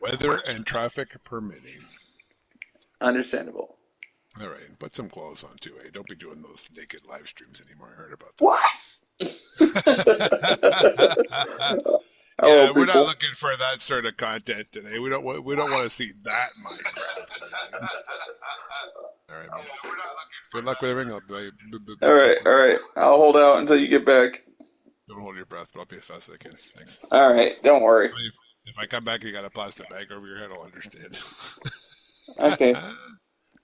Weather and traffic permitting. Understandable. All right, put some clothes on too, eh? Don't be doing those naked live streams anymore. I heard about What? that. Hello, Yeah, we're not people. looking for that sort of content today. We don't want to see that Minecraft music. All right, man. Good luck with everything. All right, all right. I'll hold out until you get back. Don't hold your breath, but I'll be as fast as I can. Thanks. All right, don't worry. If I come back, you got a plastic bag over your head. I'll understand. Okay.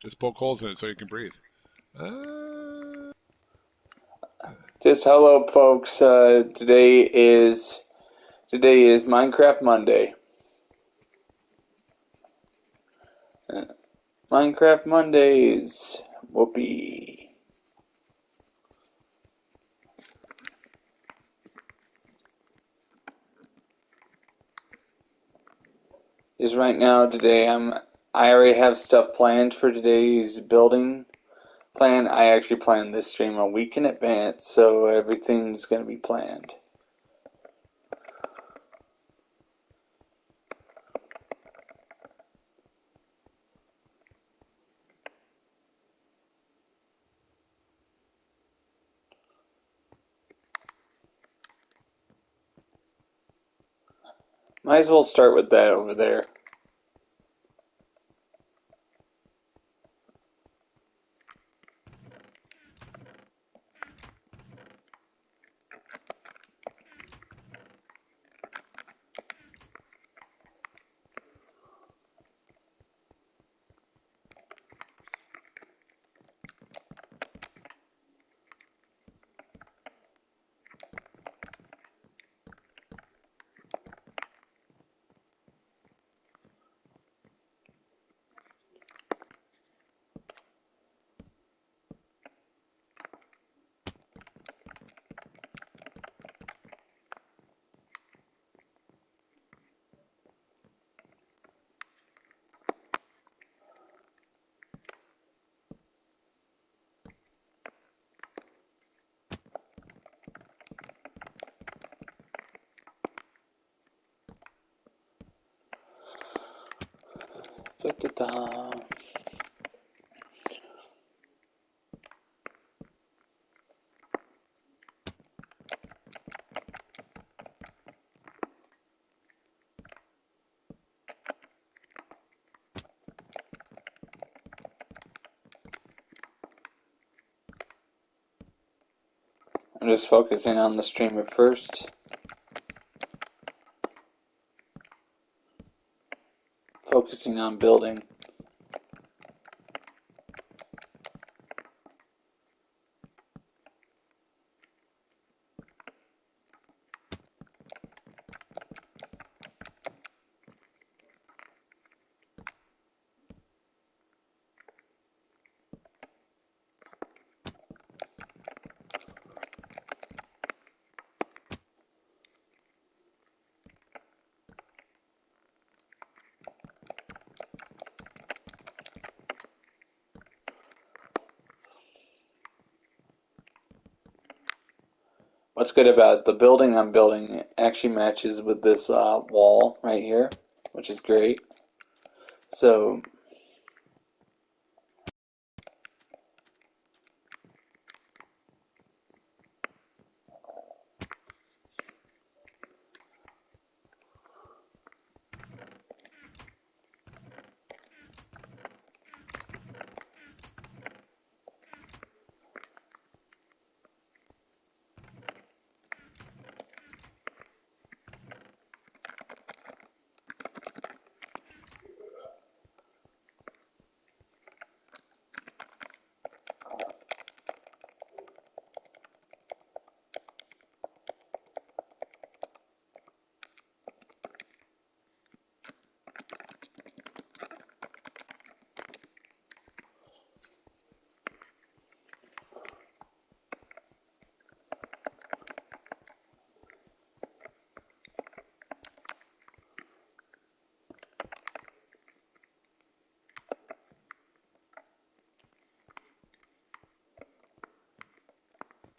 Just poke holes in it so you can breathe. Uh, Just hello, folks. Today is Minecraft Monday. Minecraft Mondays. Whoopee. Is right now today I already have stuff planned for today's building plan. I actually planned this stream a week in advance, so everything's gonna be planned. Might as well start with that over there. Da, da, da. I'm just focusing on the streamer first. Focusing on building. What's good about the building I'm building actually matches with this wall right here, which is great. So,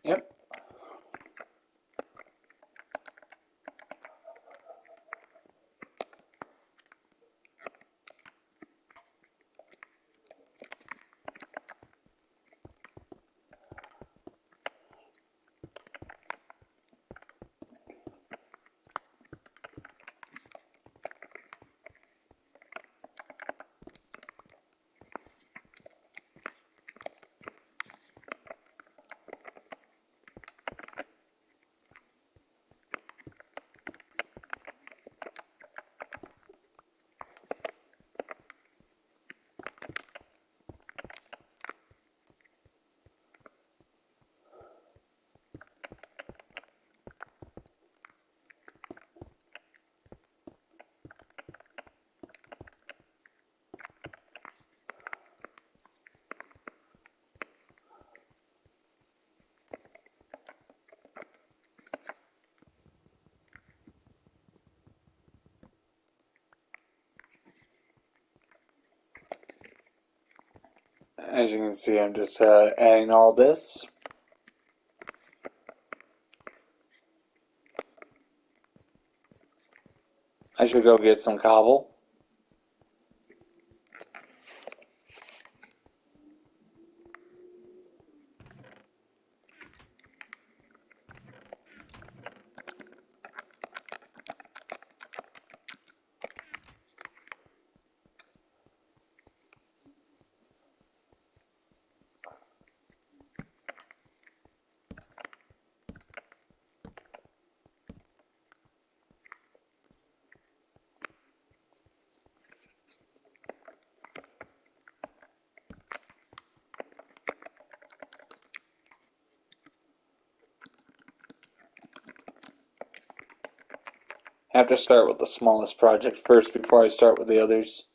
yep. As you can see, I'm just adding all this. I should go get some cobble. I have to start with the smallest project first before I start with the others.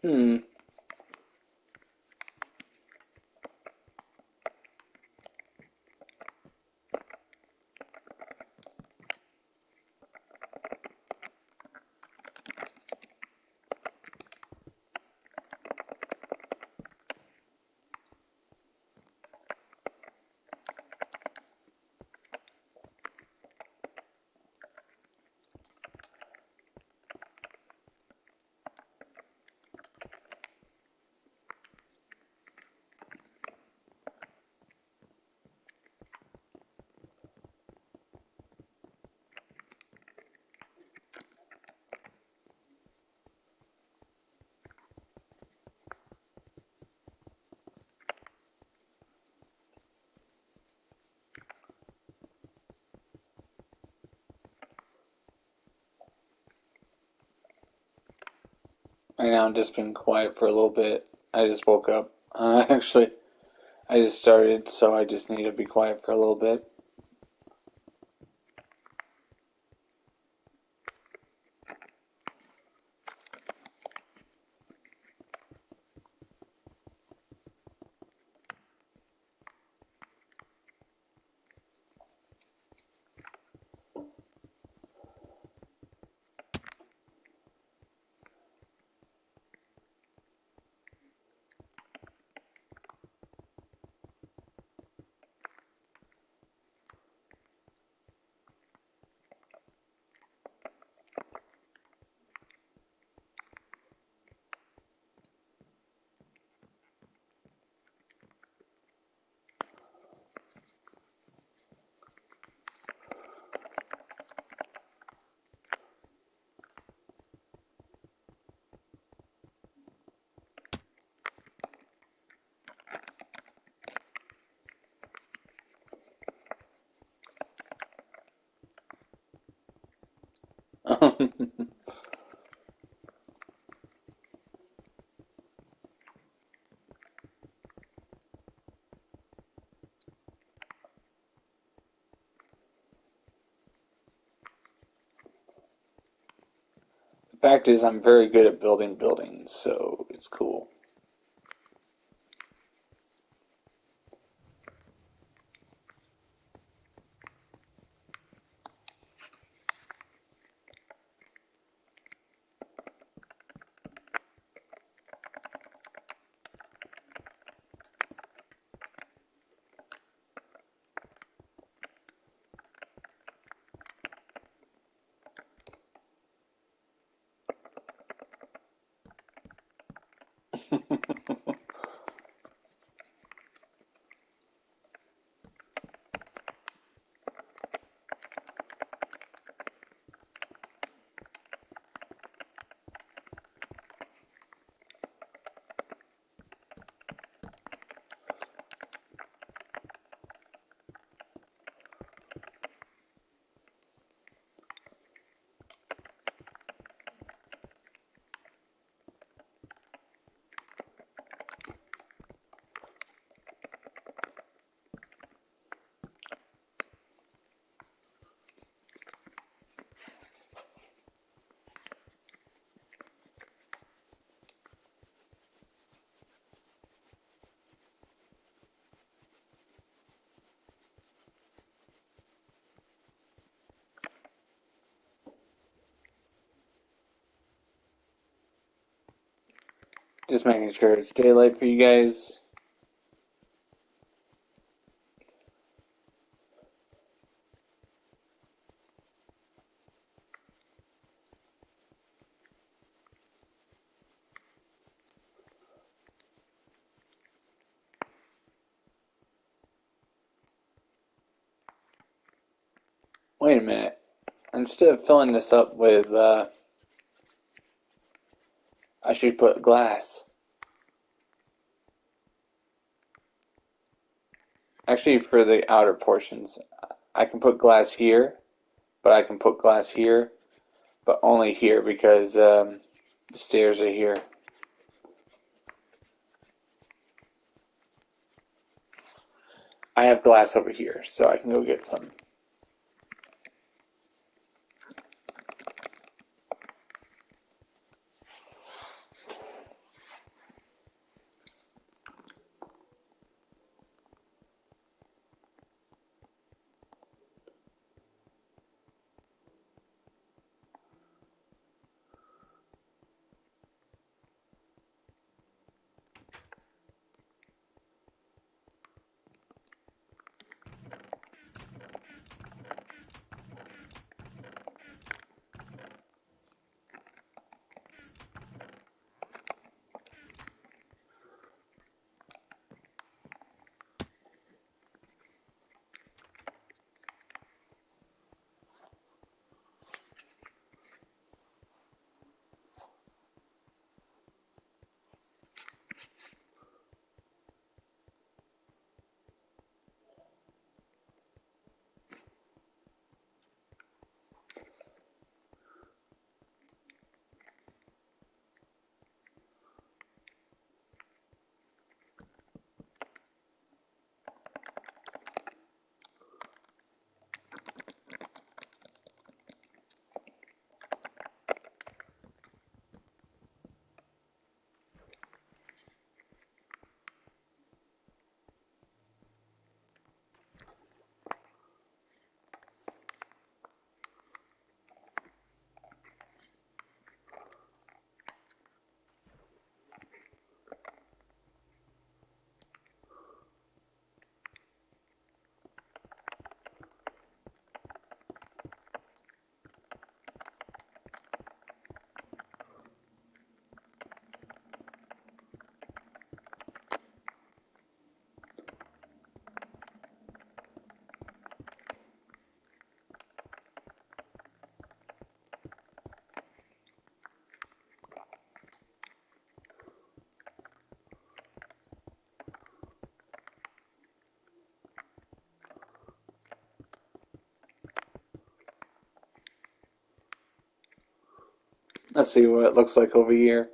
Hmm. Right now, I'm just being quiet for a little bit. I just woke up. Actually, I just started, so I just need to be quiet for a little bit. Fact is, I'm very good at building buildings, so it's cool. Just making sure it's daylight for you guys. Wait a minute. Instead of filling this up with, I should put glass. Actually, for the outer portions, I can put glass here, but I can put glass here, but only here because the stairs are here. I have glass over here, so I can go get some. Let's see what it looks like over here.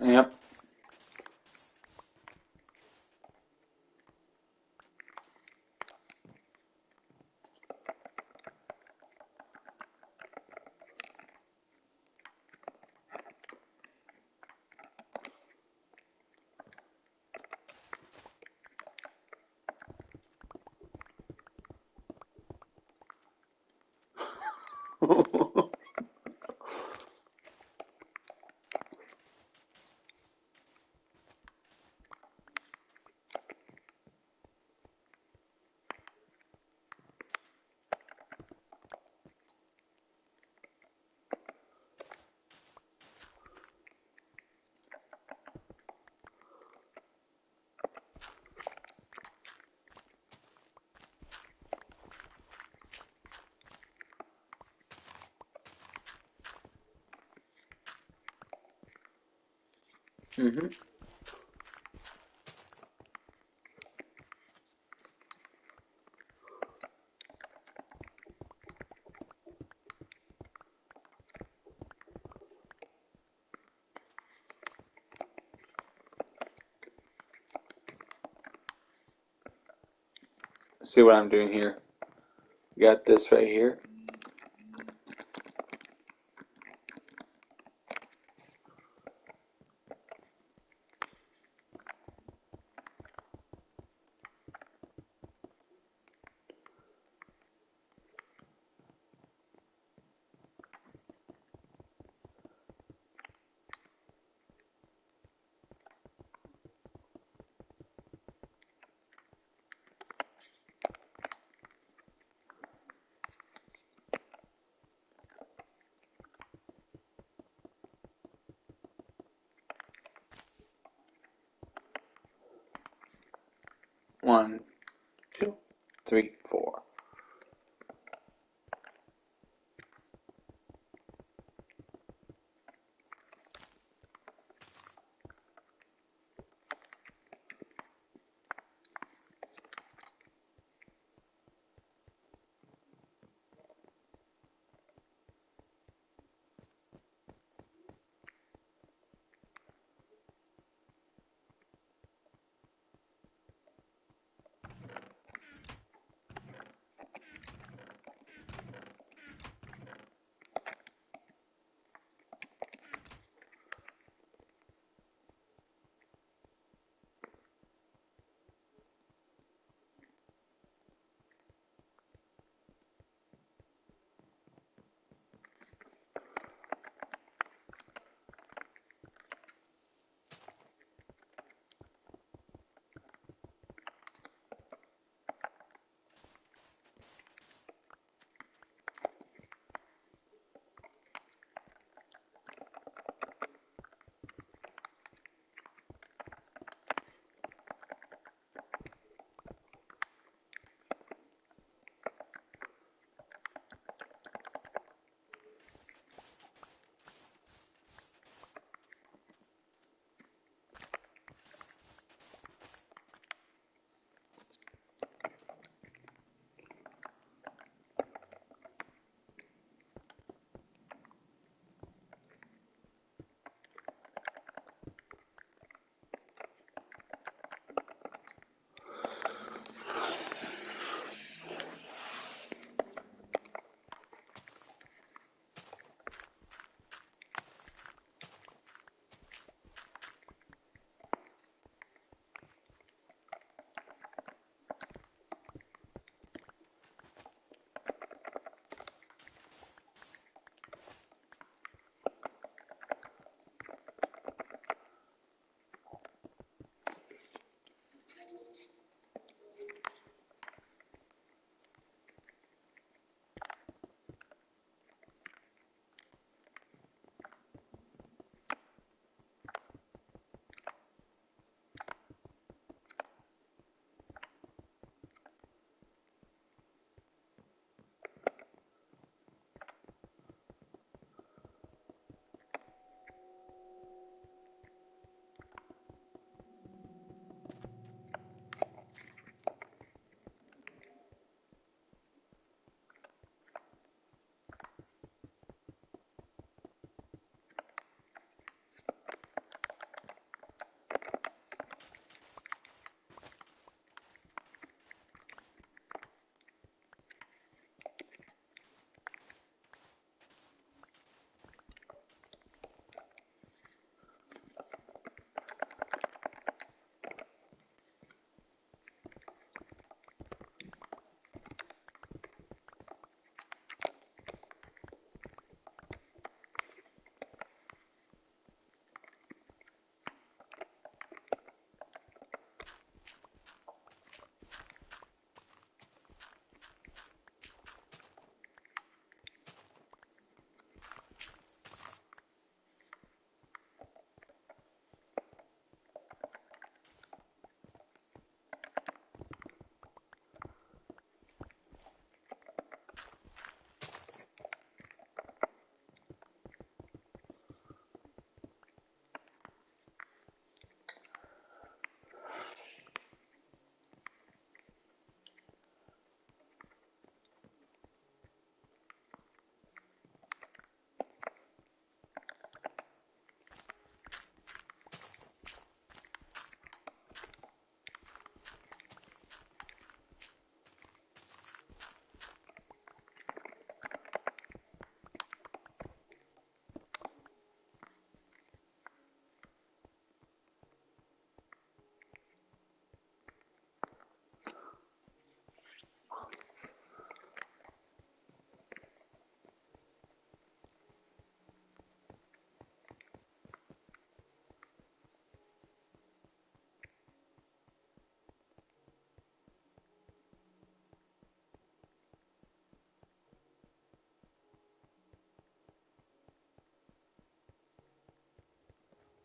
Yep. Mm-hmm. See what I'm doing here? Got this right here. One, two, three, four.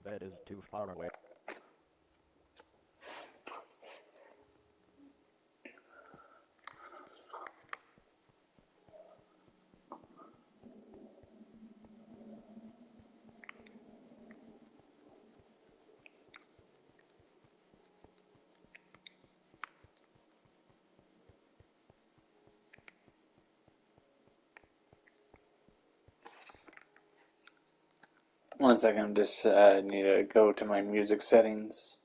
bed is too far away. One second, just need to go to my music settings.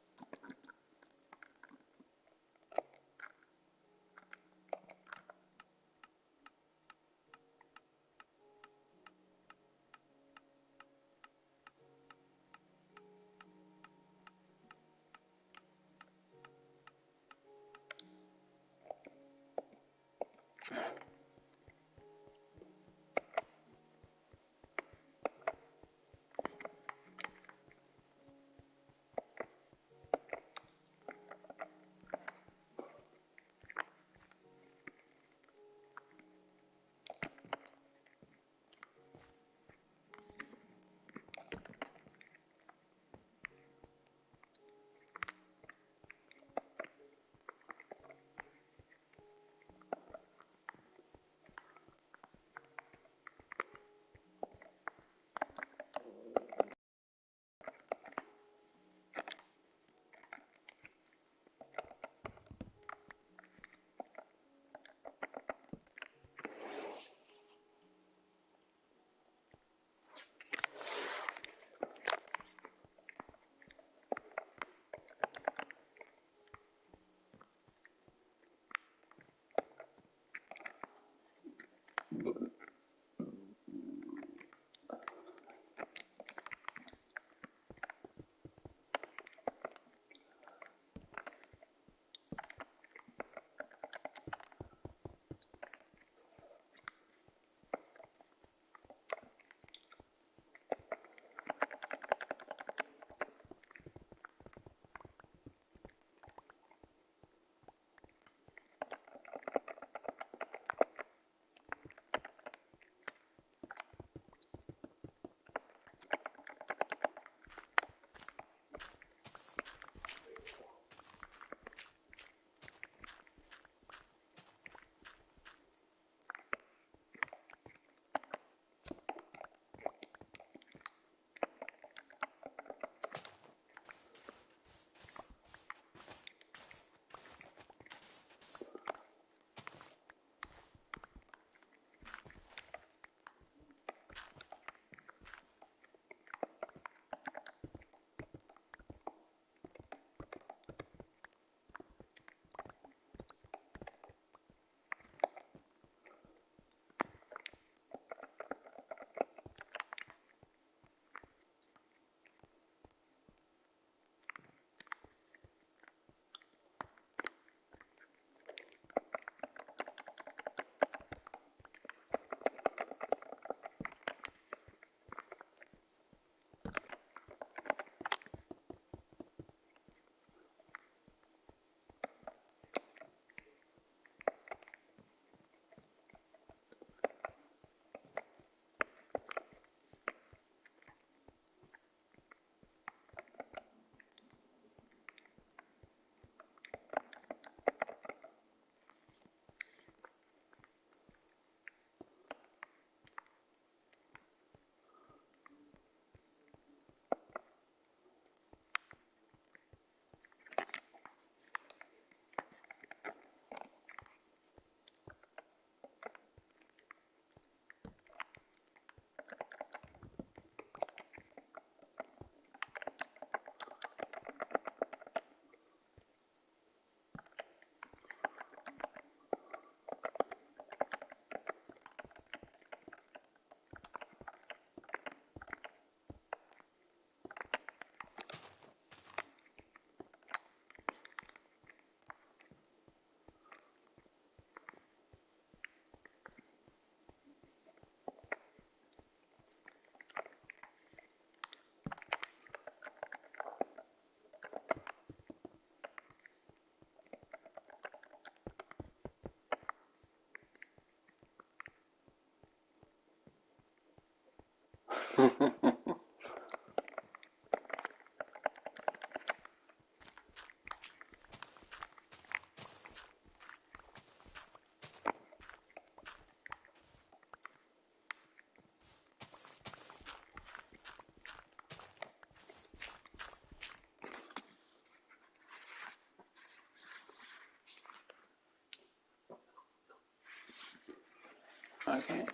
Okay.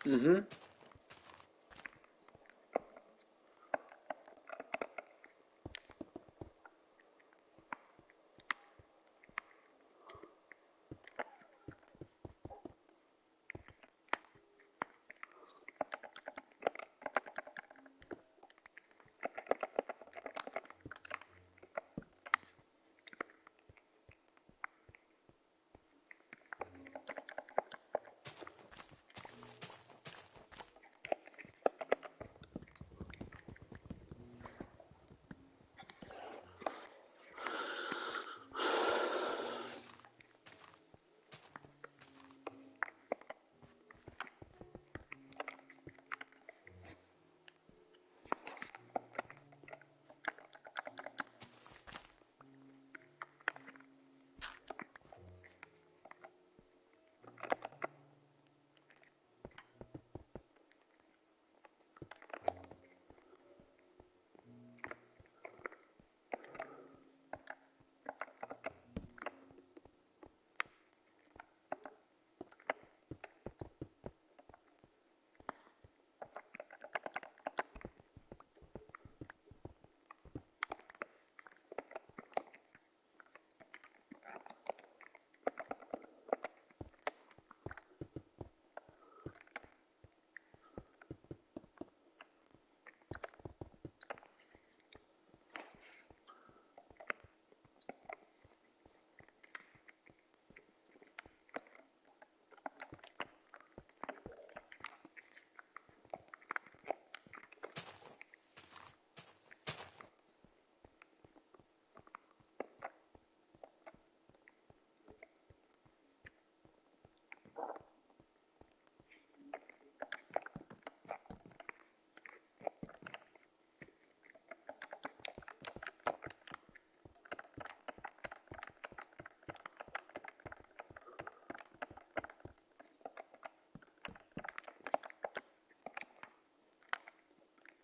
Mm-hmm.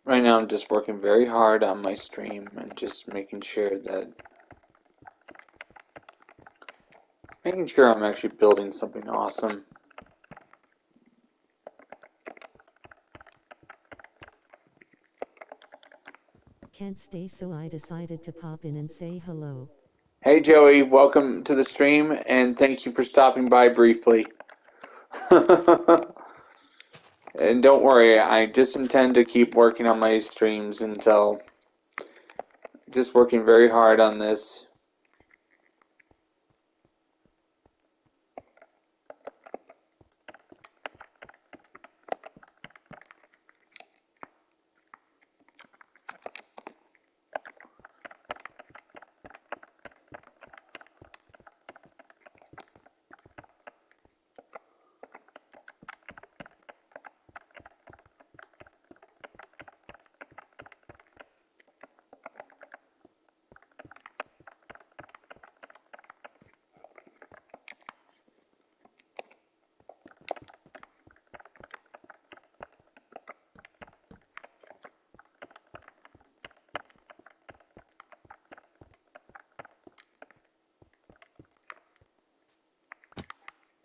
Right now I'm just working very hard on my stream and just making sure I'm actually building something awesome. Can't stay, so I decided to pop in and say hello. Hey Joey, welcome to the stream and thank you for stopping by briefly. And don't worry, I just intend to keep working on my streams until just working very hard on this.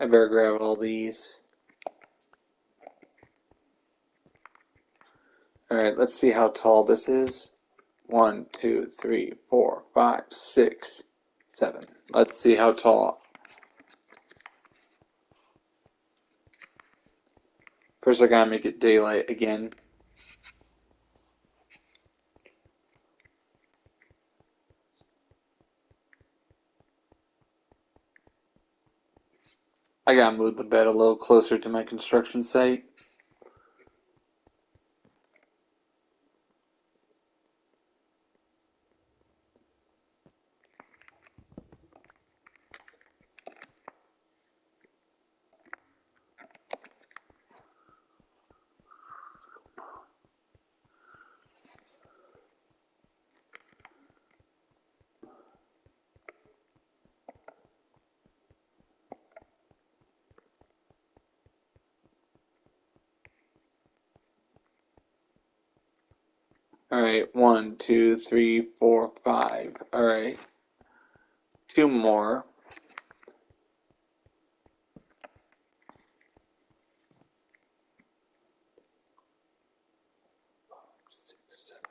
I better grab all these. Alright, let's see how tall this is. 1, 2, 3, 4, 5, 6, 7. Let's see how tall. First I gotta make it daylight again. I gotta move the bed a little closer to my construction site. Alright, 1, 2, 3, 4, 5. Alright. 2 more. 6, 7.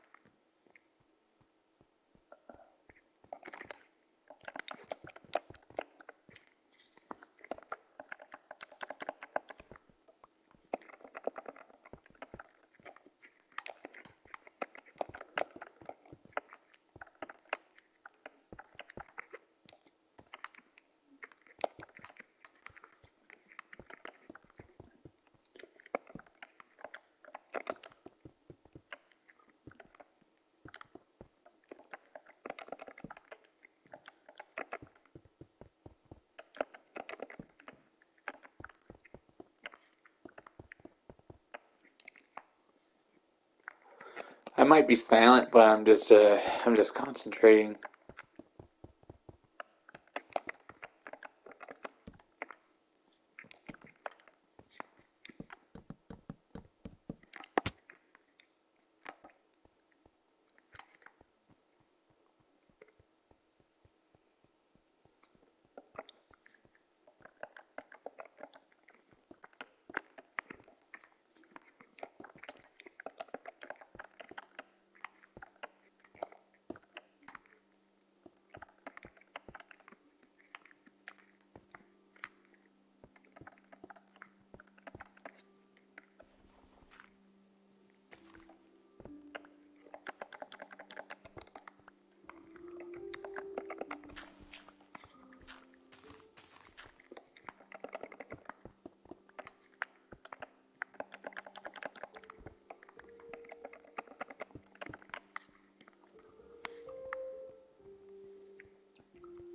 I might be silent, but I'm just concentrating.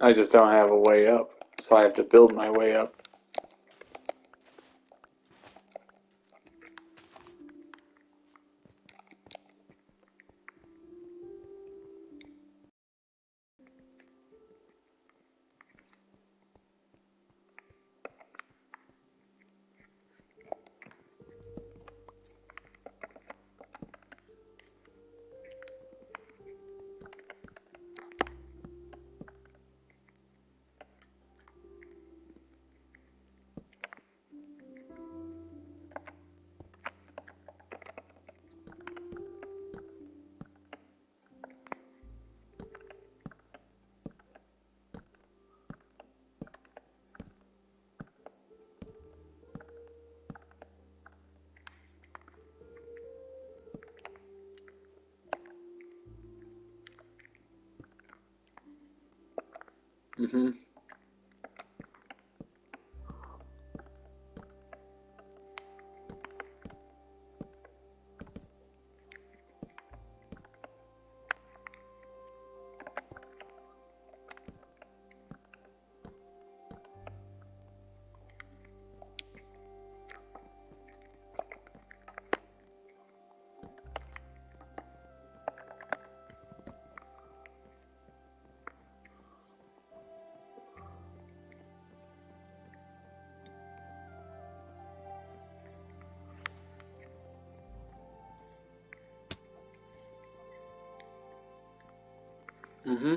I just don't have a way up, so I have to build my way up. Mm-hmm. Mm-hmm.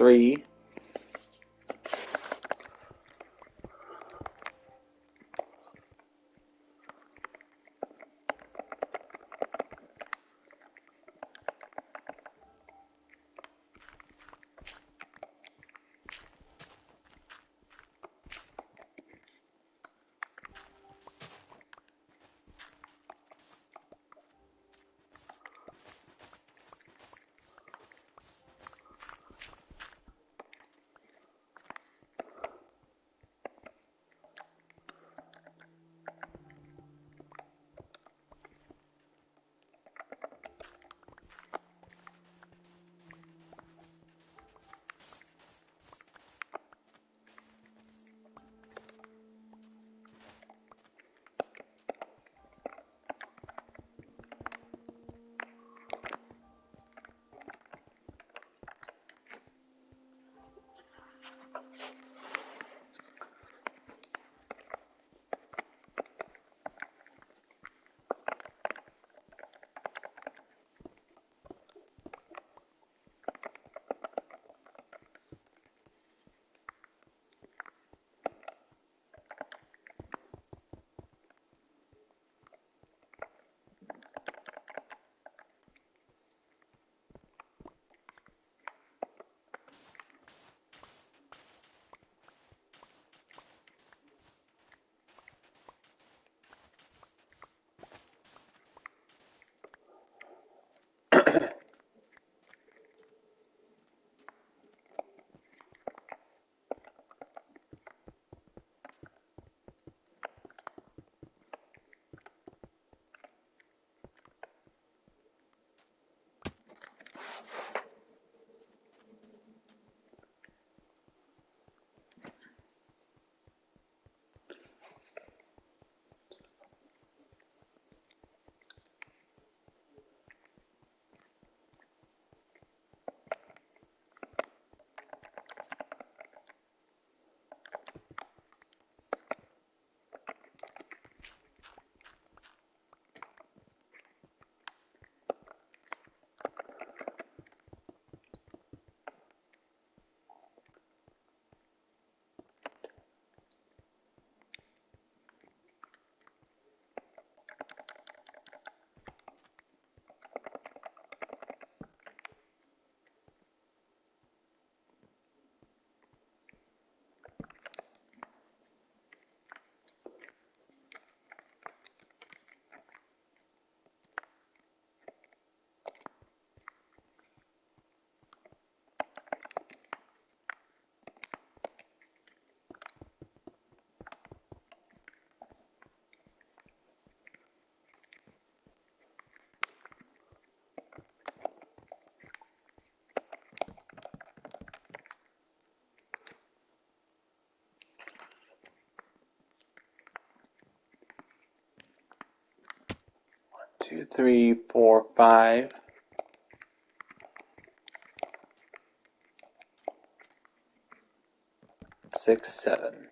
3. Two, three, four, 5. 6, 7.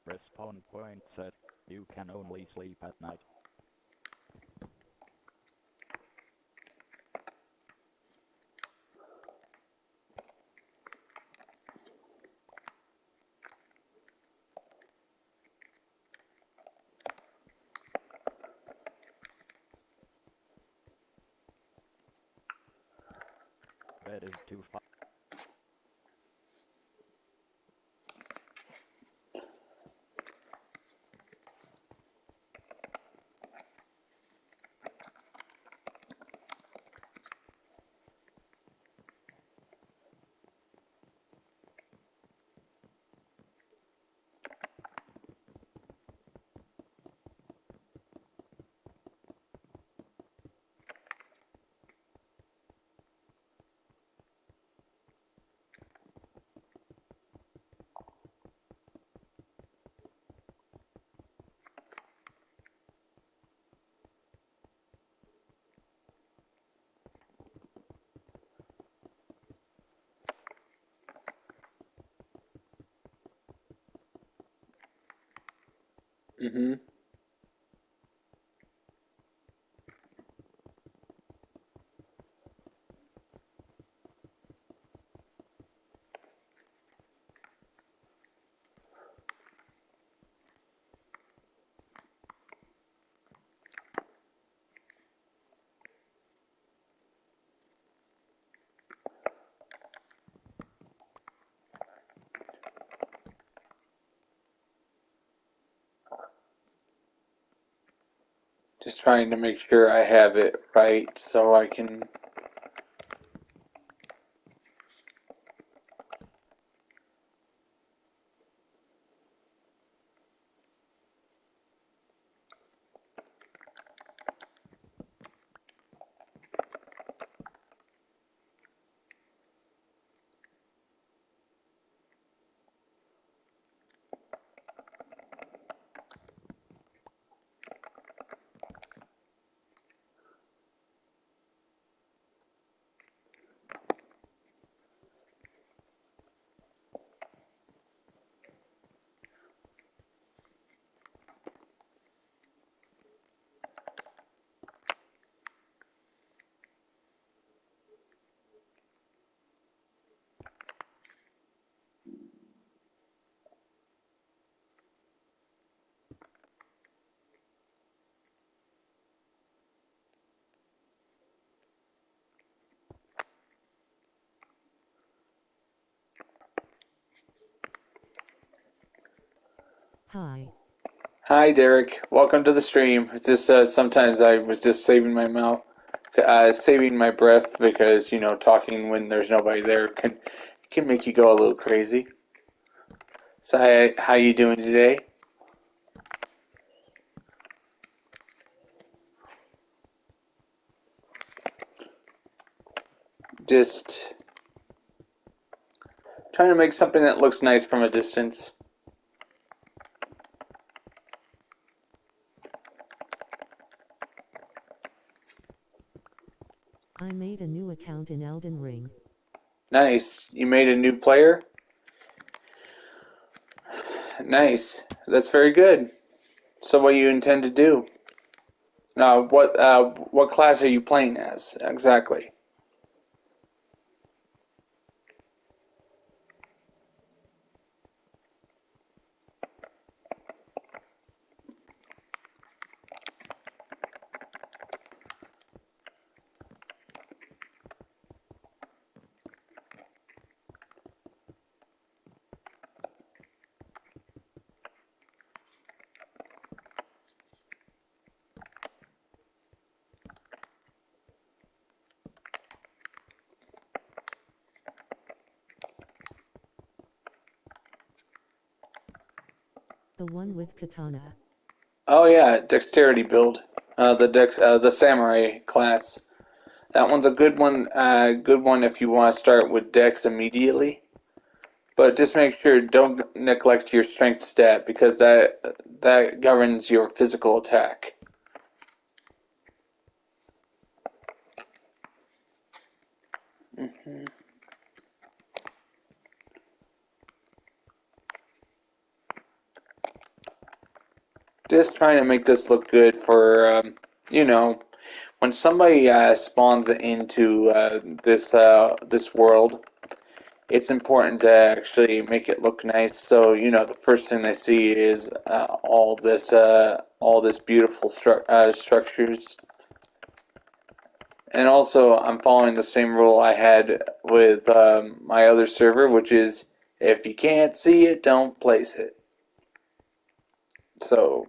Respawn point set. You can only sleep at night. Bed is too far. Mm-hmm. Just trying to make sure I have it right so I can. Hi. Hi, Derek. Welcome to the stream. It's just sometimes I was just saving my mouth, saving my breath because talking when there's nobody there can make you go a little crazy. So, how you doing today? Just trying to make something that looks nice from a distance. I made a new account in Elden Ring. Nice. You made a new player? Nice. That's very good. So, what do you intend to do? Now, what class are you playing as exactly? The one with katana. Oh yeah, dexterity build. The samurai class. That one's a good one. Good one if you want to start with dex immediately. But just make sure don't neglect your strength stat because that governs your physical attack. Mm-hmm. Just trying to make this look good for, you know, when somebody spawns into this world, it's important to actually make it look nice. So the first thing they see is all this beautiful structures. And also, I'm following the same rule I had with my other server, which is if you can't see it, don't place it. So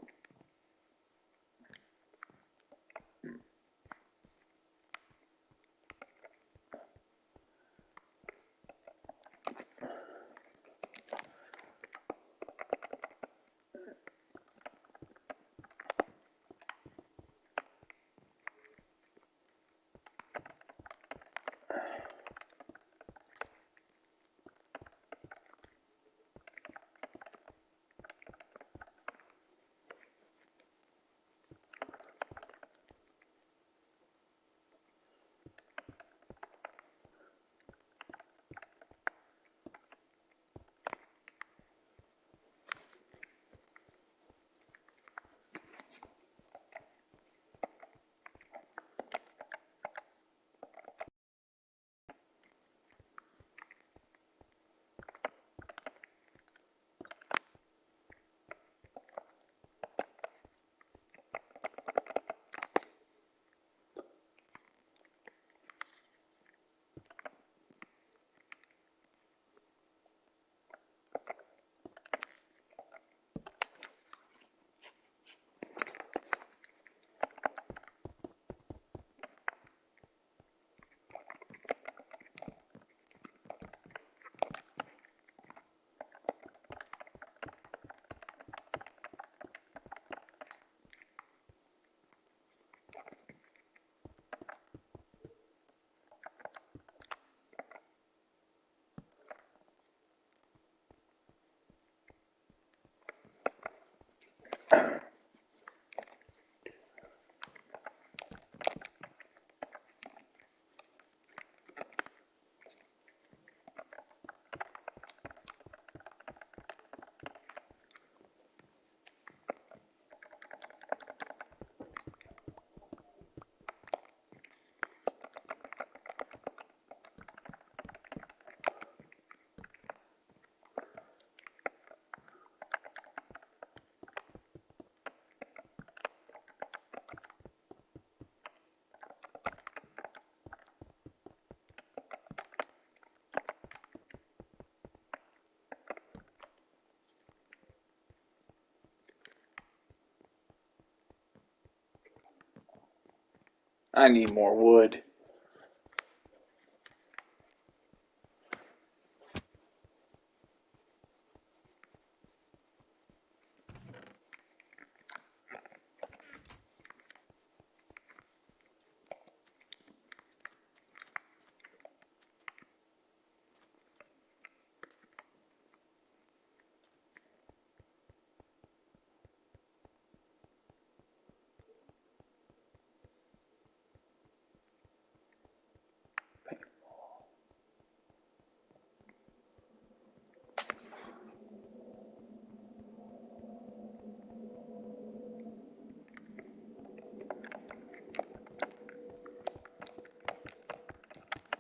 I need more wood.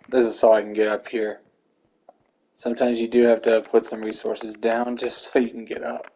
This is so I can get up here. Sometimes you do have to put some resources down just so you can get up.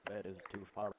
Bed is too far.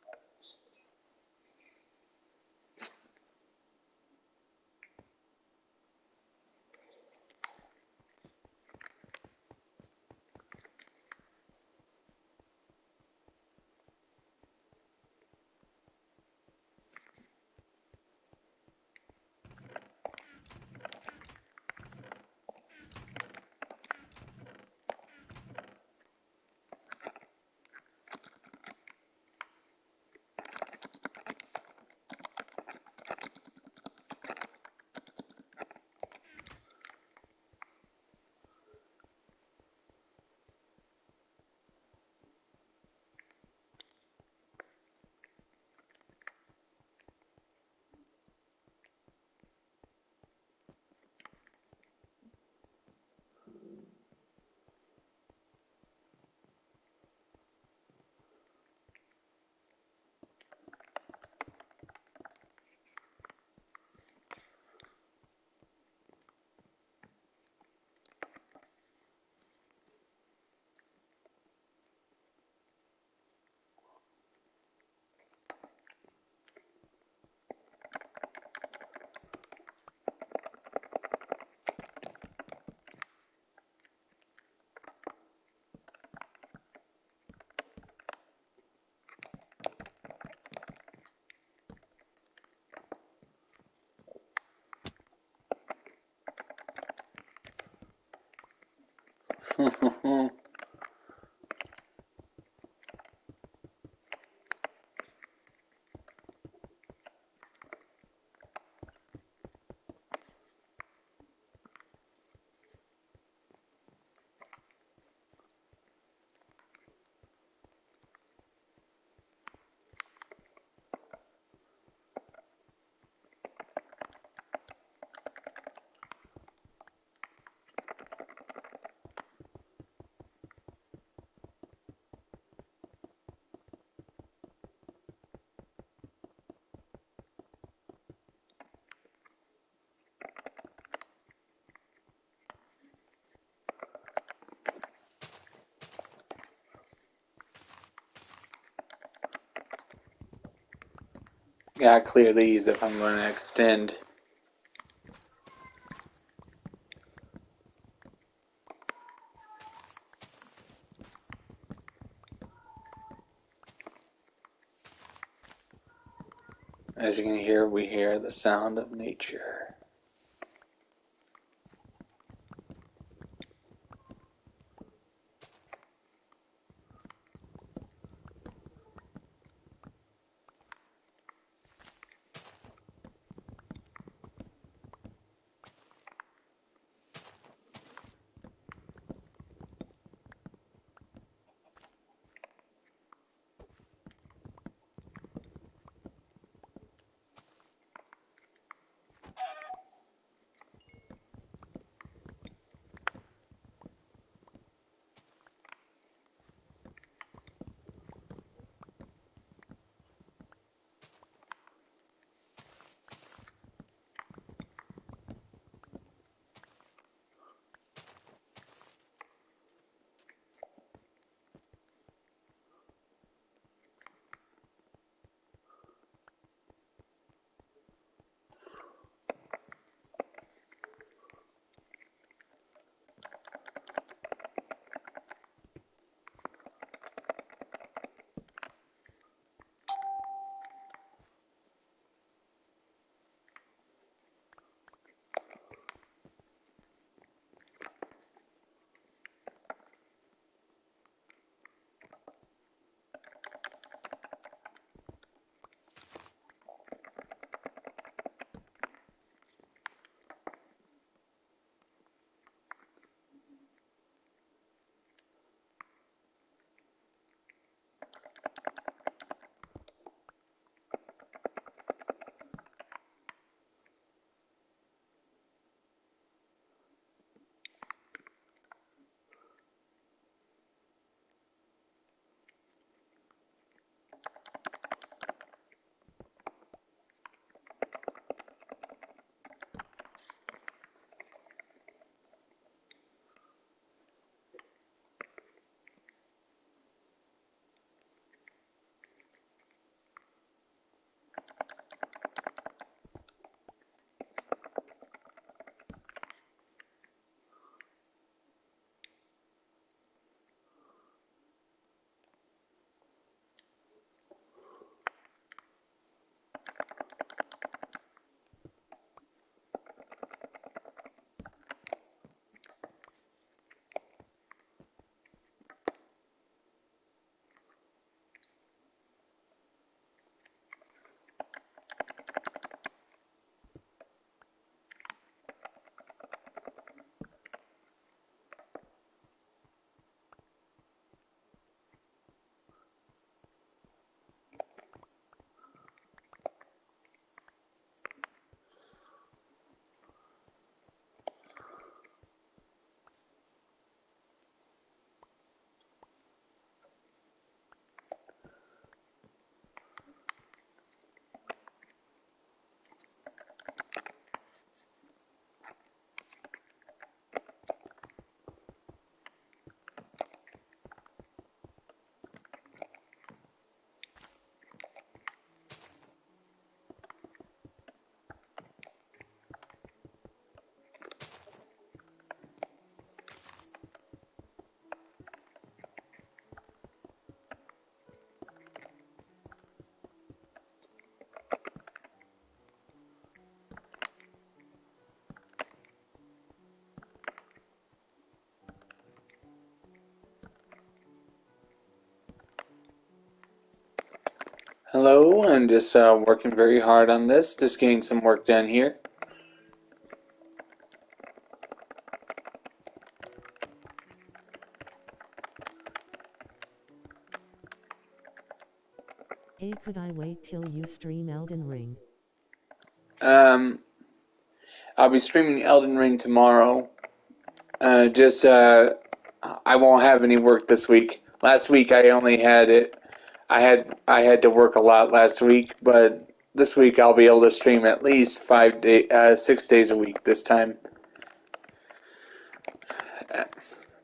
Gotta clear these if I'm going to extend. As you can hear, we hear the sound of nature. Hello, I'm just working very hard on this, just getting some work done here. Hey, could I wait till you stream Elden Ring? I'll be streaming Elden Ring tomorrow. I won't have any work this week. Last week I only had it. I had to work a lot last week, but this week I'll be able to stream at least 6 days a week this time.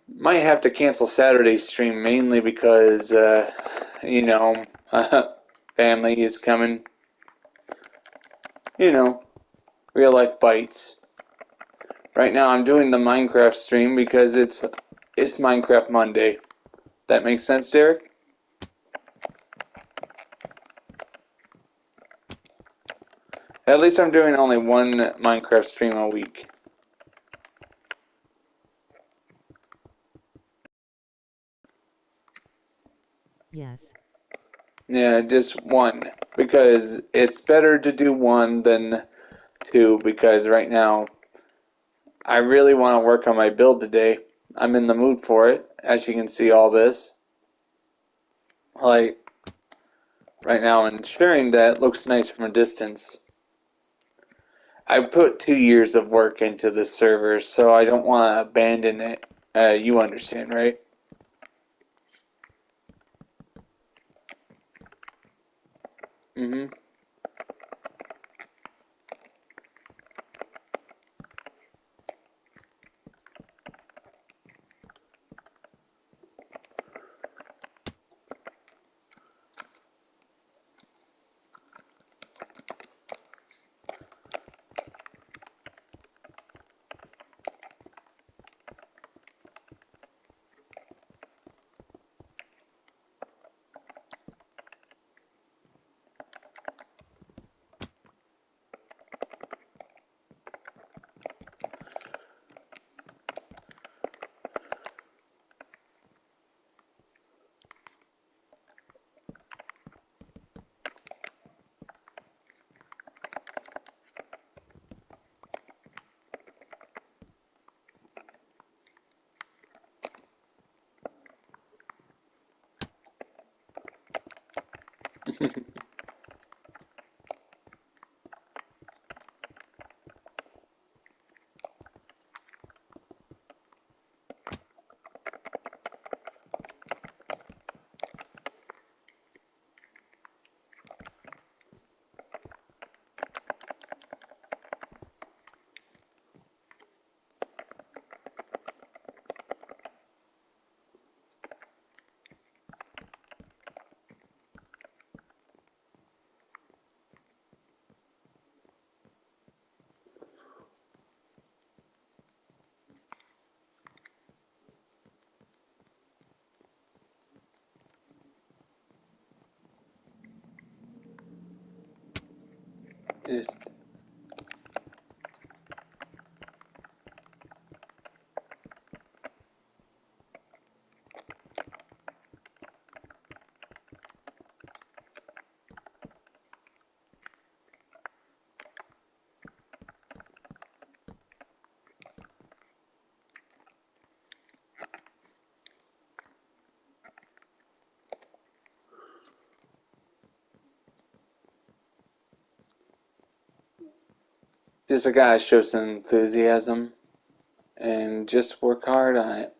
Might have to cancel Saturday's stream mainly because, you know, family is coming. You know, real life bites. Right now I'm doing the Minecraft stream because it's Minecraft Monday. That makes sense, Derek? At least I'm doing only one Minecraft stream a week. Yes. Yeah, just one. Because it's better to do one than two, because right now I really want to work on my build today. I'm in the mood for it, as you can see all this. Like, right now, and sharing that looks nice from a distance. I put 2 years of work into this server, so I don't want to abandon it. You understand, right? Mm-hmm. Just Just gotta show some enthusiasm and just work hard on it.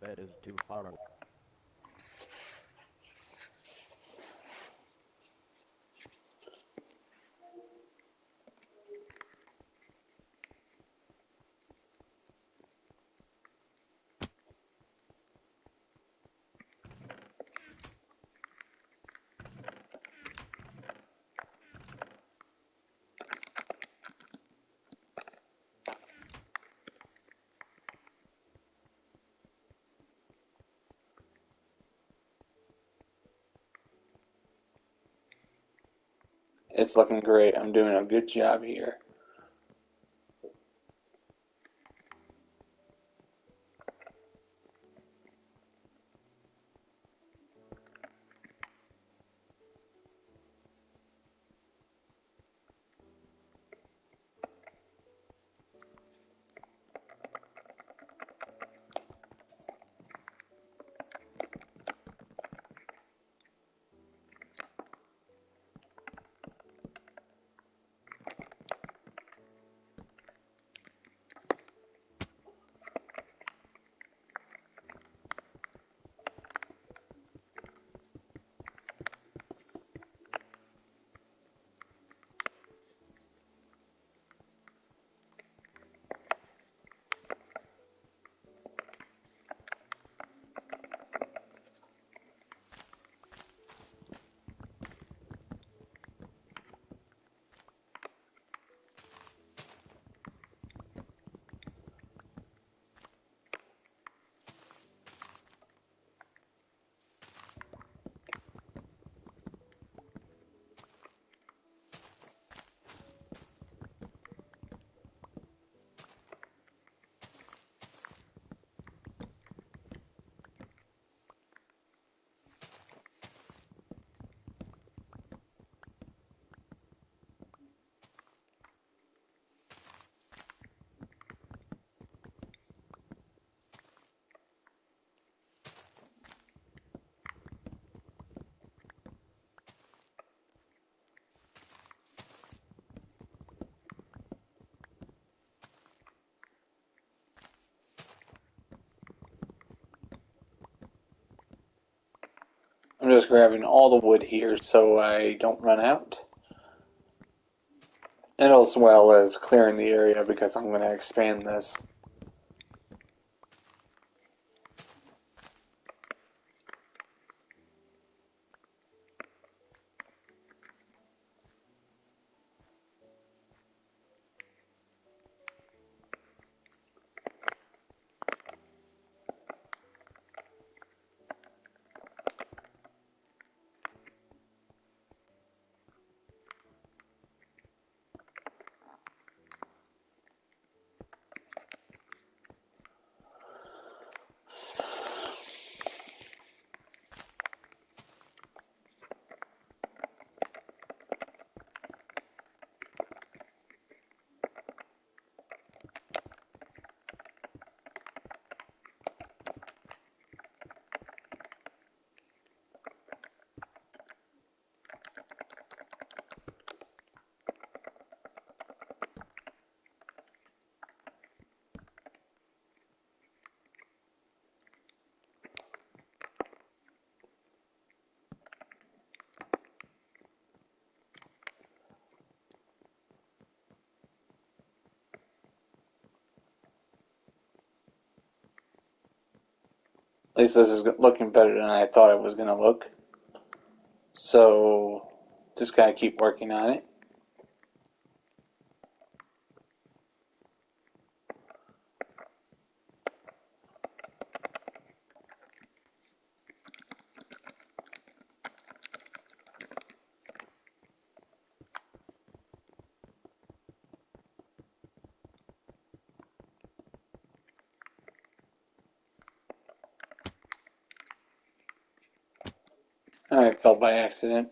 That is too far. It's looking great. I'm doing a good job here. just grabbing all the wood here so I don't run out. And as well as clearing the area because I'm going to expand this. At least this is looking better than I thought it was going to look. So, just gotta keep working on it. I fell by accident.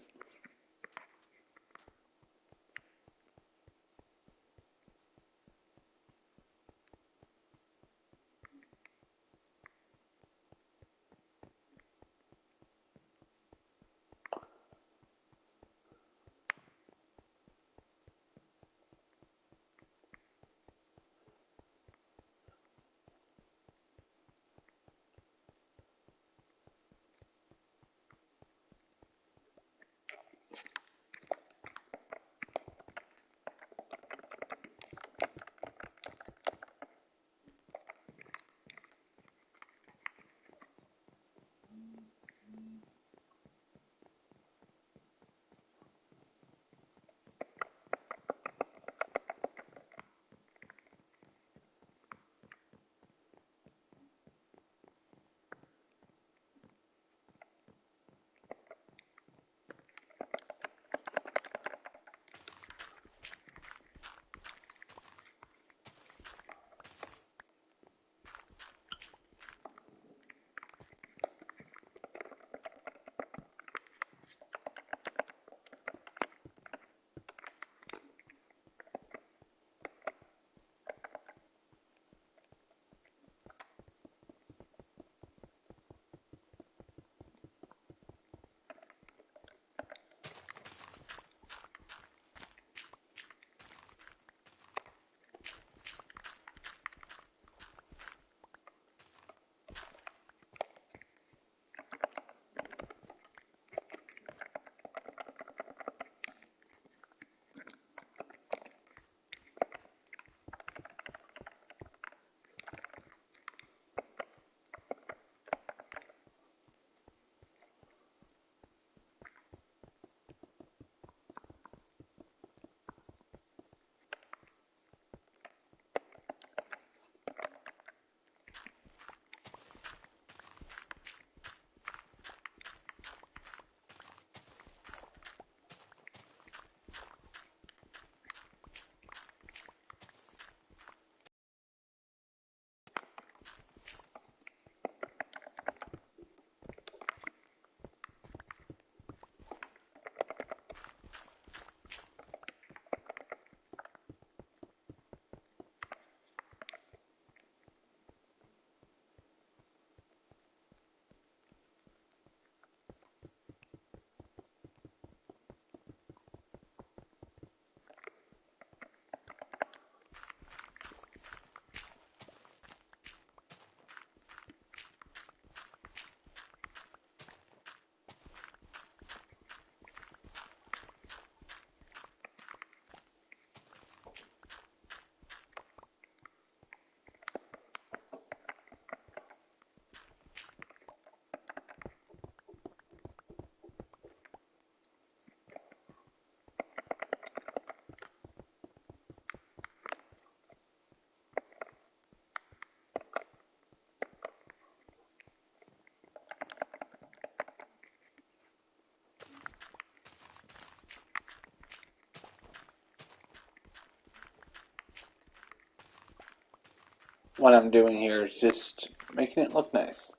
what I'm doing here is just making it look nice.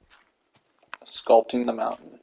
Sculpting the mountain.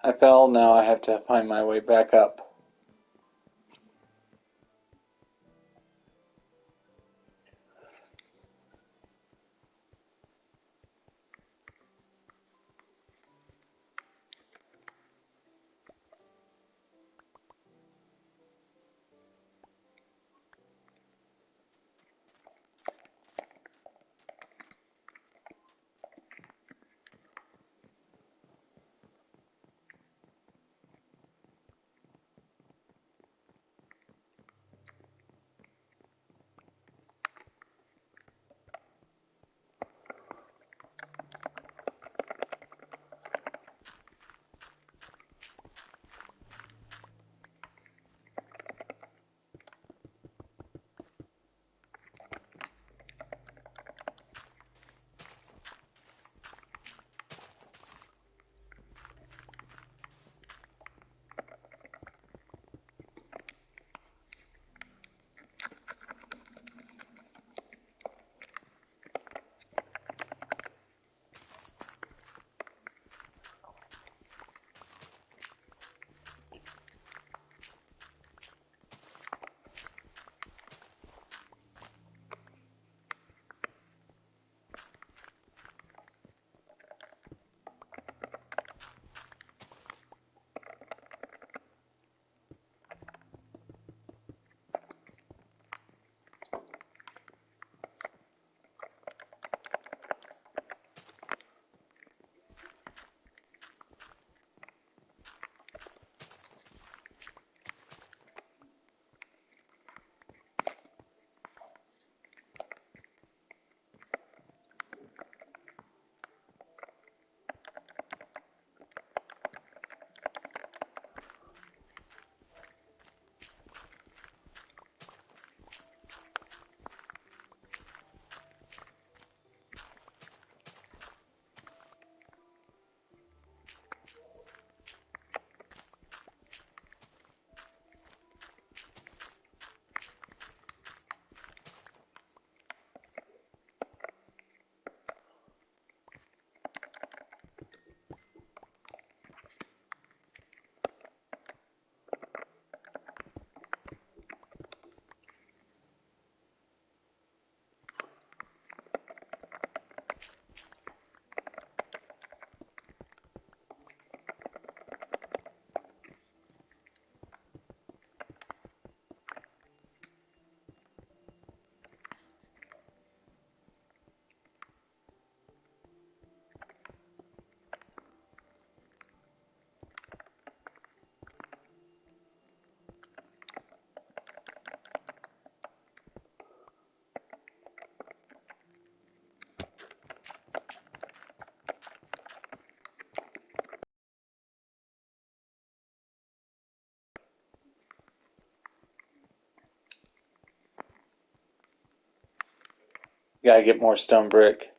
I fell, now I have to find my way back up. Gotta get more stone brick.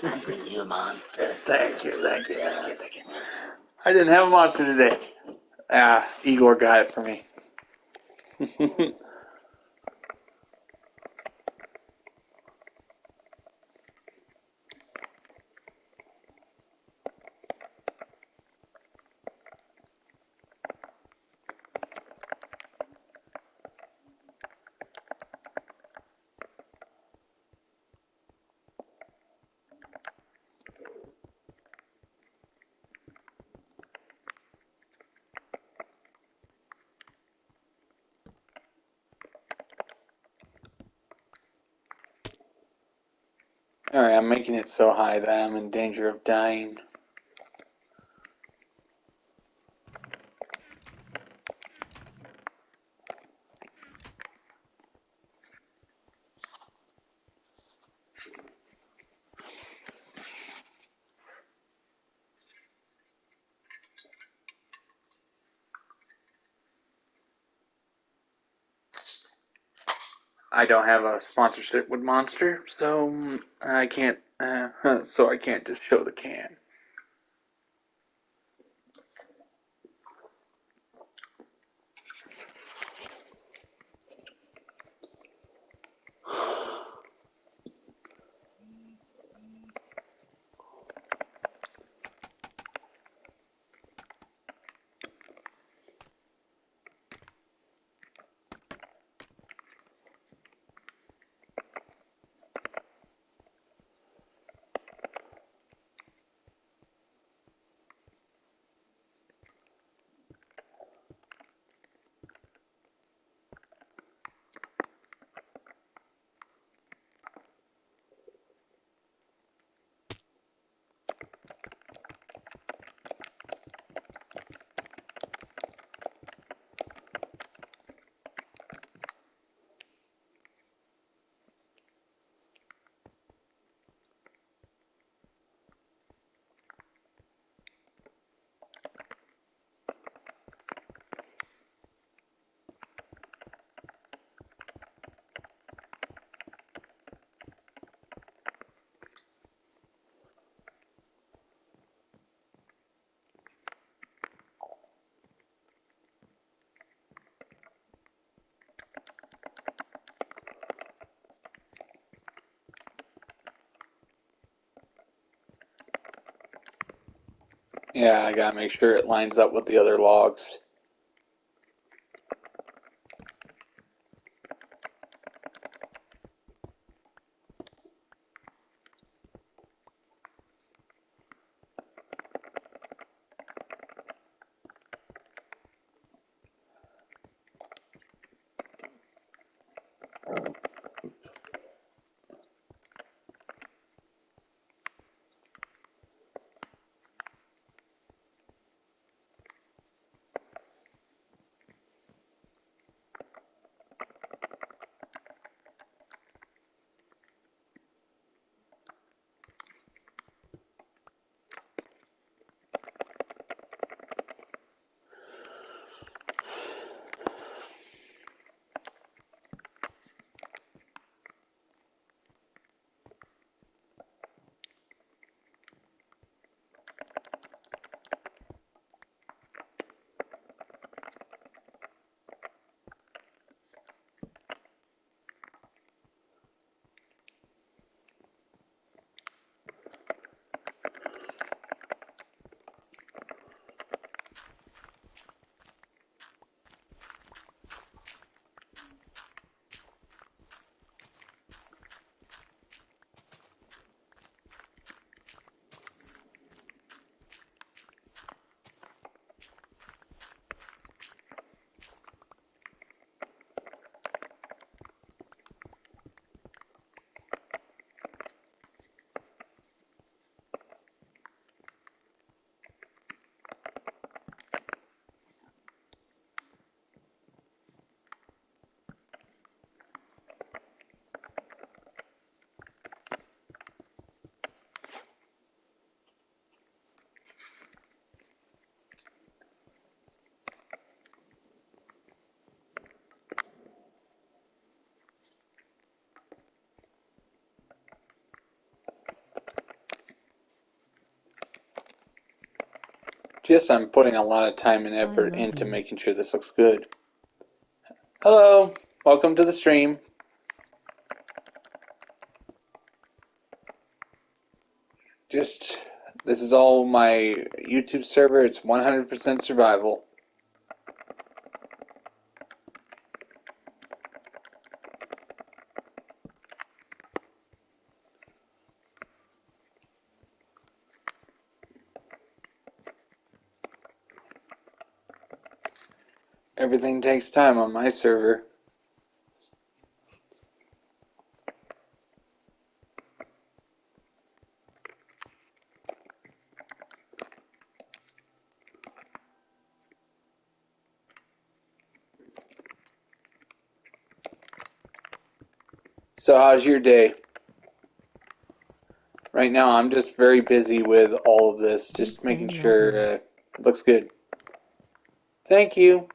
You monster. Thank you. I didn't have a monster today. Igor got it for me. Alright, I'm making it so high that I'm in danger of dying. I don't have a sponsorship with Monster, so I can't. So I can't just show the can. Yeah, I gotta make sure it lines up with the other logs. Yes, I'm putting a lot of time and effort love into you. making sure this looks good. Hello, welcome to the stream. This is all my YouTube server. It's 100% survival. Everything takes time on my server. So how's your day? Right now I'm just very busy with all of this, Big just making fan, love sure you. it looks good. Thank you.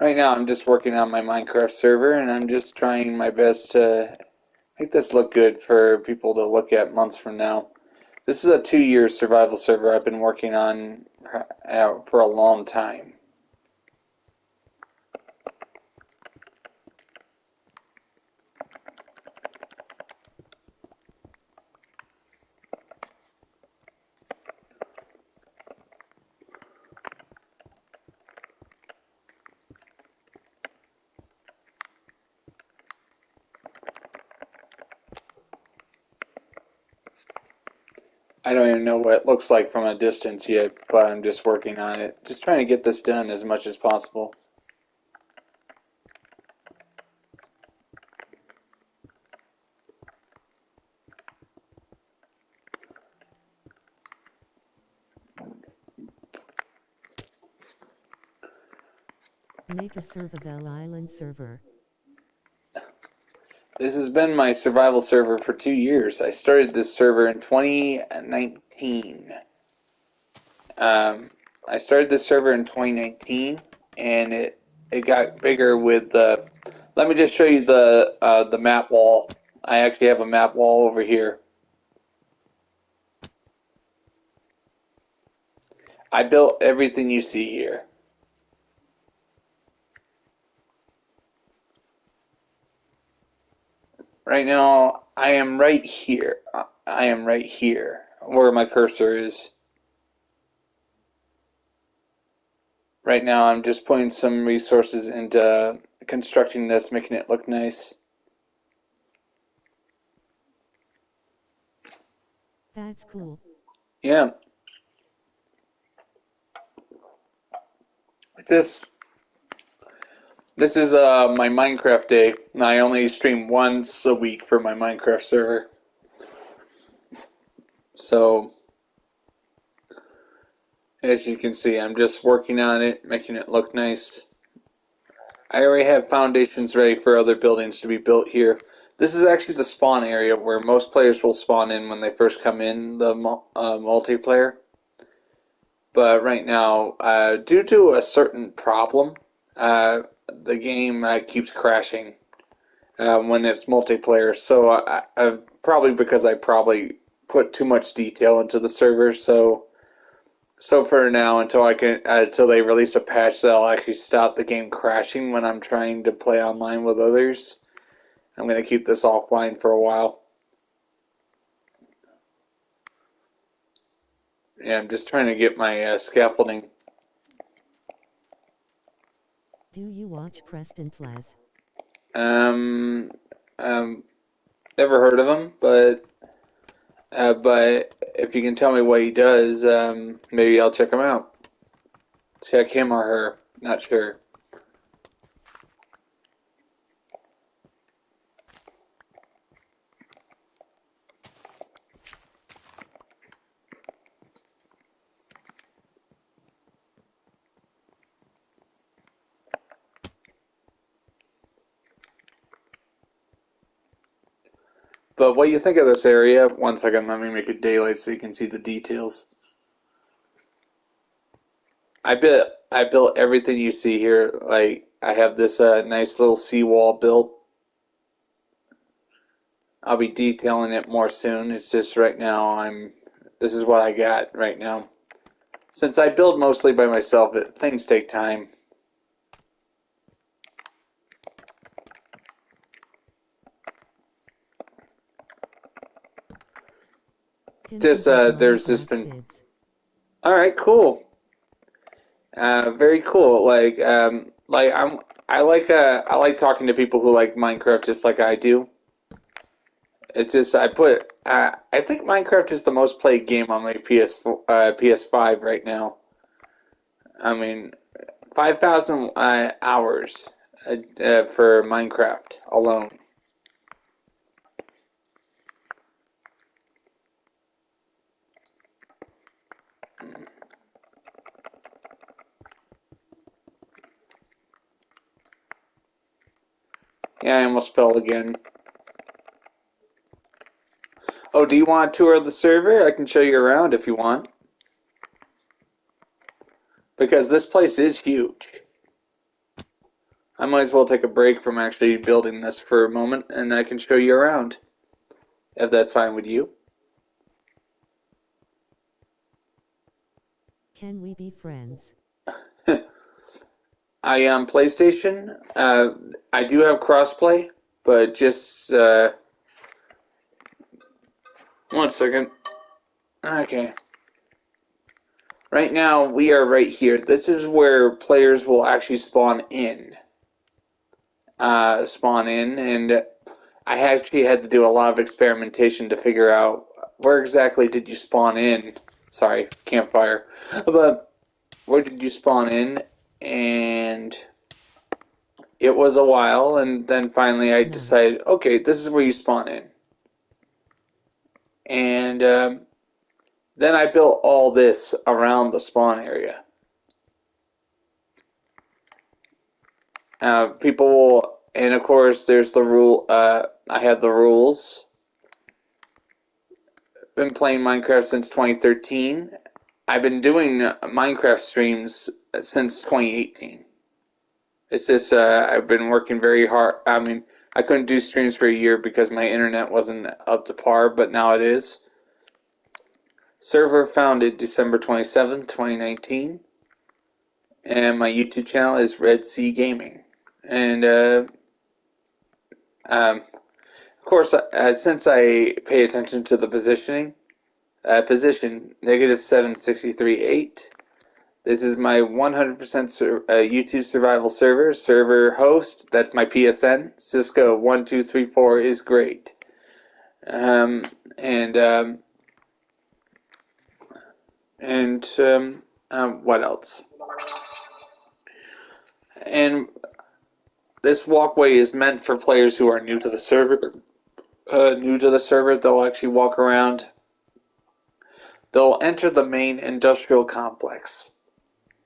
Right now I'm just working on my Minecraft server, and I'm just trying my best to make this look good for people to look at months from now. This is a 2-year survival server I've been working on for a long time. I don't even know what it looks like from a distance yet, but I'm just working on it. Just trying to get this done as much as possible. Make a survival island server. This has been my survival server for 2 years. I started this server in 2019. I started this server in 2019, and it got bigger with the. Let me just show you the map wall. I actually have a map wall over here. I built everything you see here. Right now, I am right here. I am right here, where my cursor is. Right now, I'm just putting some resources into constructing this, making it look nice. That's cool. Yeah. This This is my Minecraft day. I only stream once a week for my Minecraft server. So, as you can see, I'm just working on it, making it look nice. I already have foundations ready for other buildings to be built here. This is actually the spawn area where most players will spawn in when they first come in the multiplayer. But right now, due to a certain problem, the game keeps crashing when it's multiplayer. So probably because I probably put too much detail into the server. So for now, until they release a patch that'll actually stop the game crashing when I'm trying to play online with others, I'm gonna keep this offline for a while. Yeah, I'm just trying to get my scaffolding. Do you watch Preston Plays? Um, um, Never heard of him, but if you can tell me what he does, maybe I'll check him out. Check him or her, not sure. But what do you think of this area? One second, let me make it daylight so you can see the details. I built everything you see here. Like I have this nice little seawall built. I'll be detailing it more soon. It's just right now this is what I got right now. Since I build mostly by myself, things take time. There's just been... Alright, cool. Very cool. I like talking to people who like Minecraft just like I do. It's just I think Minecraft is the most played game on my PS5 right now. I mean, 5,000 hours for Minecraft alone. Yeah, I almost fell again. Oh, do you want a tour of the server? I can show you around if you want. Because this place is huge. I might as well take a break from actually building this for a moment, and I can show you around. If that's fine with you. Can we be friends? I am PlayStation. I do have crossplay, but just one second. Okay. Right now, we are right here. This is where players will actually spawn in. And I actually had to do a lot of experimentation to figure out where exactly did you spawn in. Sorry, campfire. But where did you spawn in? And it was a while, and then finally I decided, okay, this is where you spawn in. And then I built all this around the spawn area. And of course, there's the rule. I have the rules. Been playing Minecraft since 2013. I've been doing Minecraft streams since 2018. It's just I've been working very hard. I mean, I couldn't do streams for a year because my internet wasn't up to par, but now it is. Server founded December 27th, 2019. And my YouTube channel is Red Sea Gaming. And of course, since I pay attention to the position -763.8. This is my 100% YouTube survival server host. That's my PSN. Cisco 1234 is great. Um, and what else? And this walkway is meant for players who are new to the server. They'll actually walk around. They'll enter the main industrial complex.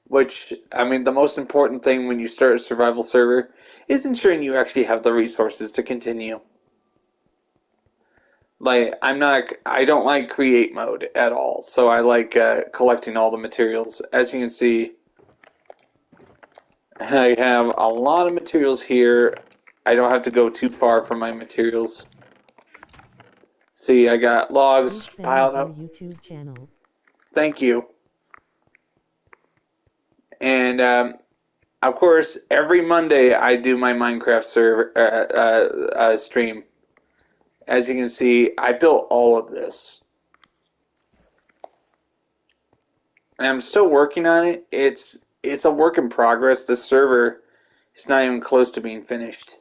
Which, I mean, the most important thing when you start a survival server is ensuring you actually have the resources to continue. I don't like create mode at all, so I like collecting all the materials. As you can see, I have a lot of materials here. I don't have to go too far for my materials. See, I got logs piled up. YouTube channel. Thank you. And of course, every Monday I do my Minecraft server stream. As you can see, I built all of this. And I'm still working on it. It's a work in progress. The server is not even close to being finished.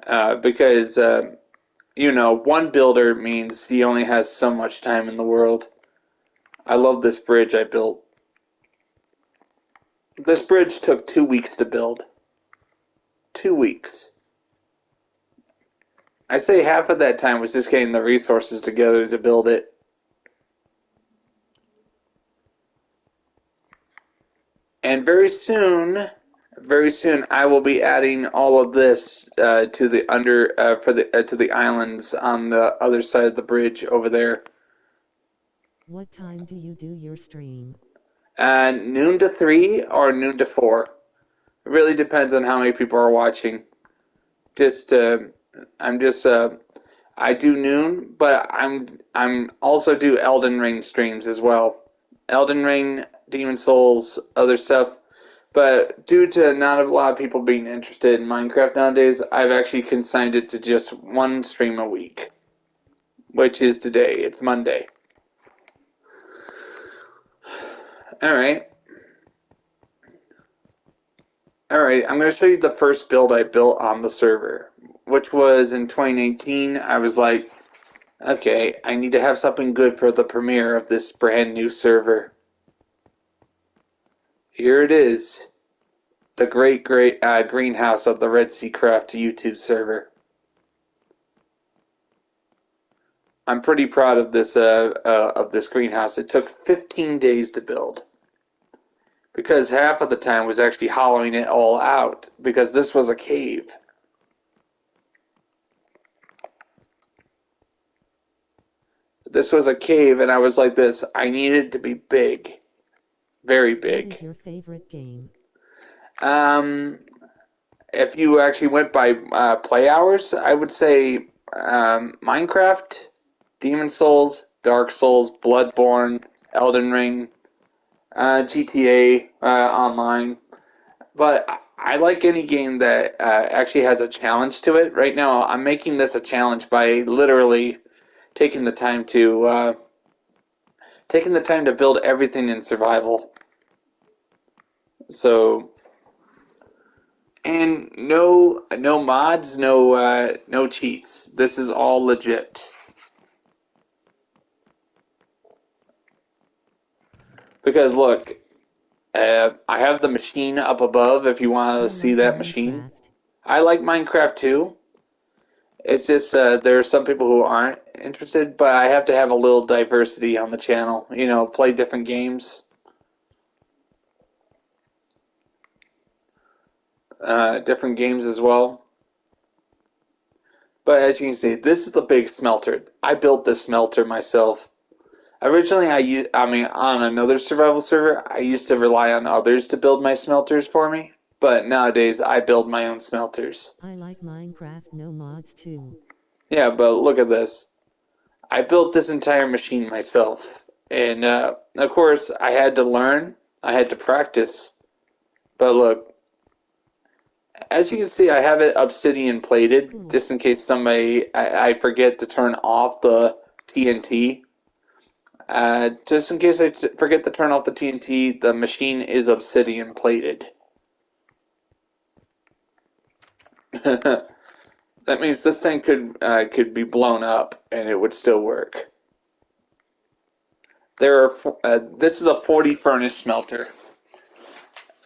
Because, one builder means he only has so much time in the world. I love this bridge I built. This bridge took 2 weeks to build. 2 weeks. I say half of that time was just getting the resources together to build it. And very soon, I will be adding all of this to the islands on the other side of the bridge over there. What time do you do your stream? Noon to 3 or noon to 4. It really depends on how many people are watching. I do noon, but I'm also do Elden Ring streams as well. Elden Ring, Demon Souls, other stuff. But due to not a lot of people being interested in Minecraft nowadays, I've actually consigned it to just one stream a week, which is today. It's Monday. Alright. Alright, I'm going to show you the first build I built on the server, which was in 2019. I was like, okay, I need to have something good for the premiere of this brand new server. Here it is. The great greenhouse of the Red Sea Craft YouTube server. I'm pretty proud of this greenhouse. It took 15 days to build because half of the time was actually hollowing it all out because this was a cave. This was a cave, and I was like this. I needed to be big, very big. What is your favorite game? If you actually went by play hours, I would say Minecraft, Demon Souls, Dark Souls, Bloodborne, Elden Ring, GTA Online. But I like any game that actually has a challenge to it. Right now, I'm making this a challenge by literally taking the time to build everything in survival. So, and no mods, no cheats. This is all legit. Because look, I have the machine up above if you want to see that machine. I like Minecraft too. It's just there are some people who aren't interested, but I have to have a little diversity on the channel. You know, play different games. Different games as well. But as you can see, this is the big smelter. I built this smelter myself. Originally, on another survival server, I used to rely on others to build my smelters for me. But nowadays, I build my own smelters. I like Minecraft, no mods too. Yeah, but look at this. I built this entire machine myself. And, of course, I had to learn. I had to practice. But look, as you can see, I have it obsidian plated, just in case I forget to turn off the TNT. Just in case I forget to turn off the TNT, the machine is obsidian plated. That means this thing could be blown up and it would still work. This is a 40 furnace smelter.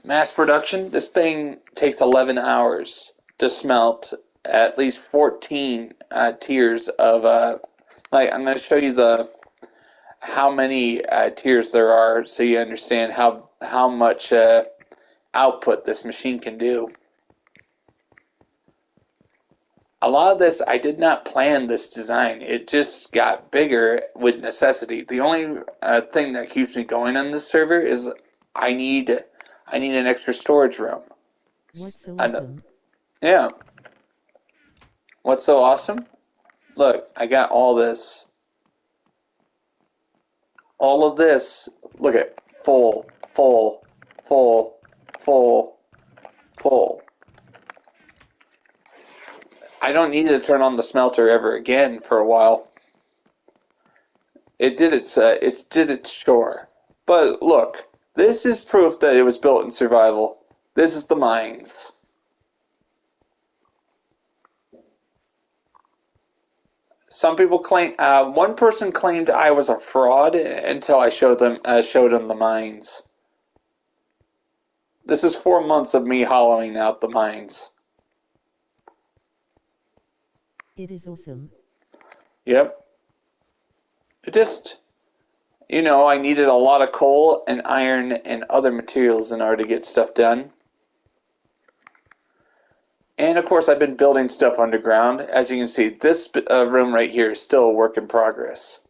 Mass production. This thing takes 11 hours to smelt at least 14 tiers of I'm going to show you how many tiers there are so you understand how much output this machine can do. A lot of this, I did not plan this design. It just got bigger with necessity. The only thing that keeps me going on this server is I need an extra storage room. What's so awesome? Yeah. What's so awesome? Look, I got all this. All of this. Look at full, full, full, full, full. I don't need to turn on the smelter ever again for a while. It did its chore. But look, this is proof that it was built in survival. This is the mines. Some people claim. One person claimed I was a fraud until I showed them the mines. This is 4 months of me hollowing out the mines. It is awesome. Yep. It just, I needed a lot of coal and iron and other materials in order to get stuff done. And of course, I've been building stuff underground. As you can see, this room right here is still a work in progress.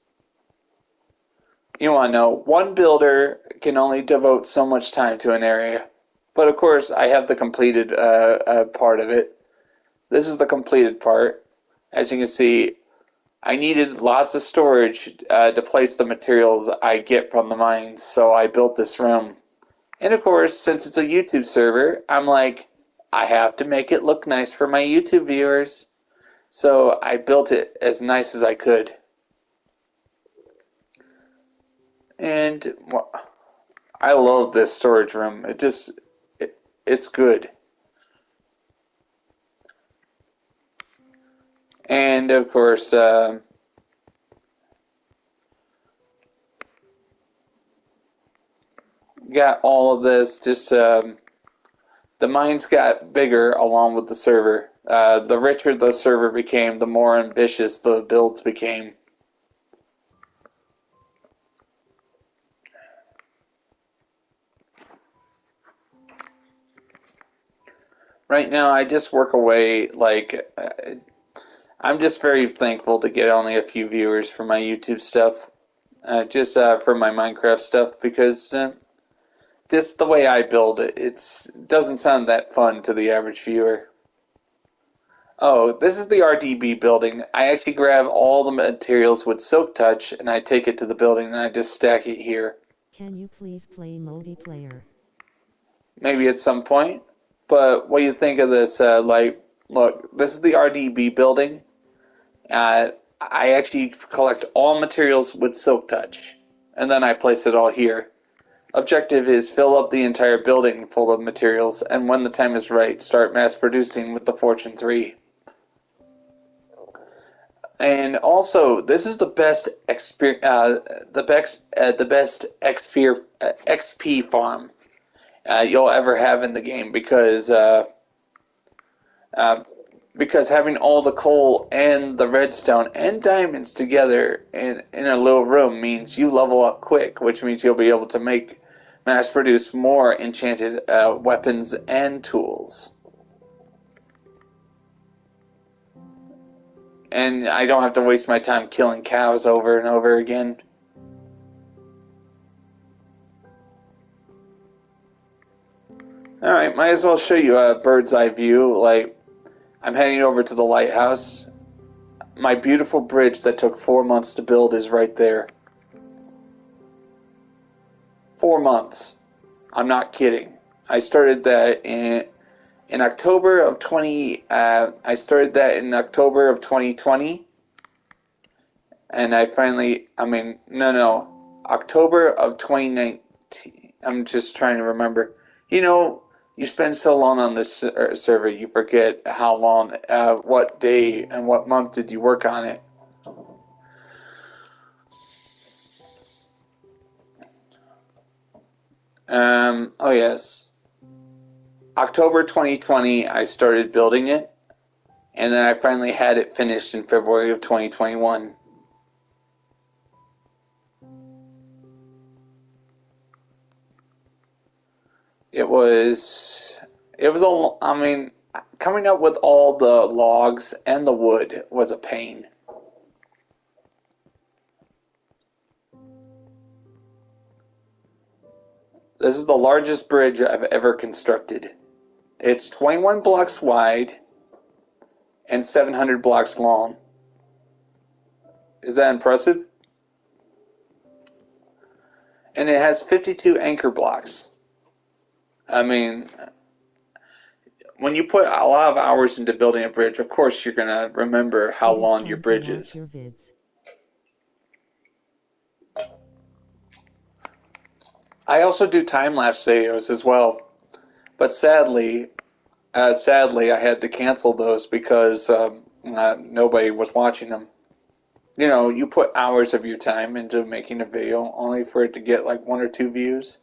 You want to know, one builder can only devote so much time to an area. But of course, I have the completed part of it. This is the completed part. As you can see, I needed lots of storage to place the materials I get from the mines, so I built this room. And of course, since it's a YouTube server, I'm like, I have to make it look nice for my YouTube viewers. So I built it as nice as I could. And well, I love this storage room. It's good. And of course, got all of this. Just the mines got bigger along with the server. The richer the server became, the more ambitious the builds became. Right now, I just work away. I'm just very thankful to get only a few viewers for my YouTube stuff, just for my Minecraft stuff, because just the way I build it, it doesn't sound that fun to the average viewer. Oh, this is the RDB building. I actually grab all the materials with Silk Touch, and I take it to the building, and I just stack it here. Can you please play multiplayer? Maybe at some point. But what do you think of this? Look, this is the RDB building. I actually collect all materials with Silk Touch, and then I place it all here. Objective is fill up the entire building full of materials, and when the time is right, start mass producing with the Fortune 3. And also, this is the best XP farm you'll ever have in the game uh, because having all the coal and the redstone and diamonds together in a little room means you level up quick, which means you'll be able to mass produce more enchanted weapons and tools. And I don't have to waste my time killing cows over and over again. Alright, might as well show you a bird's eye view. Like, I'm heading over to the lighthouse. My beautiful bridge that took 4 months to build is right there. 4 months. I'm not kidding. I started that in October of 2020, and October of 2019. I'm just trying to remember. You know, you spend so long on this server, you forget how long, what day and what month did you work on it. Oh yes. October 2020, I started building it, and then I finally had it finished in February of 2021. Coming up with all the logs and the wood was a pain. This is the largest bridge I've ever constructed. It's 21 blocks wide and 700 blocks long. Is that impressive? And it has 52 anchor blocks. I mean, when you put a lot of hours into building a bridge, of course you're going to remember how long your bridge is. Your vids. I also do time-lapse videos as well. But sadly, I had to cancel those because nobody was watching them. You know, you put hours of your time into making a video only for it to get like 1 or 2 views.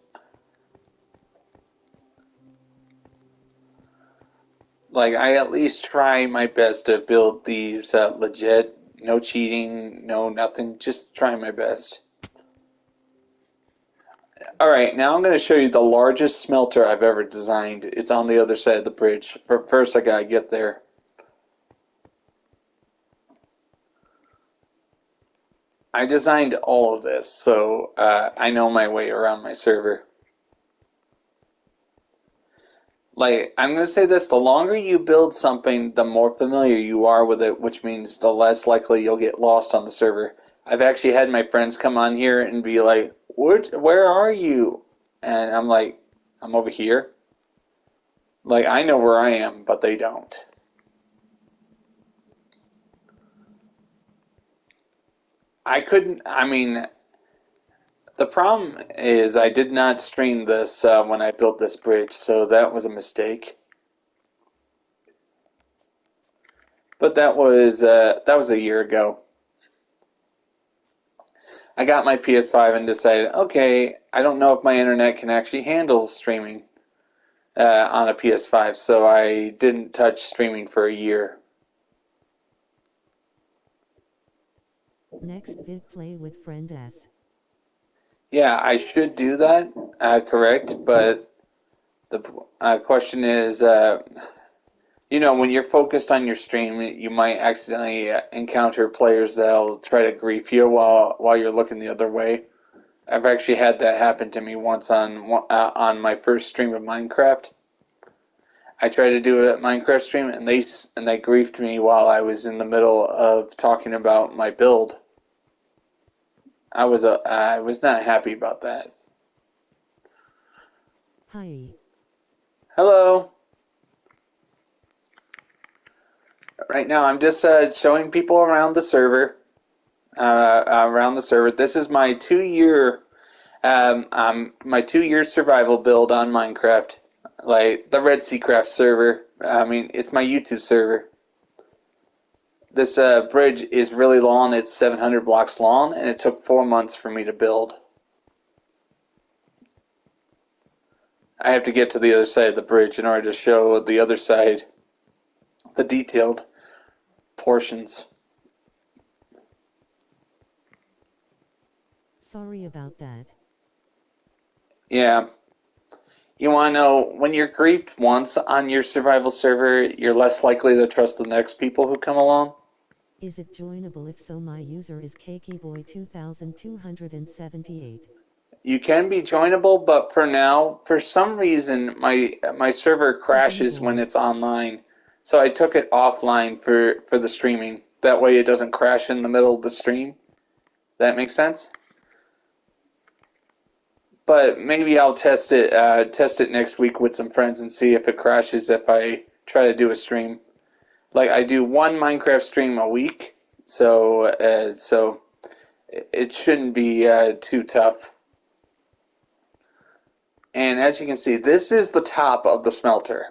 Like, I at least try my best to build these legit, no cheating, no nothing, just try my best. Alright, now I'm going to show you the largest smelter I've ever designed. It's on the other side of the bridge. But first I gotta get there. I designed all of this, so I know my way around my server. like, I'm going to say this, the longer you build something, the more familiar you are with it, which means the less likely you'll get lost on the server. I've actually had my friends come on here and be like, where are you? And I'm like, I'm over here. Like, I know where I am, but they don't. The problem is I did not stream this when I built this bridge, so that was a mistake. But that was a year ago. I got my PS5 and decided, okay, I don't know if my internet can actually handle streaming on a PS5, so I didn't touch streaming for a year. Next vid play with friend S. Yeah, I should do that, correct, but the question is, when you're focused on your stream, you might accidentally encounter players that'll try to grief you while you're looking the other way. I've actually had that happen to me once on my first stream of Minecraft. I tried to do a Minecraft stream, and they griefed me while I was in the middle of talking about my build. I was not happy about that. Hi. Hello. Right now, I'm just showing people around the server. This is my 2-year, my 2-year survival build on Minecraft, like the Red Sea Craft server. It's my YouTube server. This bridge is really long. It's 700 blocks long, and it took 4 months for me to build. I have to get to the other side of the bridge in order to show the other side, the detailed portions. Sorry about that. Yeah. You want to know, when you're griefed once on your survival server, you're less likely to trust the next people who come along? Is it joinable? If so, my user is KekiBoy2278. You can be joinable, but for now, for some reason, my server crashes when it's online. So I took it offline for the streaming. That way it doesn't crash in the middle of the stream. That makes sense? But maybe I'll test it next week with some friends and see if it crashes if I try to do a stream. Like, I do one Minecraft stream a week, so it shouldn't be too tough. And as you can see, this is the top of the smelter.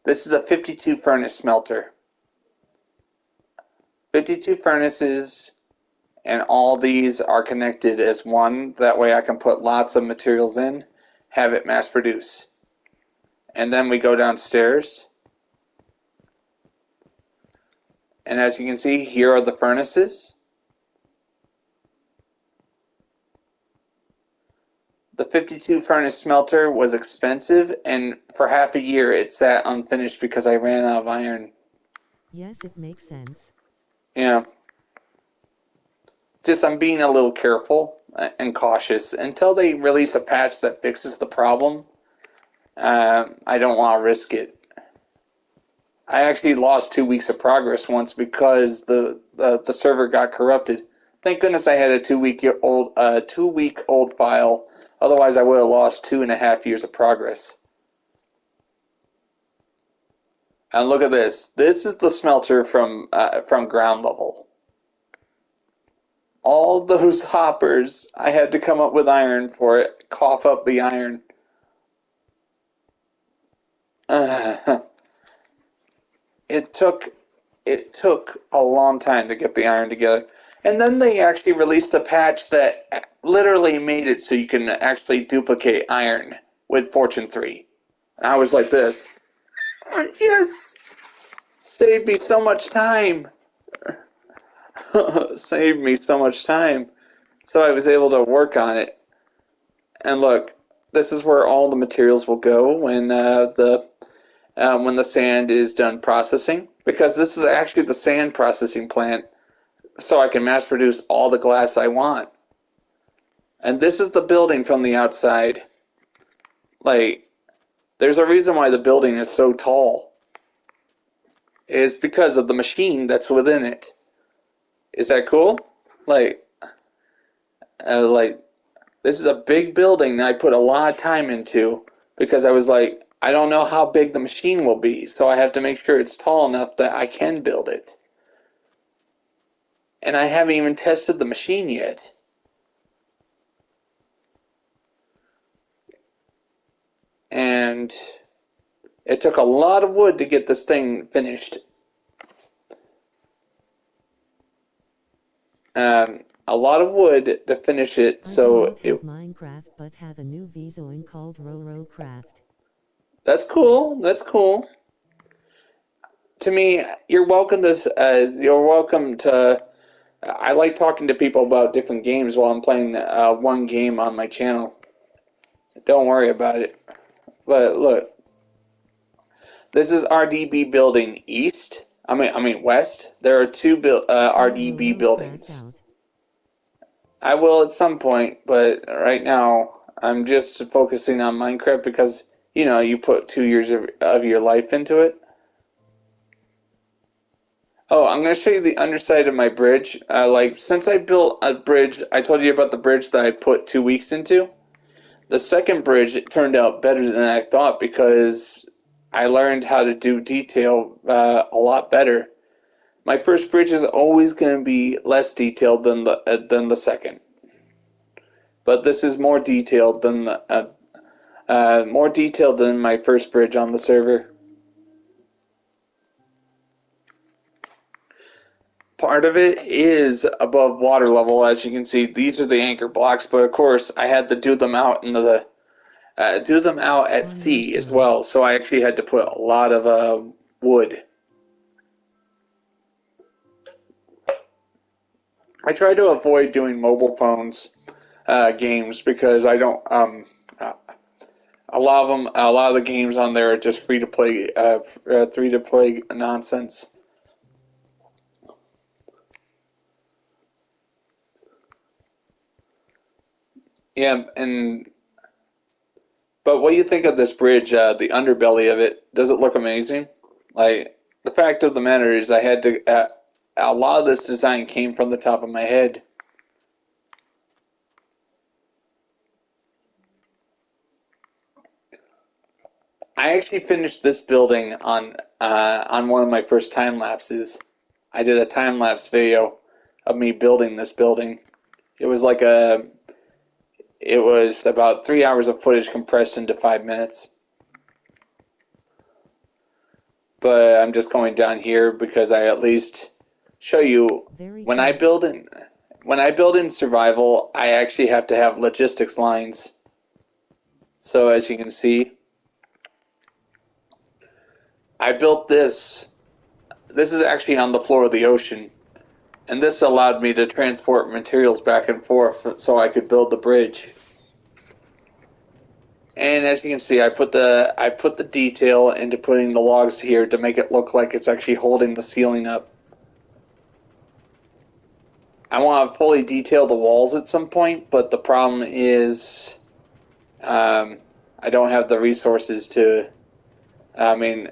This is a 52 furnace smelter. 52 furnaces, and all these are connected as one. That way I can put lots of materials in, have it mass produce. And then we go downstairs. And as you can see, here are the furnaces. The 52 furnace smelter was expensive, and for half a year it sat unfinished because I ran out of iron. Yes, it makes sense. Yeah. Just I'm being a little careful and cautious. Until they release a patch that fixes the problem, I don't want to risk it. I actually lost 2 weeks of progress once because the server got corrupted. Thank goodness I had a 2-week-old file. Otherwise, I would have lost 2.5 years of progress. And look at this. This is the smelter from ground level. All those hoppers, I had to come up with iron for it. Cough up the iron. It took a long time to get the iron together. And then they actually released a patch that literally made it so you can actually duplicate iron with Fortune 3. And I was like this. Yes! Saved me so much time. Saved me so much time. So I was able to work on it. And look, this is where all the materials will go when the sand is done processing. Because this is actually the sand processing plant, so I can mass produce all the glass I want. And this is the building from the outside. Like, There's a reason why the building is so tall. It's because of the machine that's within it. Is that cool? Like, this is a big building that I put a lot of time into because I was like, I don't know how big the machine will be, so I have to make sure it's tall enough that I can build it. And I haven't even tested the machine yet. And it took a lot of wood to get this thing finished. A lot of wood to finish it, so I do not have Minecraft, but have a new VZoin called RoRoCraft. That's cool. That's cool. To me, you're welcome to. I like talking to people about different games while I'm playing one game on my channel. Don't worry about it. But look, this is RDB building east. I mean west. There are two RDB buildings. I will at some point, but right now I'm just focusing on Minecraft because, you know, you put 2 years of your life into it. Oh, I'm going to show you the underside of my bridge. Since I built a bridge, I told you about the bridge that I put 2 weeks into. The second bridge turned out better than I thought because I learned how to do detail a lot better. My first bridge is always going to be less detailed than the second, but this is more detailed than my first bridge on the server. Part of it is above water level, as you can see. These are the anchor blocks, but of course I had to do them out at sea as well. So I actually had to put a lot of wood. I try to avoid doing mobile phones games because I don't. A lot of the games on there are just free to play nonsense. Yeah, but what do you think of this bridge? The underbelly of it, does it look amazing? Like, the fact of the matter is, I had to. A lot of this design came from the top of my head. I actually finished this building on one of my first time lapses. I did a time lapse video of me building this building. It was about 3 hours of footage compressed into 5 minutes. But I'm just going down here because I at least show you when I build in survival, I actually have to have logistics lines. So as you can see, I built this. This is actually on the floor of the ocean, and this allowed me to transport materials back and forth so I could build the bridge. And as you can see, I put the detail into putting the logs here to make it look like it's actually holding the ceiling up. I want to fully detail the walls at some point, but the problem is I don't have the resources to. I mean,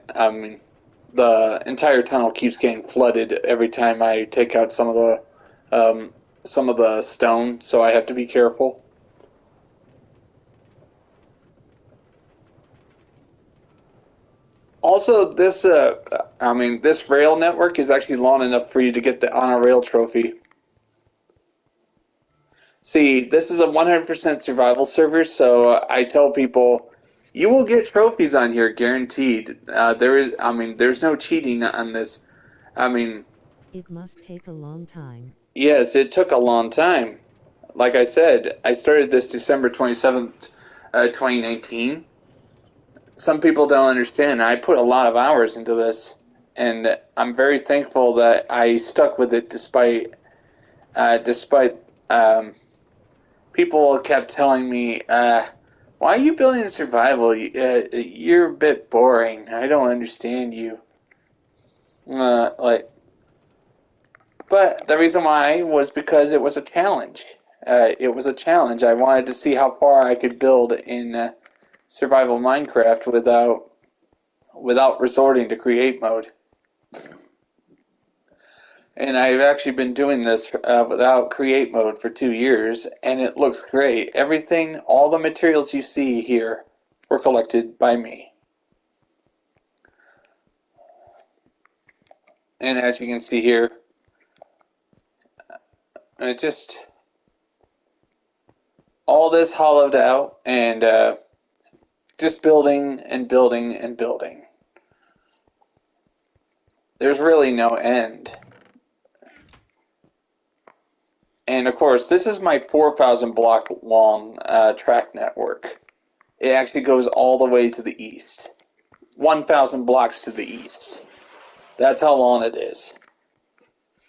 the entire tunnel keeps getting flooded every time I take out some of the stone, so I have to be careful. Also, this rail network is actually long enough for you to get the on a rail trophy. See, this is a 100% survival server, so I tell people, you will get trophies on here, guaranteed. There's no cheating on this. It must take a long time. Yes, it took a long time. Like I said, I started this December 27th, 2019. Some people don't understand. I put a lot of hours into this, and I'm very thankful that I stuck with it despite people kept telling me, why are you building survival? You're a bit boring. I don't understand you. But the reason why was because it was a challenge. It was a challenge. I wanted to see how far I could build in survival Minecraft without resorting to create mode. And I've actually been doing this without create mode for 2 years, and it looks great. Everything, all the materials you see here were collected by me. And as you can see here, it just all this hollowed out and just building and building and building. There's really no end. And of course, this is my 4,000 block long track network. It actually goes all the way to the east. 1,000 blocks to the east. That's how long it is.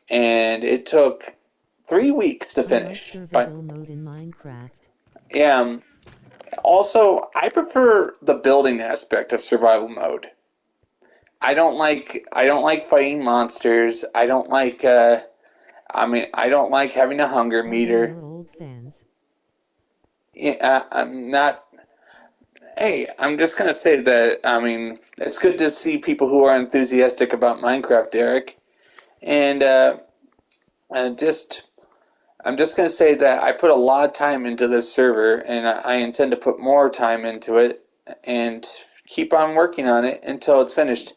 And it took 3 weeks to finish. I like survival mode in Minecraft. Yeah. Also, I prefer the building aspect of survival mode. I don't like fighting monsters. I don't like I don't like having a hunger meter. We're old fans. Yeah, I'm not. Hey, I'm just gonna say that. It's good to see people who are enthusiastic about Minecraft, Derek. And I'm just gonna say that I put a lot of time into this server, and I intend to put more time into it, and keep on working on it until it's finished.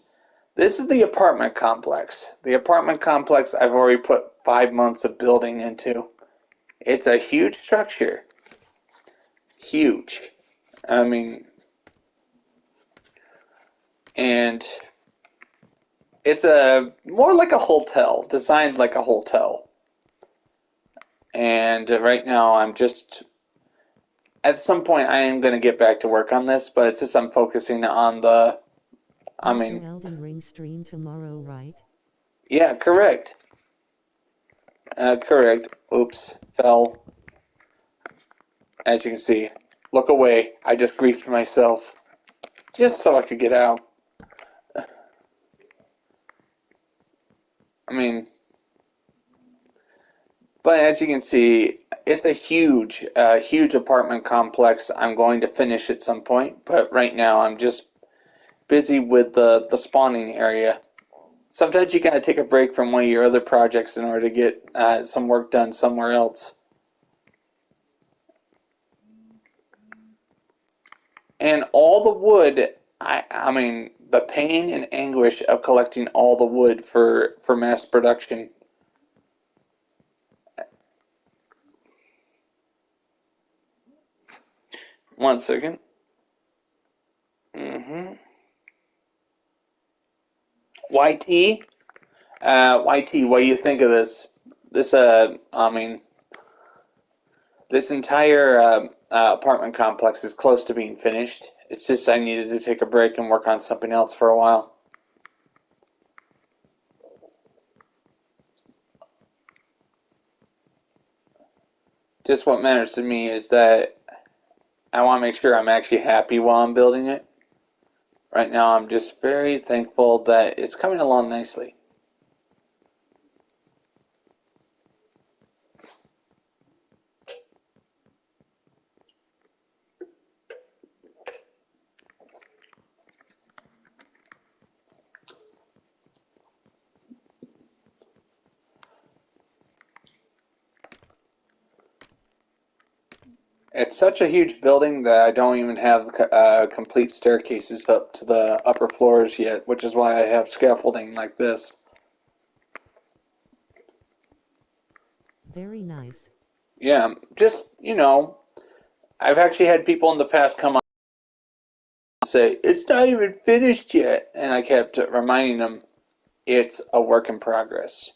This is the apartment complex. The apartment complex I've already put 5 months of building into. It's a huge structure. Huge. And it's more like a hotel, designed like a hotel. And right now I'm just, at some point I am going to get back to work on this, but it's just I'm focusing on the, Elden Ring stream tomorrow, right? Yeah, correct. Correct. Oops, fell. As you can see, look away. I just griefed myself. Just so I could get out. But as you can see, it's a huge, huge apartment complex. I'm going to finish at some point, but right now I'm just busy with the spawning area. Sometimes you gotta take a break from one of your other projects in order to get some work done somewhere else. And all the wood, the pain and anguish of collecting all the wood for mass production. One second. YT? YT, what do you think of this? This entire apartment complex is close to being finished. It's just I needed to take a break and work on something else for a while. Just what matters to me is that I want to make sure I'm actually happy while I'm building it. Right now, I'm just very thankful that it's coming along nicely. It's such a huge building that I don't even have complete staircases up to the upper floors yet, which is why I have scaffolding like this. Very nice. Yeah, just, I've actually had people in the past come on and say, it's not even finished yet. And I kept reminding them, it's a work in progress.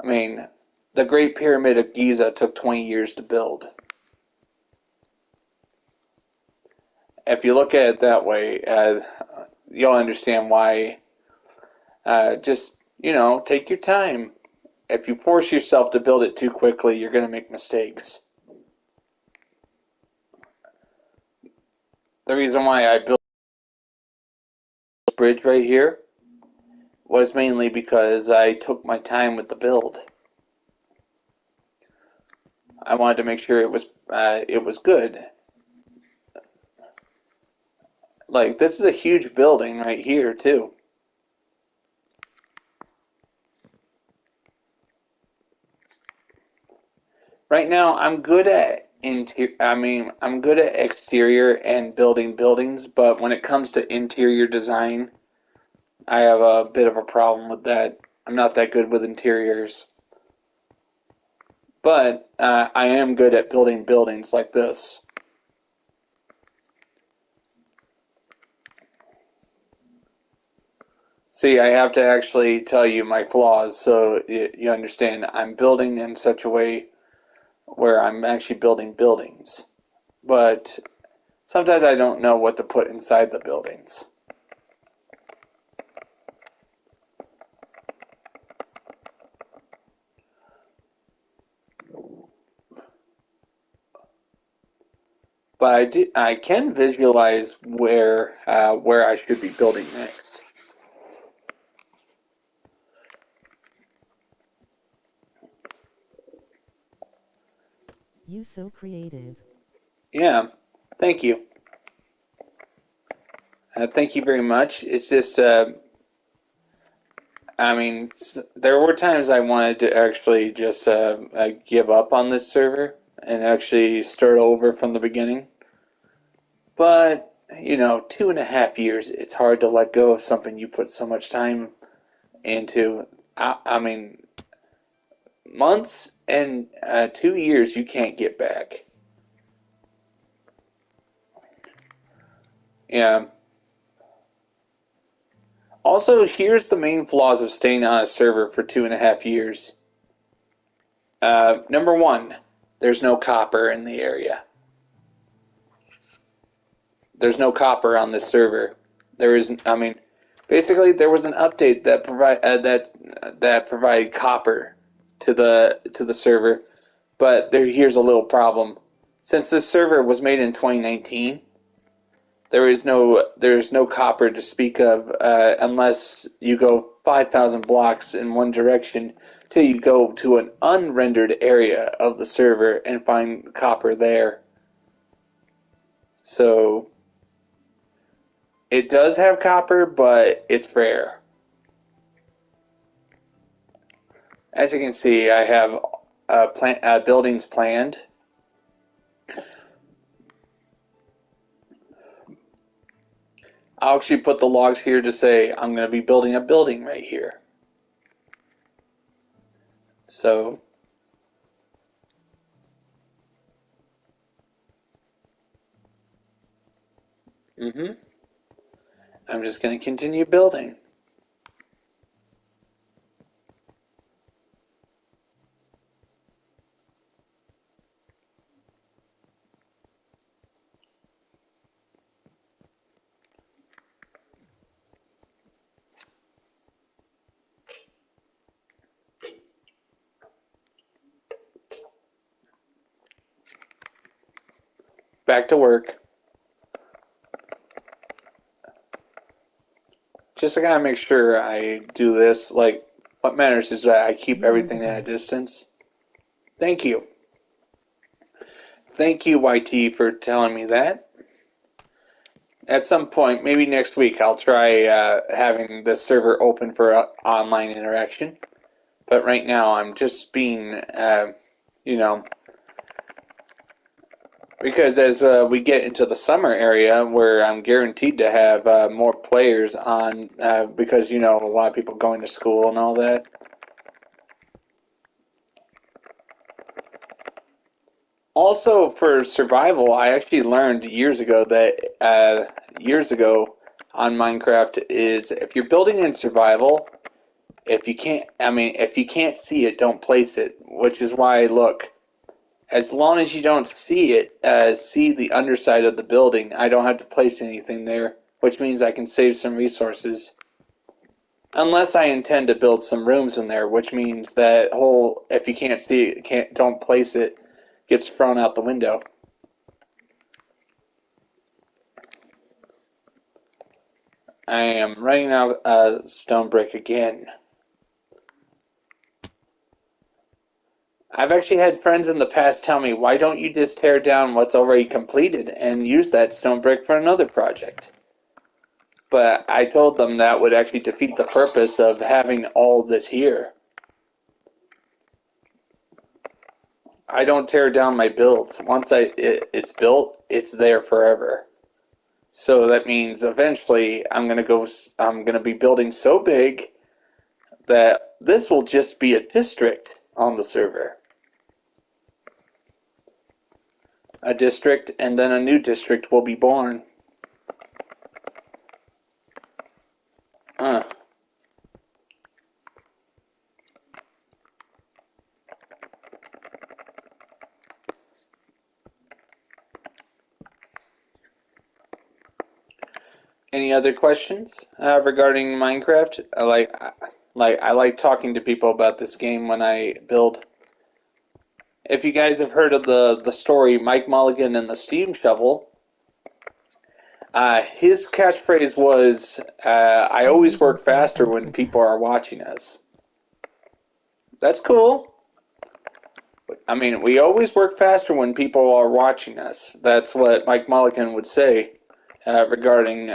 The Great Pyramid of Giza took 20 years to build. If you look at it that way, you'll understand why. Just, take your time. If you force yourself to build it too quickly, you're going to make mistakes. The reason why I built this bridge right here was mainly because I took my time with the build. I wanted to make sure it was good. Like, this is a huge building right here, too. Right now, I'm good at I'm good at exterior and building buildings, but when it comes to interior design, I have a bit of a problem with that. I'm not that good with interiors, but I am good at building buildings like this. See, I have to actually tell you my flaws so you understand. I'm building in such a way where I'm actually building buildings, but sometimes I don't know what to put inside the buildings. But I can visualize where I should be building next. You so creative. Yeah, thank you. Thank you very much. It's just, there were times I wanted to actually just give up on this server and actually start over from the beginning. But, 2.5 years, it's hard to let go of something you put so much time into. I mean, months and 2 years you can't get back. Yeah. Also, here's the main flaws of staying on a server for 2.5 years. Number one, there's no copper in the area. There's no copper on this server. Basically, there was an update that provided copper to the server, but here's a little problem. Since this server was made in 2019, there's no copper to speak of unless you go 5,000 blocks in one direction till you go to an unrendered area of the server and find copper there. So it does have copper, but it's rare. As you can see, I have buildings planned. I'll actually put the logs here to say I'm going to be building a building right here. So, I'm just going to continue building. Back to work. Just I gotta make sure I do this. Like, what matters is that I keep You are the everything at a best. distance. Thank you. Thank you, YT, for telling me that. At some point, maybe next week, I'll try having the server open for online interaction. But right now, I'm just being, because as we get into the summer area, where I'm guaranteed to have more players on, because, a lot of people going to school and all that. Also, for survival, I actually learned years ago on Minecraft is if you're building in survival, if you can't see it, don't place it. Which is why, look, as long as you don't see it, see the underside of the building, I don't have to place anything there, which means I can save some resources. Unless I intend to build some rooms in there, which means that whole if you can't see it, don't place it, gets thrown out the window. I am running out stone brick again. I've actually had friends in the past tell me, why don't you just tear down what's already completed and use that stone brick for another project? But I told them that would actually defeat the purpose of having all this here. I don't tear down my builds. Once it's built, it's there forever. So that means eventually I'm gonna be building so big that this will just be a district on the server. A district, and then a new district will be born. Any other questions regarding Minecraft? I like talking to people about this game when I build. If you guys have heard of the story Mike Mulligan and the Steam Shovel, his catchphrase was, "I always work faster when people are watching us." That's cool. I mean, we always work faster when people are watching us. That's what Mike Mulligan would say regarding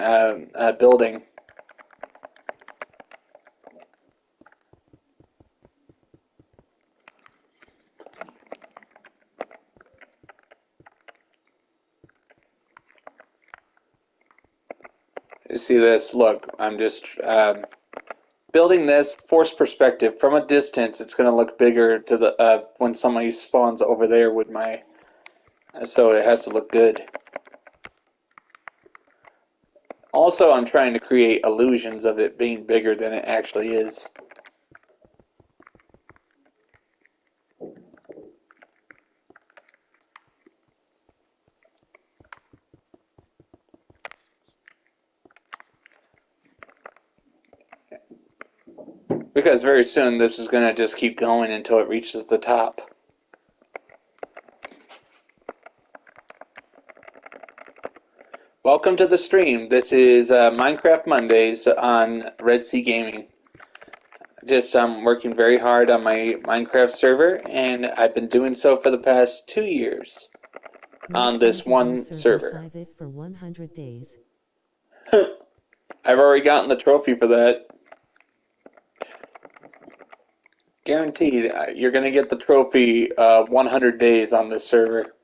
building. You see this? Look, I'm just building this forced perspective from a distance. It's going to look bigger to the when somebody spawns over there with my. So it has to look good. Also, I'm trying to create illusions of it being bigger than it actually is. Because very soon this is going to just keep going until it reaches the top. Welcome to the stream. This is Minecraft Mondays on Red Sea Gaming. Just working very hard on my Minecraft server, and I've been doing so for the past 2 years on this one server. For 100 days. I've already gotten the trophy for that. Guaranteed, you're going to get the trophy 100 days on this server.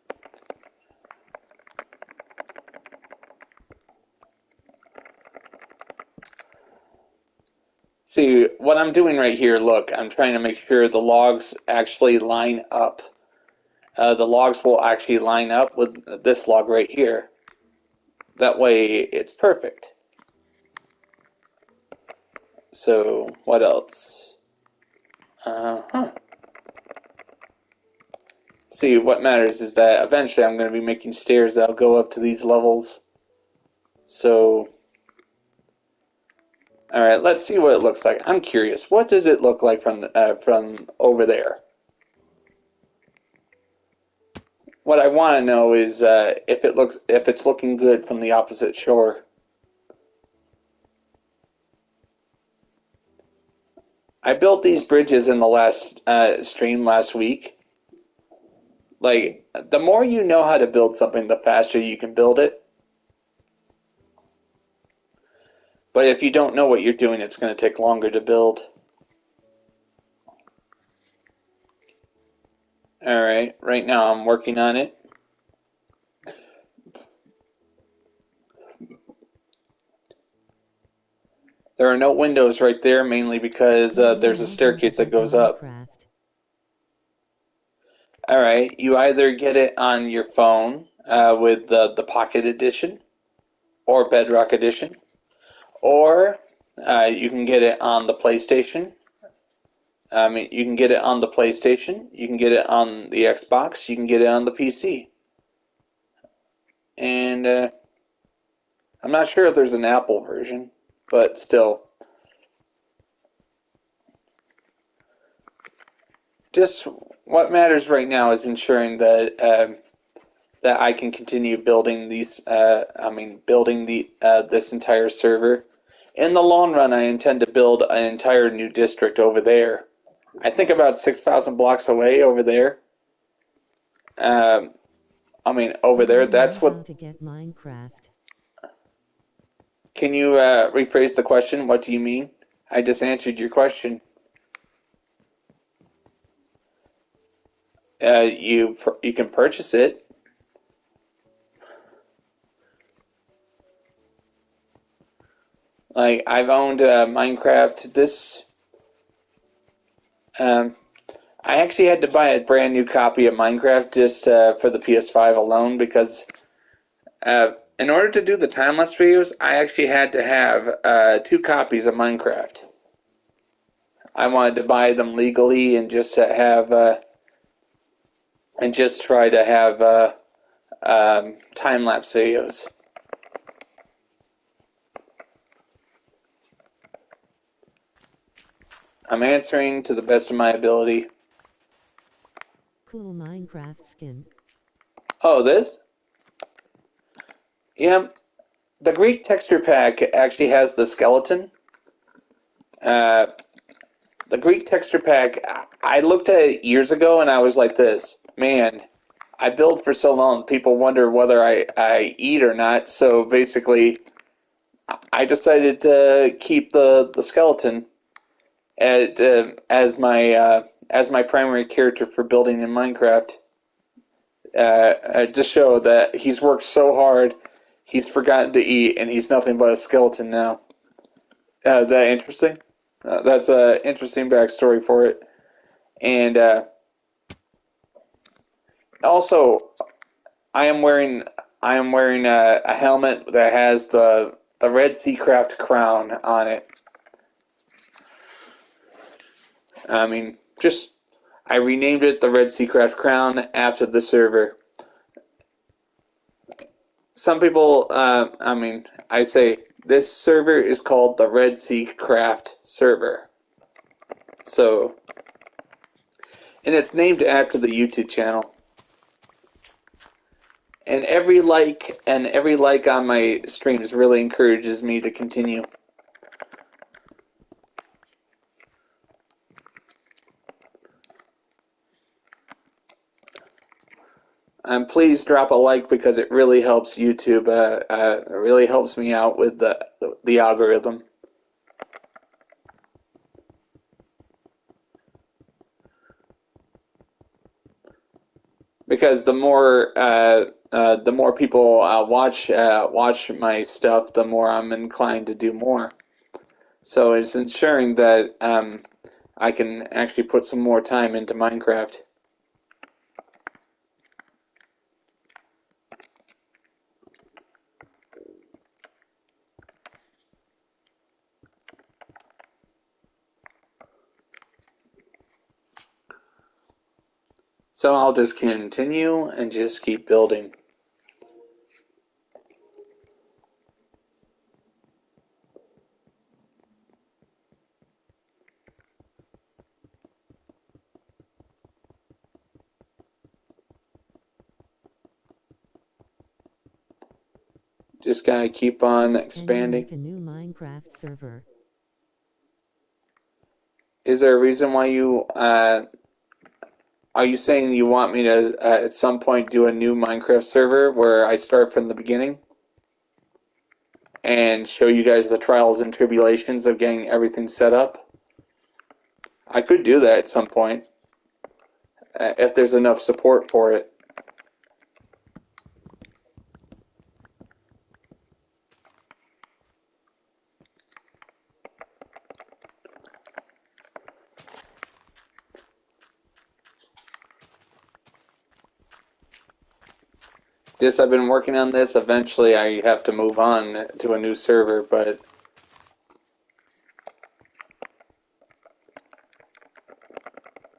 See, what I'm doing right here, look, I'm trying to make sure the logs actually line up. The logs will actually line up with this log right here. That way, it's perfect. So, what else? See, what matters is that eventually I'm going to be making stairs that'll go up to these levels. So, alright, let's see what it looks like. I'm curious. What does it look like from over there? What I want to know is if it's looking good from the opposite shore. I built these bridges in the last stream last week. Like, the more you know how to build something, the faster you can build it. But if you don't know what you're doing, it's going to take longer to build. Alright, right now I'm working on it. There are no windows right there, mainly because there's a staircase that goes up. Alright, you either get it on your phone with the Pocket Edition or Bedrock Edition, or you can get it on the PlayStation. You can get it on the PlayStation, you can get it on the Xbox, you can get it on the PC. And I'm not sure if there's an Apple version, but still. Just what matters right now is ensuring that that I can continue building these. Building this entire server. In the long run, I intend to build an entire new district over there. I think about 6,000 blocks away over there. Over there. That's what. To get Minecraft. Can you rephrase the question? What do you mean? I just answered your question. You can purchase it. Like I've owned Minecraft. I actually had to buy a brand new copy of Minecraft just for the PS5 alone because in order to do the time-lapse videos, I actually had to have 2 copies of Minecraft. I wanted to buy them legally and just have and just try to have time-lapse videos. I'm answering to the best of my ability. Cool Minecraft skin. Oh, this? Yeah, the Greek texture pack actually has the skeleton. The Greek texture pack, I looked at it years ago and I was like this, man, I build for so long, people wonder whether I eat or not, so basically I decided to keep the skeleton as my primary character for building in Minecraft. Just show that he's worked so hard, he's forgotten to eat, and he's nothing but a skeleton now. Is that interesting? That's an interesting backstory for it. And also, I am wearing a helmet that has the Red Sea Craft crown on it. I mean, I renamed it the Red Sea Craft crown after the server. Some people, I say this server is called the Red Sea Craft server. So, and it's named after the YouTube channel. And every like on my streams really encourages me to continue. Please drop a like because it really helps YouTube. It really helps me out with the algorithm. Because the more people watch my stuff, the more I'm inclined to do more. So it's ensuring that I can actually put some more time into Minecraft. So I'll just continue and just keep building. Just gotta keep on expanding. Can you make a new Minecraft server? Is there a reason why you are you saying you want me to at some point do a new Minecraft server where I start from the beginning and show you guys the trials and tribulations of getting everything set up? I could do that at some point if there's enough support for it. Yes, I've been working on this. Eventually, I have to move on to a new server, but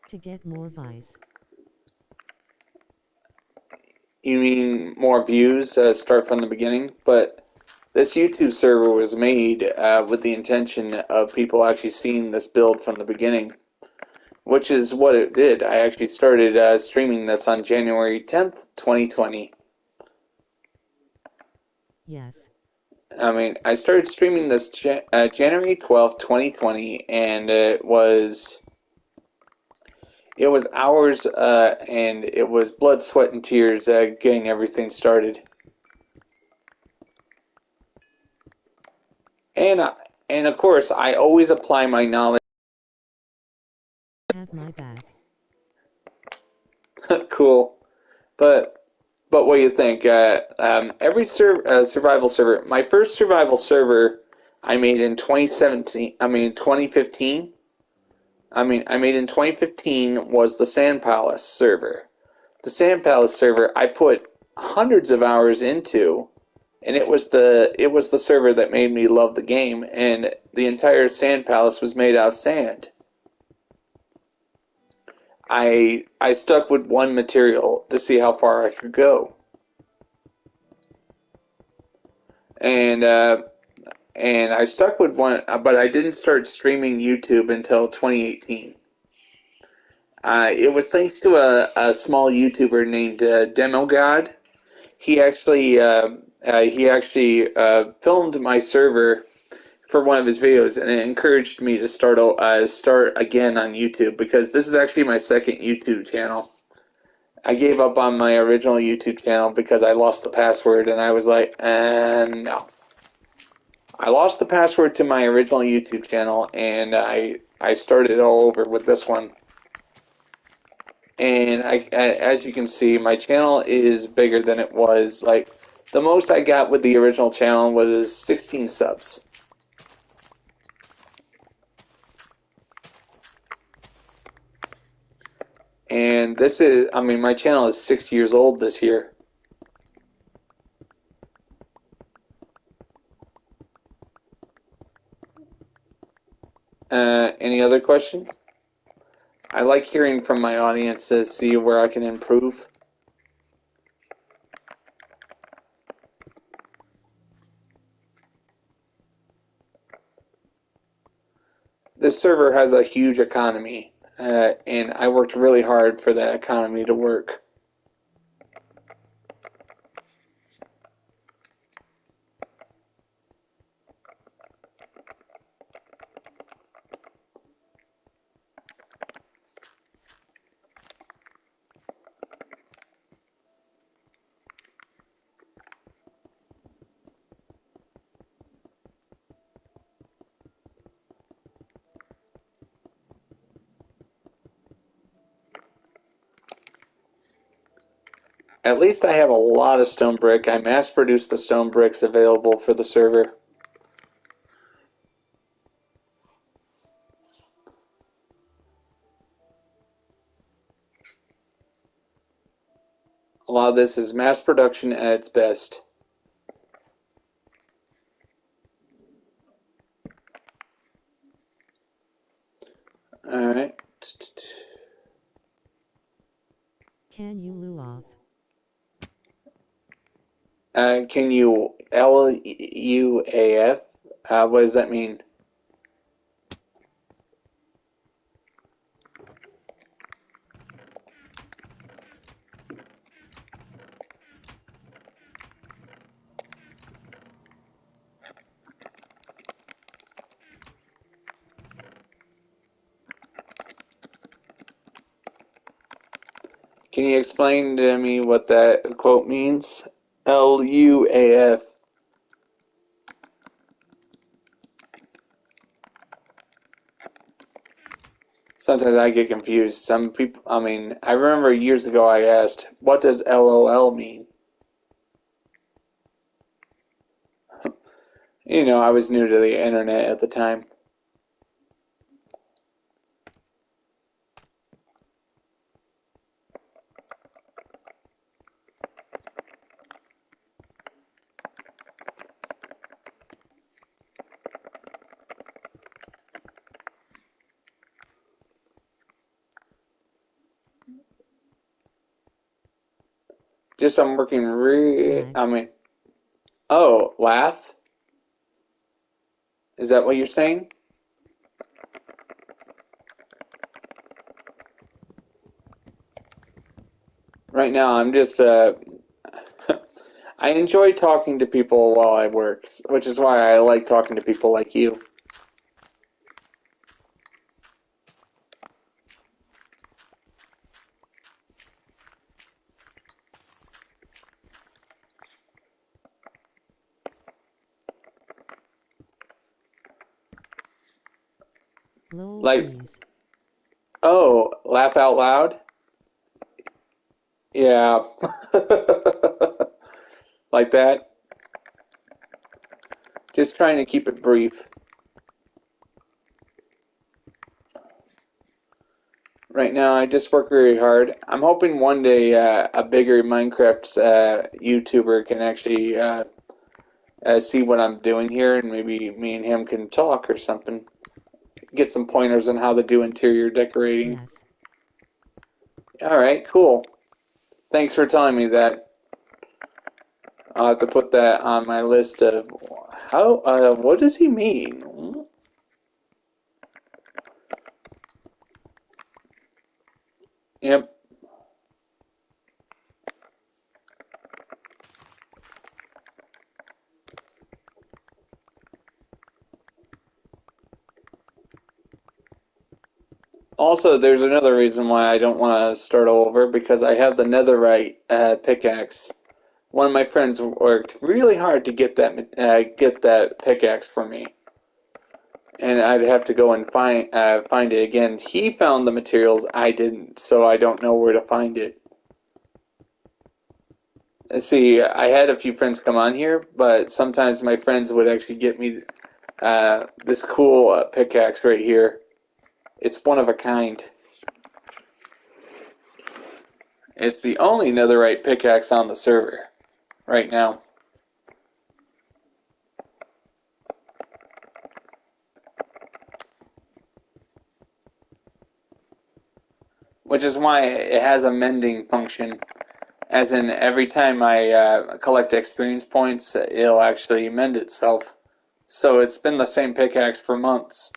To get more Vice. you mean more views, start from the beginning? But this YouTube server was made with the intention of people actually seeing this build from the beginning, which is what it did. I actually started streaming this on January 10th, 2020. Yes. I mean, I started streaming this January 12th, 2020, and it was hours and it was blood, sweat, and tears getting everything started. And and of course, I always apply my knowledge. Have my back. Cool, but what do you think? Every survival server. My first survival server I made in 2017. I mean 2015. I made in 2015 was the Sand Palace server. The Sand Palace server I put hundreds of hours into, and it was the server that made me love the game. And the entire Sand Palace was made out of sand. I stuck with one material to see how far I could go, and I stuck with one, but I didn't start streaming YouTube until 2018. It was thanks to a small YouTuber named Demo God. He actually filmed my server for one of his videos, and it encouraged me to start again on YouTube because this is actually my second YouTube channel. I gave up on my original YouTube channel because I lost the password, and I was like, no. I lost the password to my original YouTube channel, and I started all over with this one. And as you can see, my channel is bigger than it was. Like, the most I got with the original channel was 16 subs. And my channel is 6 years old this year. Any other questions? I like hearing from my audience to see where I can improve. This server has a huge economy, and I worked really hard for that economy to work. At least I have a lot of stone brick. I mass-produced the stone bricks available for the server. A lot of this is mass production at its best. Alright. Can you loo off? Can you LUAF? What does that mean? Can you explain to me what that quote means? LUAF. Sometimes I get confused. Some people, I remember years ago I asked, what does LOL mean? I was new to the internet at the time. Just I'm working oh, laugh? Is that what you're saying? Right now I'm just I enjoy talking to people while I work, which is why I like talking to people like you. Lol, Like, please. oh, laugh out loud? Yeah. Like that? Just trying to keep it brief. Right now, I just work very hard. I'm hoping one day a bigger Minecraft YouTuber can actually see what I'm doing here, and maybe me and him can talk or something. Get some pointers on how to do interior decorating. Yes. Alright, cool. Thanks for telling me that. I'll have to put that on my list of what does he mean? Yep. Also, there's another reason why I don't want to start over, because I have the netherite pickaxe. One of my friends worked really hard to get that pickaxe for me, and I'd have to go and find it again. He found the materials, I didn't, so I don't know where to find it. See, I had a few friends come on here, but sometimes my friends would actually get me this cool pickaxe right here. It's one of a kind. It's the only netherite pickaxe on the server right now. Which is why it has a mending function. As in, every time I collect experience points, it'll actually mend itself. So it's been the same pickaxe for months.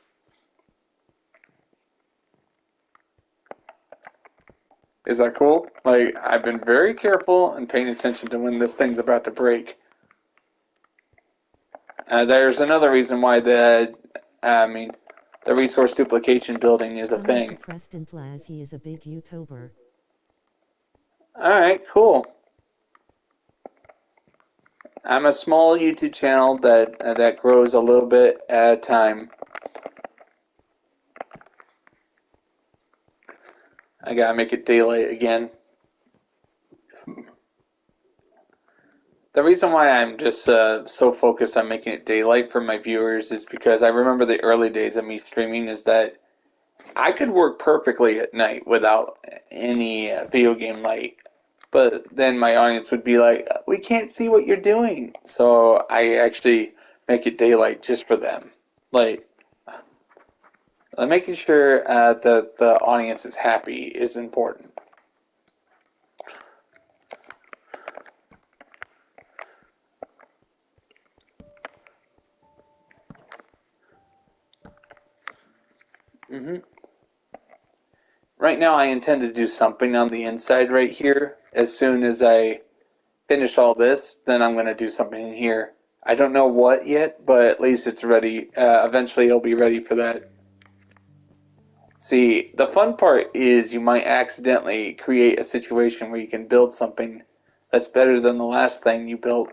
Is that cool? Like, I've been very careful and paying attention to when this thing's about to break. There's another reason why the resource duplication building is a Coming to thing. Preston Plaz, he is a big YouTuber. Alright, cool. I'm a small YouTube channel that grows a little bit at a time. I gotta make it daylight again. The reason why I'm just so focused on making it daylight for my viewers is because I remember the early days of me streaming is that I could work perfectly at night without any video game light. But then my audience would be like, we can't see what you're doing. So I actually make it daylight just for them. Like, making sure that the audience is happy is important. Right now I intend to do something on the inside right here. As soon as I finish all this, then I'm going to do something in here. I don't know what yet, but at least it's ready. Eventually it'll be ready for that. See, the fun part is you might accidentally create a situation where you can build something that's better than the last thing you built.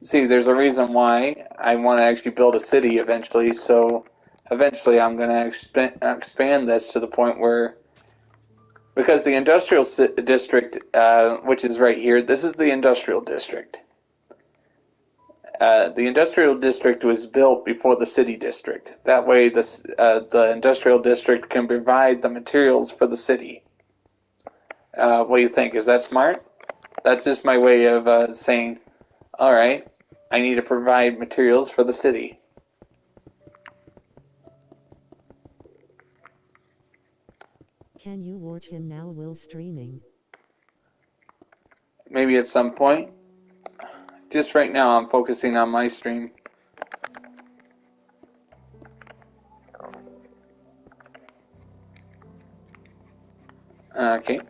See, there's a reason why I want to actually build a city eventually, so eventually I'm going to expand this to the point where, because the industrial district, which is right here, this is the industrial district. The industrial district was built before the city district. That way, the industrial district can provide the materials for the city. What do you think? Is that smart? That's just my way of saying, all right, I need to provide materials for the city. Can you watch him now while streaming? Maybe at some point. Just right now, I'm focusing on my stream. Okay.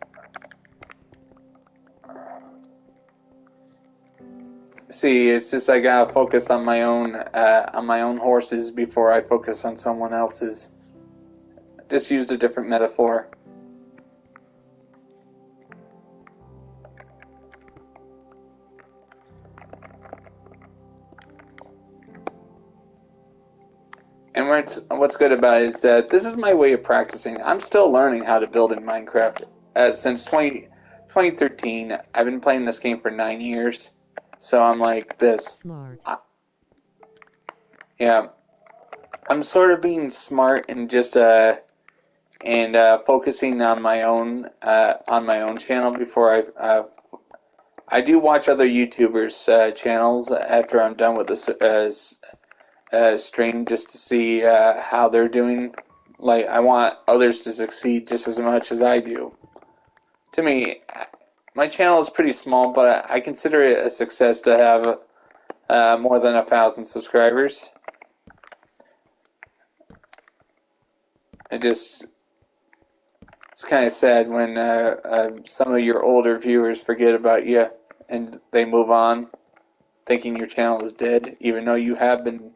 See, it's just I gotta focus on my own horses before I focus on someone else's. Just used a different metaphor. And what's good about it is that this is my way of practicing. I'm still learning how to build in Minecraft. Since 2013, I've been playing this game for 9 years. So I'm like this. Smart. Yeah, I'm sort of being smart and just focusing on my own channel before I do watch other YouTubers' channels after I'm done with this stream just to see how they're doing. Like, I want others to succeed just as much as I do. To me, my channel is pretty small, but I consider it a success to have more than 1,000 subscribers. It's kind of sad when some of your older viewers forget about you and they move on, thinking your channel is dead, even though you have been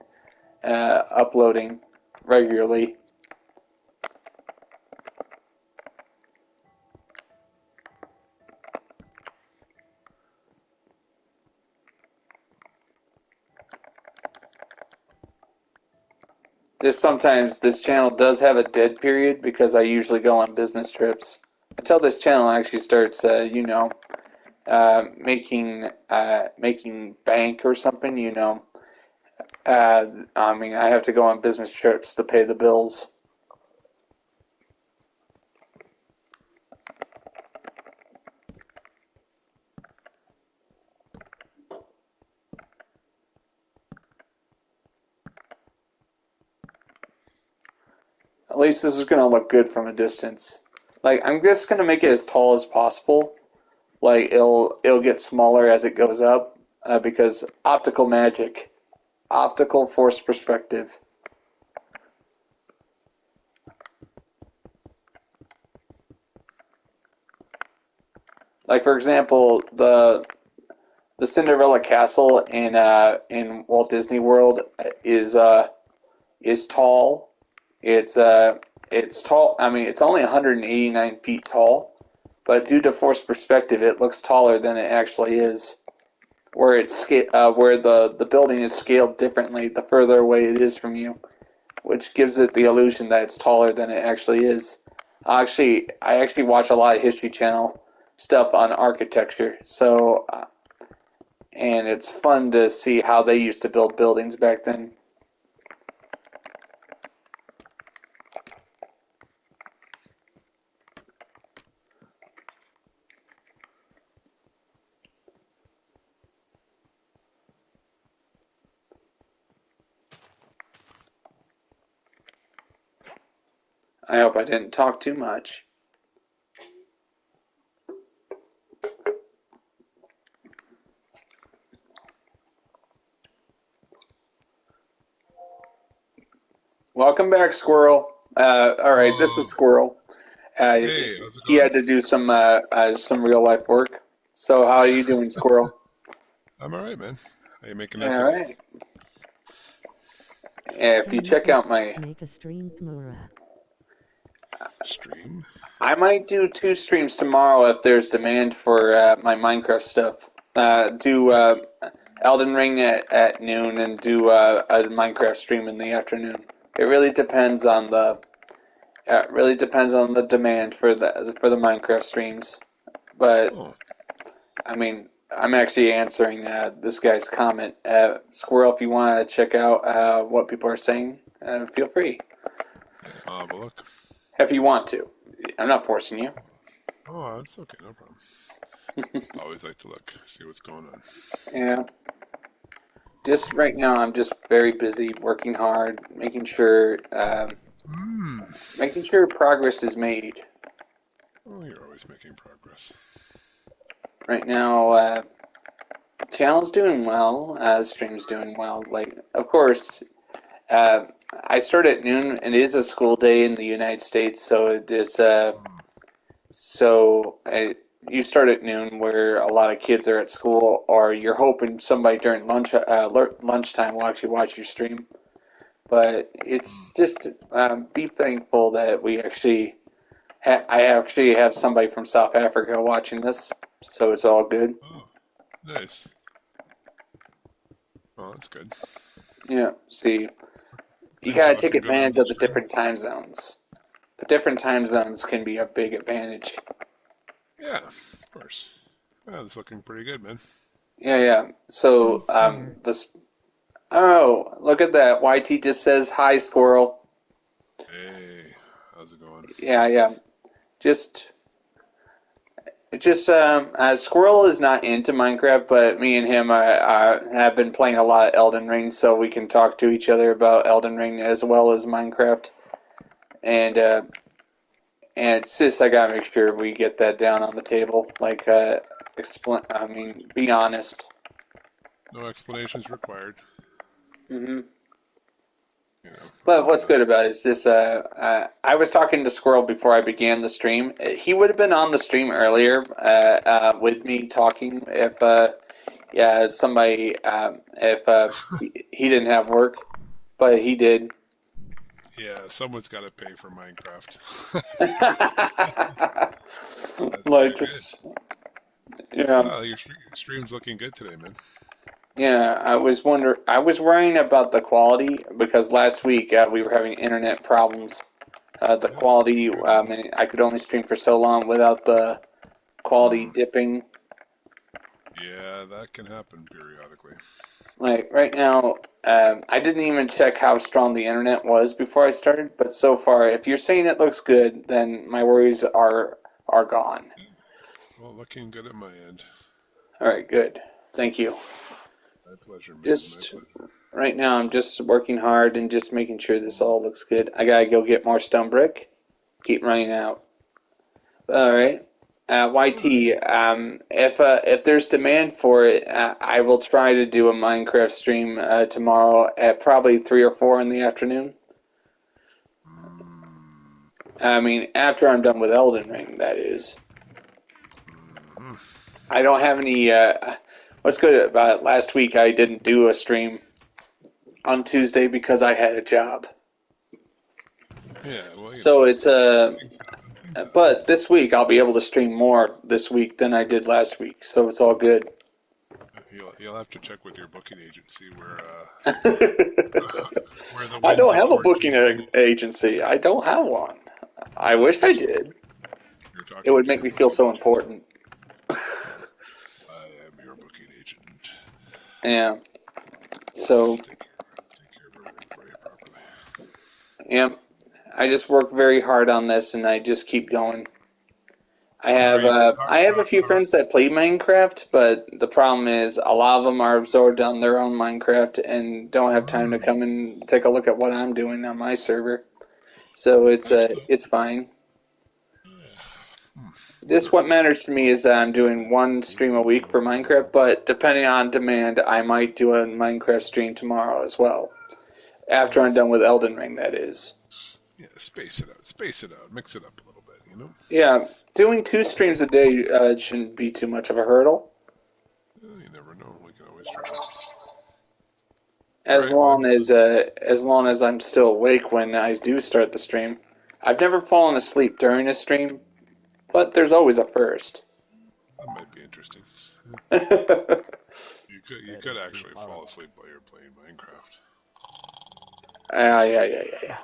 uploading regularly. Sometimes this channel does have a dead period because I usually go on business trips. Until this channel actually starts, making bank or something, I have to go on business trips to pay the bills. At least this is gonna look good from a distance. Like, I'm just gonna make it as tall as possible. Like, it'll get smaller as it goes up because optical magic, optical force perspective. Like, for example, the Cinderella Castle in Walt Disney World is tall. It's tall. I mean, it's only 189 feet tall, but due to force perspective, it looks taller than it actually is. Where the building is scaled differently the further away it is from you, which gives it the illusion that it's taller than it actually is. I actually watch a lot of History Channel stuff on architecture, and it's fun to see how they used to build buildings back then. I hope I didn't talk too much. Welcome back, Squirrel. All right, this is Squirrel. Hey, how's it He going? had to do some real life work. So how are you doing, Squirrel? I'm alright, man. How you making out All today? right. If you Can you check out please make a stream tomorrow? Stream? I might do 2 streams tomorrow if there's demand for my Minecraft stuff. Do Elden Ring at noon and do a Minecraft stream in the afternoon. It really depends on the demand for the Minecraft streams. But Oh, I mean, I'm actually answering this guy's comment. Squirrel, if you want to check out what people are saying, feel free. yeah, I'll have a look. If you want to. I'm not forcing you. Oh, it's okay, no problem. I always like to look, see what's going on. Yeah. Just right now, I'm just very busy working hard, making sure progress is made. Oh, you're always making progress. Right now, channel's doing well, stream's doing well. Like, of course, uh, I start at noon, and it is a school day in the United States, so it is so you start at noon, where a lot of kids are at school, or you're hoping somebody during lunchtime will actually watch your stream. But it's just be thankful that I actually have somebody from South Africa watching this, so it's all good. Oh, nice. Oh, that's good. Yeah. See, You Things gotta are take looking good on advantage the of the stream. different time zones. The different time zones can be a big advantage. Yeah, of course. Well, it's looking pretty good, man. Yeah. So, Hi, Square. oh, look at that. YT just says, hi, squirrel. Hey, how's it going? Yeah. Just, Squirrel is not into Minecraft, but me and him have been playing a lot of Elden Ring, so we can talk to each other about Elden Ring as well as Minecraft. And, uh, and it's just, I gotta make sure we get that down on the table. Like, be honest. No explanations required. Hmm. You know, But and what's good about it is this, I was talking to Squirrel before I began the stream. He would have been on the stream earlier with me talking if he didn't have work, but he did. yeah, someone's got to pay for Minecraft. That's Like, pretty good. just, yeah. Oh, your stream's looking good today, man. Yeah, I was worrying about the quality because last week we were having internet problems. The Yeah, it's looking quality, good. I could only stream for so long without the quality Hmm. dipping. Yeah, that can happen periodically. Like right now, I didn't even check how strong the internet was before I started, but so far, if you're saying it looks good, then my worries are gone. Well, looking good at my end. All right, good. Thank you. My pleasure, man. My Just pleasure. right now, I'm just working hard and just making sure this all looks good. I gotta go get more stone brick. Keep running out. All right. YT, if there's demand for it, I will try to do a Minecraft stream tomorrow at probably 3 or 4 in the afternoon. Mm, I mean, after I'm done with Elden Ring, that is. mm. I don't have any. What's good about it? Last week I didn't do a stream on Tuesday because I had a job. Yeah, well, you know, So it's things happen. Things happen. but this week I'll be able to stream more this week than I did last week. So it's all good. You'll have to check with your booking agency I where the winds don't of have a booking fortune blow. agency. I don't have one. I wish I did. You're It talking would to make your me feel booking so agent. important. Yes, I am your booking agent. Yeah. So, Take care of everything for you properly. yeah. I just work very hard on this, and I just keep going. How are you? I have a few friends that play Minecraft, but the problem is a lot of them are absorbed on their own Minecraft and don't have time to come and take a look at what I'm doing on my server. So Actually, it's fine. hmm, This what wonderful. matters to me is that I'm doing one stream a week for Minecraft, but depending on demand, I might do a Minecraft stream tomorrow as well. After Yeah, I'm done with Elden Ring, that is. yeah. Space it out, mix it up a little bit. You know. Yeah, doing 2 streams a day shouldn't be too much of a hurdle. You never know. We can always try. All right, man. So, As long as I'm still awake when I do start the stream. I've never fallen asleep during a stream, but there's always a first. that might be interesting. Yeah, You Heading could to actually fall Paradise. asleep while you're playing Minecraft. yeah.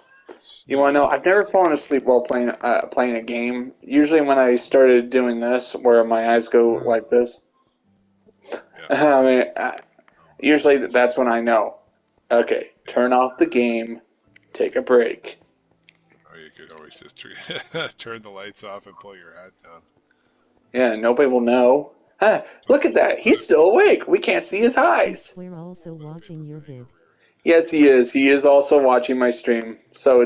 You want to know? Sneaky, I've never fallen sneaky. asleep while playing a game. Usually, when I started doing this, where my eyes go Mm, like this, yeah. I mean, Oh my usually goodness. that's when I know. Okay, Yeah. turn off the game, take a break. Or you could always just turn the lights off and pull your hat down. Yeah, nobody will know. Look at Totally. that. He's still awake. We can't see his Is eyes. Square also Right, watching your right, vid? right. Yes, he is. He is also watching my stream. So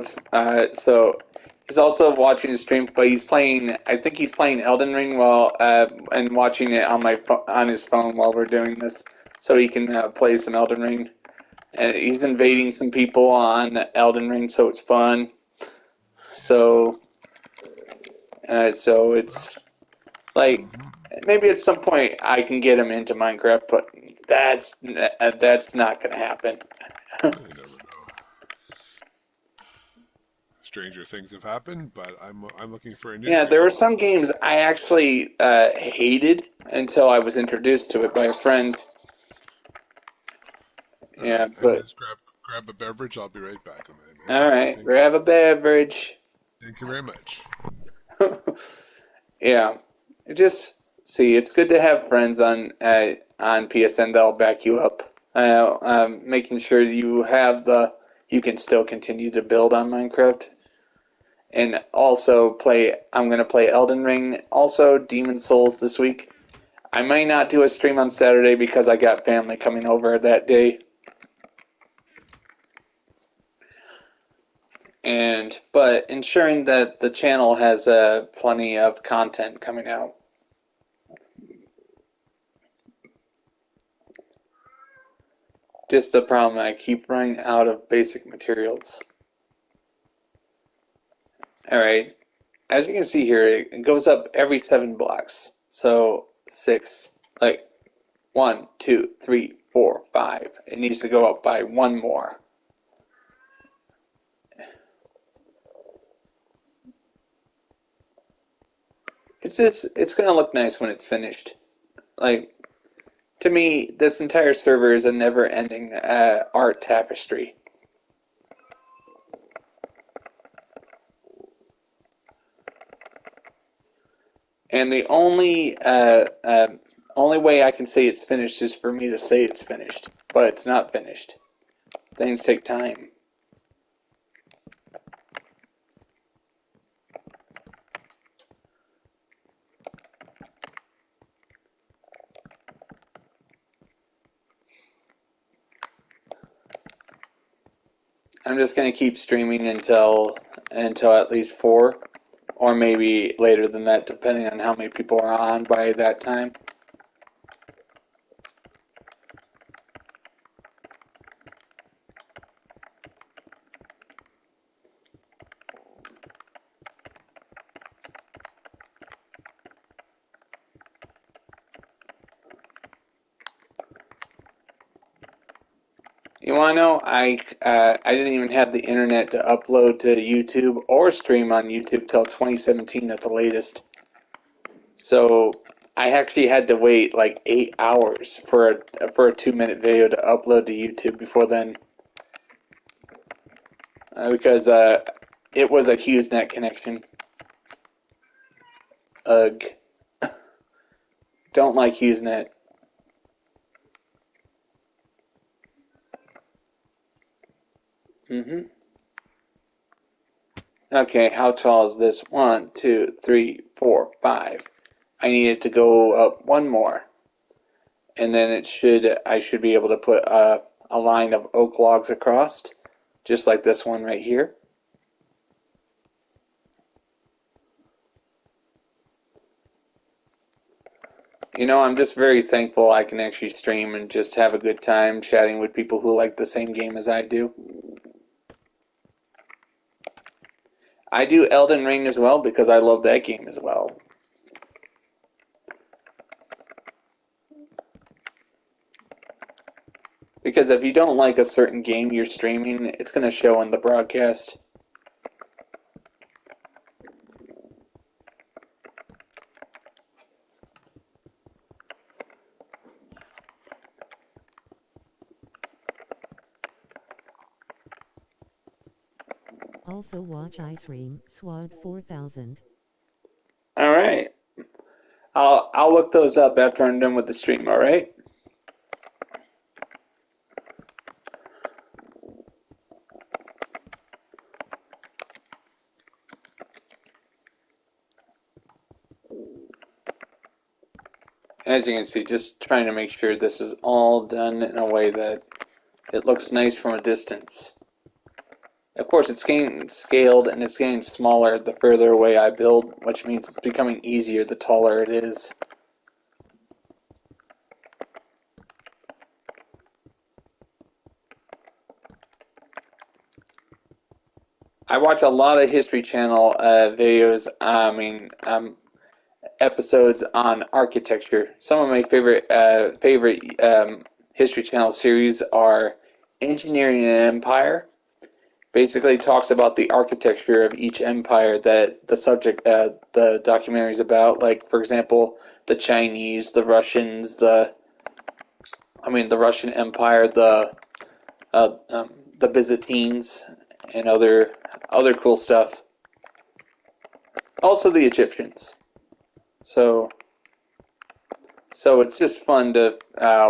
he's also watching the stream, but he's playing. I think he's playing Elden Ring while and watching it on on his phone while we're doing this, so he can play some Elden Ring. And he's invading some people on Elden Ring, so it's fun. Yeah, it's So awesome. so Well, it's like mm-hmm. maybe at some point I can get him into Minecraft, but that's not gonna happen. You never know. Stranger things have happened, but I'm looking for a new Yeah, there were creative some outlet. games I actually hated until I was introduced to it by a friend. All right, Yeah, but grab a beverage. I'll be right back on that, man. All right, grab a beverage. Thank you very much. Yeah, see, it's good to have friends on PSN that'll back you up. Making sure you can still continue to build on Minecraft, and also I'm gonna play Elden Ring, also Demon Souls this week. I might not do a stream on Saturday because I got family coming over that day. But ensuring that the channel has plenty of content coming out. Just the problem, I keep running out of basic materials. Alright, as you can see here, it goes up every 7 blocks. So 6, like 1, 2, 3, 4, 5. It needs to go up by 1 more. It's gonna look nice when it's finished. Like, to me, this entire server is a never-ending art tapestry. And the only way I can say it's finished is for me to say it's finished, but it's not finished. Things take time. I'm just gonna keep streaming until at least 4, or maybe later than that, depending on how many people are on by that time. You wanna know? I didn't even have the internet to upload to YouTube or stream on YouTube till 2017 at the latest. So I actually had to wait like 8 hours for a 2-minute video to upload to YouTube before then, because it was a HughesNet connection. Ugh, don't like HughesNet. Okay, how tall is this? 1, 2, 3, 4, 5. I need it to go up 1 more, and then I should be able to put a line of oak logs across, just like this one right here. You know, I'm just very thankful I can actually stream and just have a good time chatting with people who like the same game as I do. I do Elden Ring as well because I love that game as well. Because if you don't like a certain game you're streaming, it's going to show in the broadcast. Also watch Ice Ream, SWAD 4000. Alright. I'll look those up after I'm done with the stream, alright? As you can see, just trying to make sure this is all done in a way that it looks nice from a distance. Of course, it's getting scaled and it's getting smaller the further away I build, which means it's becoming easier the taller it is. I watch a lot of History Channel videos, episodes on architecture. Some of my favorite History Channel series are Engineering an Empire. Basically talks about the architecture of each empire that the documentary is about. Like, for example, the Chinese, the Russians, the Russian Empire, the Byzantines and other cool stuff. Also the Egyptians. So it's just fun to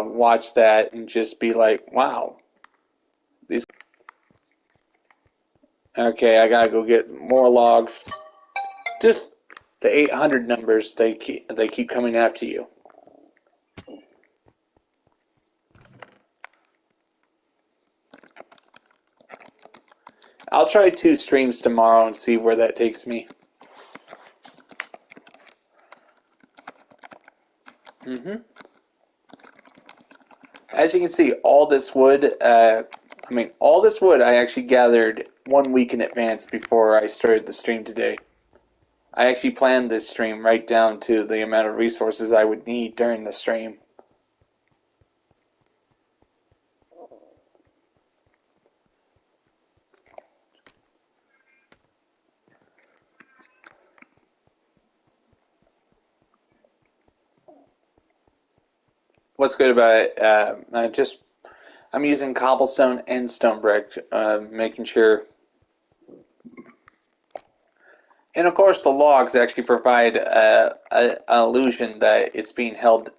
watch that and just be like, wow. These. Okay, I gotta go get more logs. Just the 800 numbers, they keep coming after you. I'll try 2 streams tomorrow and see where that takes me. As you can see, all this wood, all this wood I actually gathered 1 week in advance before I started the stream today. I actually planned this stream right down to the amount of resources I would need during the stream. What's good about it? I'm using cobblestone and stone brick, making sure. And of course, the logs actually provide an illusion that it's being held.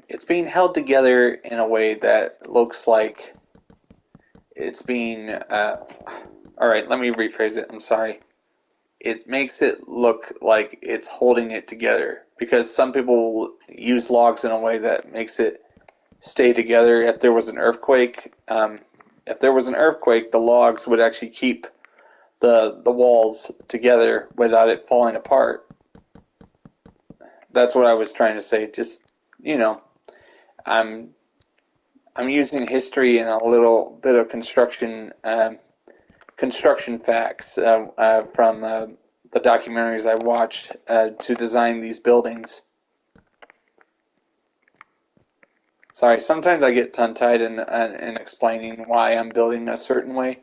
It's being held together in a way that looks like it's being. All right, let me rephrase it. I'm sorry. It makes it look like it's holding it together because some people use logs in a way that makes it stay together. If there was an earthquake, the logs would actually keep the walls together without it falling apart. That's what I was trying to say. Just I'm using history and a little bit of construction facts from the documentaries I watched to design these buildings. Sorry, sometimes I get tongue-tied in explaining why I'm building a certain way.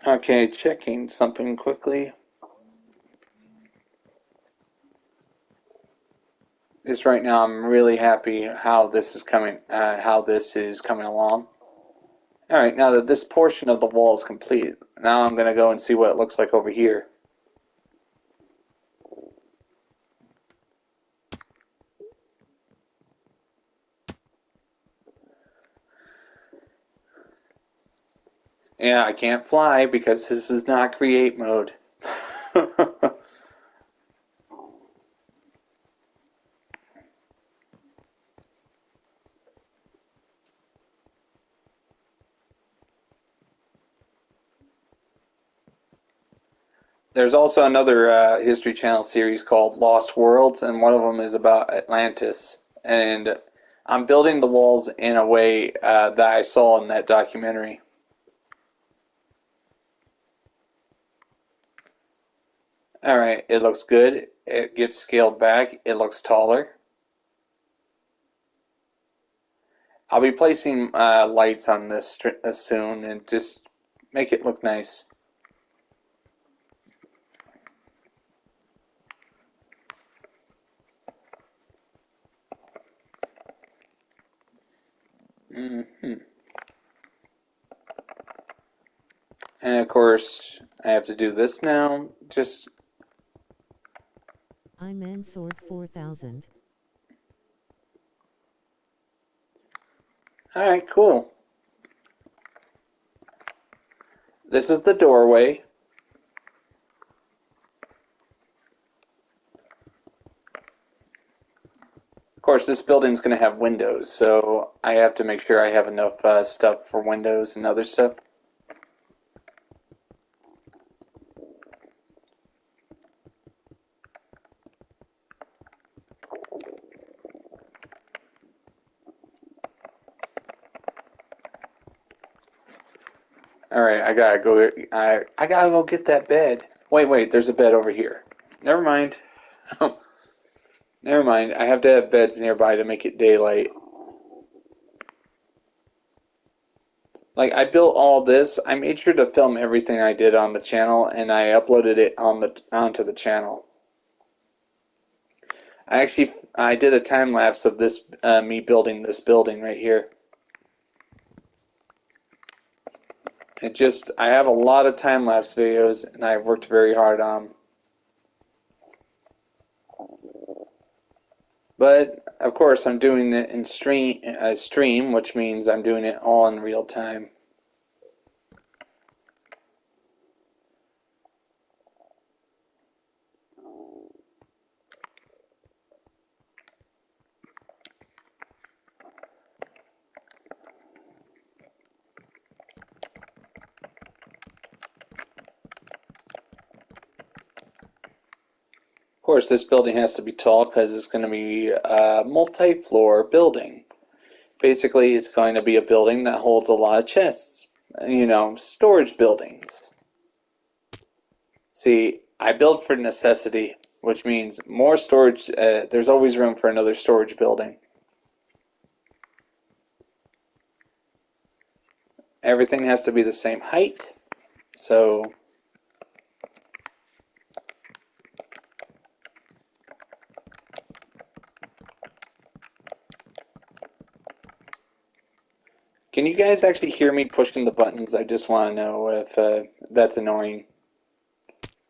Okay, checking something quickly. Just right now, I'm really happy how this is coming. Along. All right, now that this portion of the wall is complete, now I'm going to go and see what it looks like over here. Yeah, I can't fly because this is not create mode. There's also another History Channel series called Lost Worlds, and one of them is about Atlantis. And I'm building the walls in a way that I saw in that documentary. Alright, it looks good. It gets scaled back. It looks taller. I'll be placing lights on this soon and just make it look nice. Mm-hmm. And of course, I have to do this now. Just. I'm in Sword 4000. Alright, cool. This is the doorway. Of course, this building's going to have windows, so I have to make sure I have enough stuff for windows and other stuff. Alright, I gotta go. I gotta go get that bed. Wait, there's a bed over here. Never mind. Never mind. I have to have beds nearby to make it daylight. Like, I built all this. I made sure to film everything I did on the channel, and I uploaded it onto the channel. I did a time lapse of this me building this building right here. I have a lot of time lapse videos, and I've worked very hard on them. But of course, I'm doing it in stream, which means I'm doing it all in real time. Of course, this building has to be tall because it's going to be a multi-floor building. Basically, it's going to be a building that holds a lot of chests. You know, storage buildings. See, I built for necessity, which means more storage. There's always room for another storage building. Everything has to be the same height. So can you guys actually hear me pushing the buttons? I just want to know if that's annoying.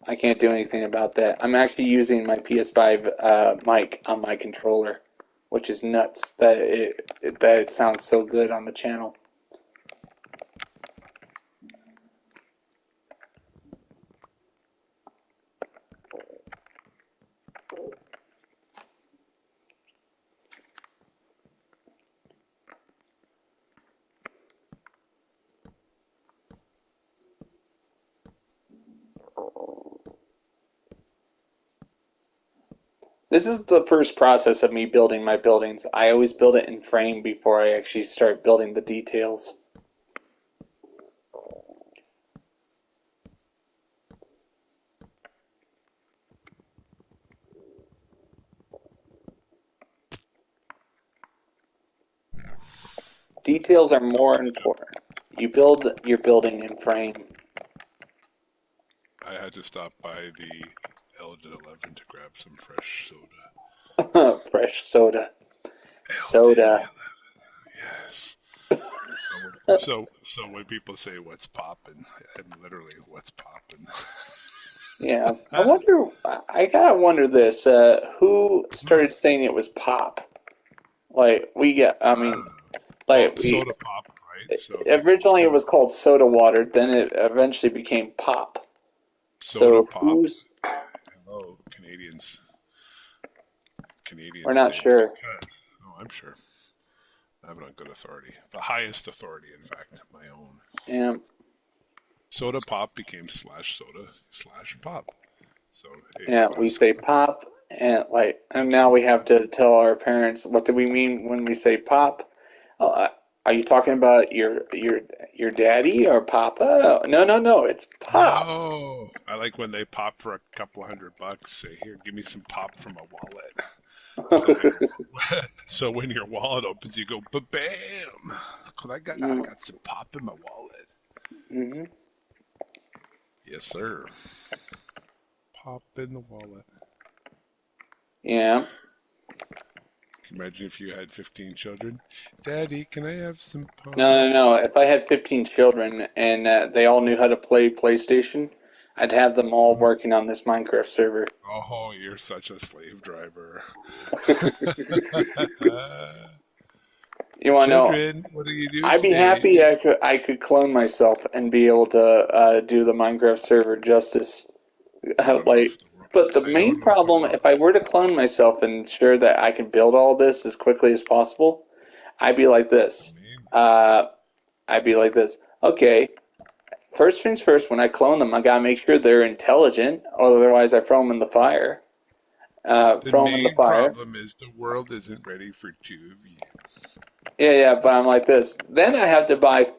I can't do anything about that. I'm actually using my PS5 mic on my controller, which is nuts that it sounds so good on the channel. This is the first process of me building my buildings. I always build it in frame before I actually start building the details. Details are more important. You build your building in frame. I had to stop by the Elgin 11 to grab some fresh soda. Fresh soda. Elgin Soda. 11, yes. So when people say what's poppin', I'm literally what's poppin'. Yeah. I gotta wonder this. Who started saying it was pop? Like, Soda pop, right? So originally it was called soda water, then it eventually became pop. soda So pop. who's, Hello, we're Canadians not say sure. because. Oh, I'm sure. I have it on good authority. The highest authority, in fact, my own. Yeah. Soda pop became slash soda slash pop. So it Yeah, we was say pop, and now we have to tell our parents what do we mean when we say pop. Are you talking about your daddy or papa? No, it's pop. no. I like when they pop for a couple $100. Say, here, give me some pop from a wallet. So when your so when your wallet opens, you go, bam! Look what I got some pop in my wallet. Mm-hmm. Yes, sir. Pop in the wallet. Yeah. Can you imagine if you had 15 children? Daddy, can I have some pop? No. If I had 15 children and they all knew how to play PlayStation, I'd have them all working on this Minecraft server. Oh, you're such a slave driver. You want to know? Children, what are you doing I'd be today? happy I could clone myself and be able to do the Minecraft server justice. I don't know Like, if the world. but the I don't main know if the problem, world. if I were to clone myself and ensure that I can build all this as quickly as possible, I'd be like this. Uh, I'd be like this. Okay, first things first. When I clone them, I gotta make sure they're intelligent, or otherwise I throw them in the fire. The Throw them in the main fire. problem is the world isn't ready for 2 of you. Yeah, but I'm like this. Then I have to buy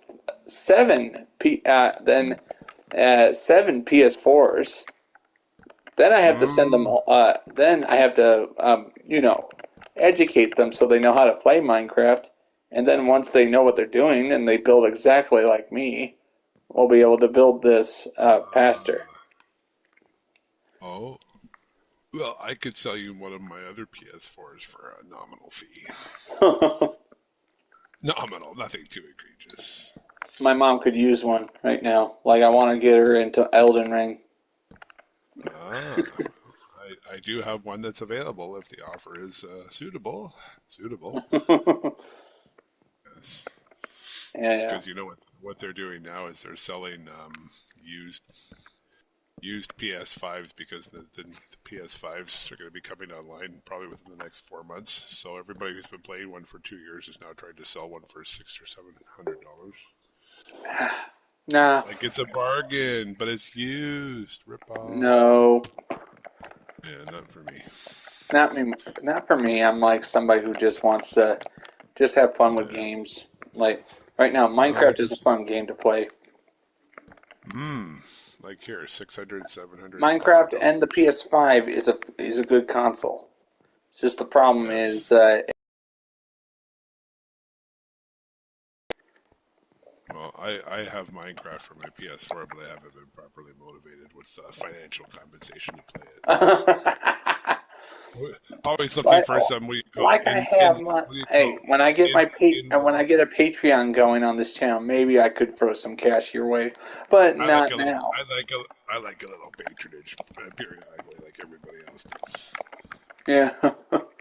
then 7 PS4s. Then I have to send them. Then I have to, educate them so they know how to play Minecraft. And then once they know what they're doing and they build exactly like me, we'll be able to build this faster. Oh, well, I could sell you one of my other PS4s for a nominal fee. Nominal, nothing too egregious. My mom could use one right now. Like I want to get her into Elden Ring. Ah, I do have one that's available if the offer is suitable. Suitable, yes. Yeah. Because you know what they're doing now is they're selling used PS5s because the PS5s are going to be coming online probably within the next 4 months. So everybody who's been playing one for 2 years is now trying to sell one for $600 or $700. Nah. Like it's a bargain, but it's used. Rip off. No. Yeah, not for me. Not me. Not for me. I'm like somebody who just wants to just have fun with Yeah. games. Like right now, Well, Minecraft is a fun game to play. like here, 600, 700, Minecraft $800. and the PS5 is a good console. It's just the problem Yes. is Well, I have Minecraft for my PS4, but I haven't been properly motivated with financial compensation to play it. Always looking like, for some, what do you call it? like I have my What do you hey, call when I get it? my when I get a Patreon going on this channel, maybe I could throw some cash your way, but I like not a little, now. I like a little patronage periodically, like everybody else does. Yeah. But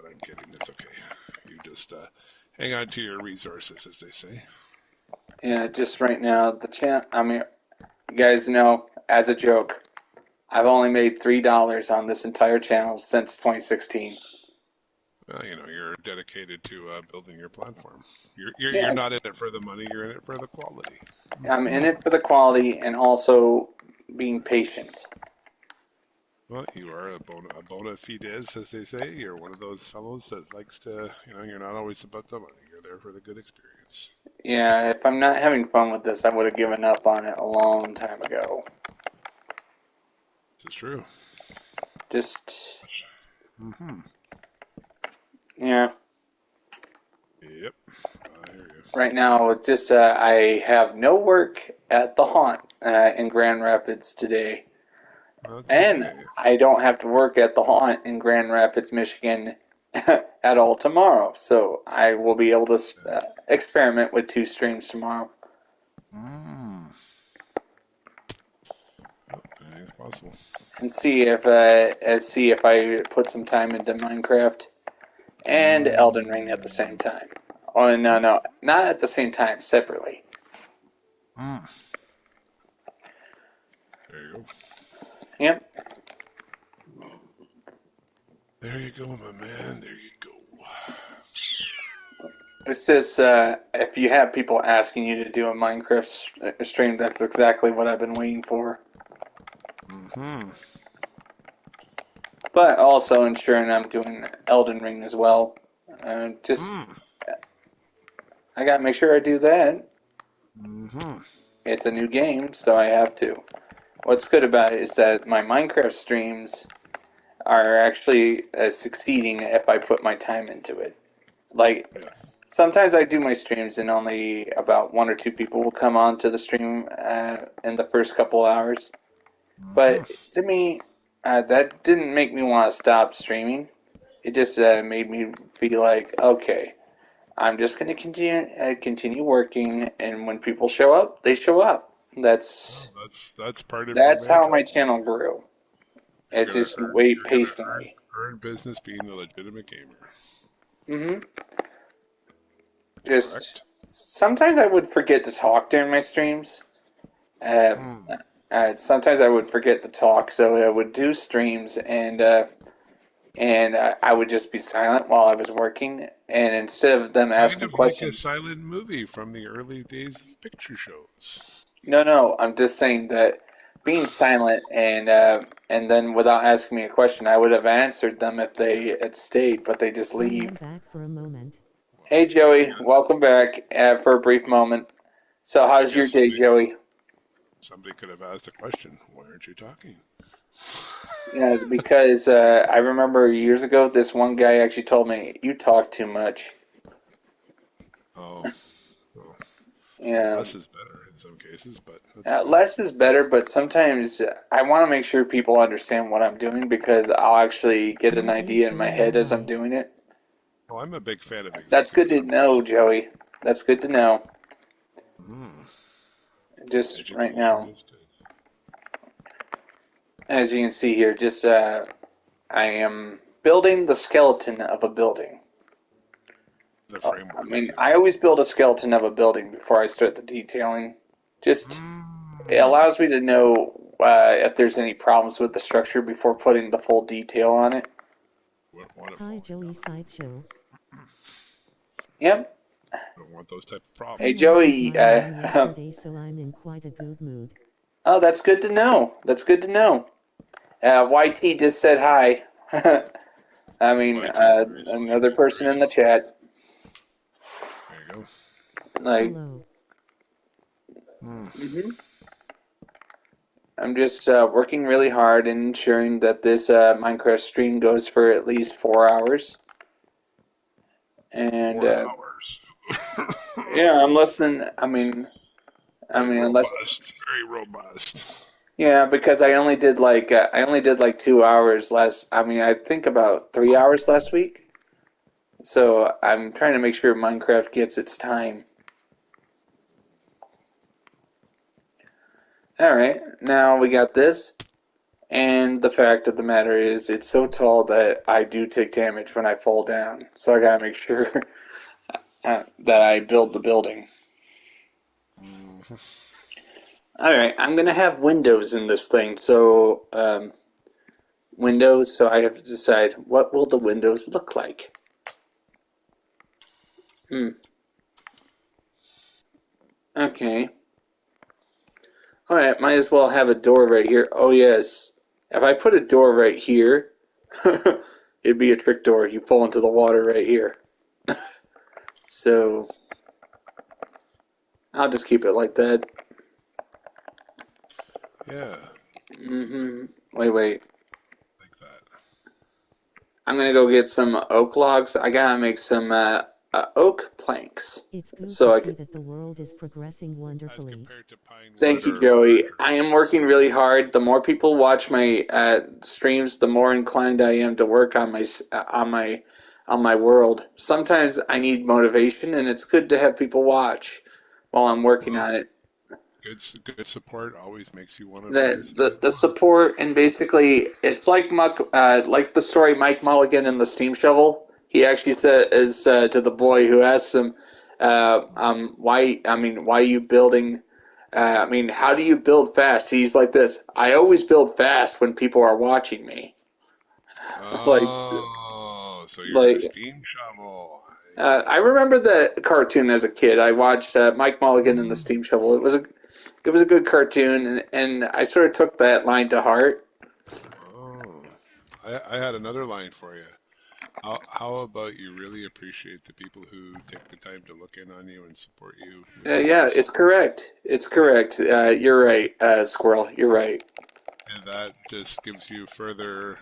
I'm kidding. It's okay. You just hang on to your resources, as they say. Yeah, just right now the channel. I mean, you guys know, as a joke, I've only made $3 on this entire channel since 2016. Well, you're dedicated to building your platform. You're Yeah, not in it for the money. You're in it for the quality. I'm in Hmm. it for the quality and also being patient. Well, you are a bona fides, as they say. You're one of those fellows that likes to, you're not always about the money. You're there for the good experience. Yeah, if I'm not having fun with this, I would have given up on it a long time ago. This is true. Just, Mm-hmm. yeah. Yep. I hear you. Right now, it's just I have no work at the haunt in Grand Rapids today, That's and okay. I don't have to work at the haunt in Grand Rapids, Michigan, at all tomorrow. So I will be able to experiment with 2 streams tomorrow Mm. Oh, anything's possible. and see if I put some time into Minecraft and Elden Ring at the same time. Oh no, not at the same time, separately. Mm. There you go. Yep. There you go, my man. There you go. It says if you have people asking you to do a Minecraft stream, that's exactly what I've been waiting for. Mm-hmm. But also ensuring I'm doing Elden Ring as well. Just Mm. I gotta make sure I do that. Mm-hmm. It's a new game, so I have to. What's good about it is that my Minecraft streams are actually succeeding if I put my time into it. Like Yes. sometimes I do my streams and only about 1 or 2 people will come on to the stream in the first couple hours. Mm-hmm. But to me, that didn't make me want to stop streaming. It just made me feel like, okay, I'm just going to continue working, and when people show up, they show up. Well, That's that's part of your that's how mantra. my channel grew. It just wait You're gonna patiently. earn business being a legitimate gamer. hmm Just Correct? sometimes I would forget to talk during my streams. Uh, Hmm. Sometimes I would forget to talk, so I would do streams and I would just be silent while I was working. And instead of them Kind asking of like a questions, silent movie from the early days of picture shows. no, I'm just saying that being silent and then without asking me a question, I would have answered them if they had stayed, but they just I am leave. back for a moment. Hey Well, hang Joey, on. welcome back for a brief moment. So I how's your guess day, Joey? somebody could have asked the question, why aren't you talking? Yeah, because I remember years ago, this one guy actually told me, you talk too much. Oh, well, Yeah. less is better in some cases, but that's fine. Less is better, but sometimes I want to make sure people understand what I'm doing because I'll actually get an My day's idea in my going head as I'm alright. doing it. Well, I'm a big fan of That's good executive to know, summaries. Joey. That's good to know. Mm, Just right education now, is good. as you can see here, just I am building the skeleton of a building. The I framework is mean, I important. always build a skeleton of a building before I start the detailing. Just it Mm, allows me to know if there's any problems with the structure before putting the full detail on it. wouldn't want it Hi falling Joey down. Sideshow. Yep. Don't want those type of Hey, I problems. knocked out Joey. my alarm yesterday, so I'm in quite a good mood. Oh, that's good to know. That's good to know. YT just said hi. I mean, YT is very another sociable. person Very in the sociable. chat. There you go. Like, Hello. Mm. mhm. I'm just working really hard and ensuring that this Minecraft stream goes for at least 4 hours. And 4 hours. yeah, I'm less than. I Very mean, unless robust. Very robust. yeah, because I only did like 2 hours last. I mean, I think about 3 hours last week. So I'm trying to make sure Minecraft gets its time. All right, now we got this. And the fact of the matter is, it's so tall that I do take damage when I fall down. So I gotta make sure that I build the building. Mm. All right, I'm gonna have windows in this thing. So windows. So I have to decide what will the windows look like. Hmm. Okay. All right. Might as well have a door right here. Oh yes. If I put a door right here, it'd be a trick door. You fall into the water right here. So I'll just keep it like that. Yeah, Wait. like that. I'm gonna go get some oak logs. I gotta make some oak planks. It's good to So I see can. that the world is progressing As wonderfully. compared to pine wood Thank you, or Joey. birch I am trees. working really hard. The more people watch my streams, the more inclined I am to work on my world. Sometimes I need motivation, and it's good to have people watch while I'm working Well, on it. good support always makes you want to The participate the more. support and basically it's like the story Mike Mulligan and the steam shovel. He actually says to the boy who asks him, why are you building? How do you build fast? He's like this. I always build fast when people are watching me. like Oh, so you're the like steam shovel. I remember the cartoon as a kid. I watched Mike Mulligan and the Mm. steam shovel. It was a good cartoon, and I sort of took that line to heart. Oh, I had another line for you. How about you really appreciate the people who take the time to look in on you and support you with Yeah, videos? it's correct. It's correct. You're right, Squirrel. You're right. And that just gives you further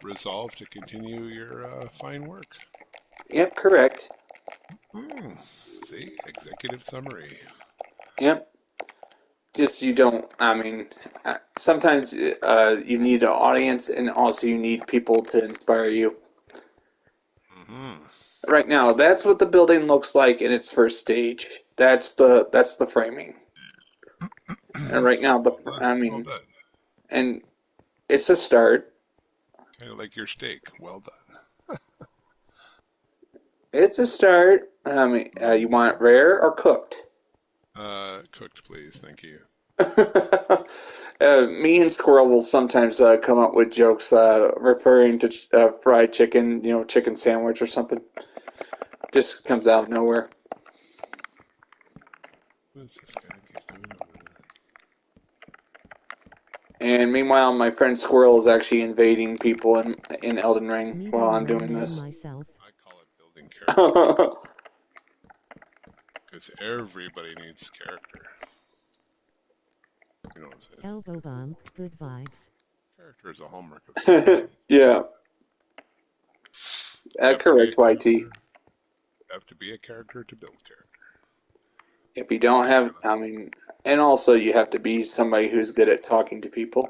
resolve to continue your fine work. Yep, correct. Hmm. See, executive summary. Yep. Just you don't. Sometimes you need an audience, and also you need people to inspire you. Hmm. Right now, that's what the building looks like in its first stage. That's the framing. And right now, Well done. Well done. and it's a start. Kind of like your steak. Well done. It's a start. You want it rare or cooked? Cooked, please. Thank you. Me and Squirrel will sometimes come up with jokes referring to fried chicken, chicken sandwich or something. Just comes out of nowhere. What's this guy think he's doing over there? And meanwhile, my friend Squirrel is actually invading people in Elden Ring while Medium I'm well doing man this. myself. I call it building character. Because everybody needs character. You know what I'm saying? Elbow bump, good vibes. Character is a hallmark of success. Yeah, You have to be a correct, YT. character. You have to be a character to build character. If you don't have, I mean, and also you have to be somebody who's good at talking to people,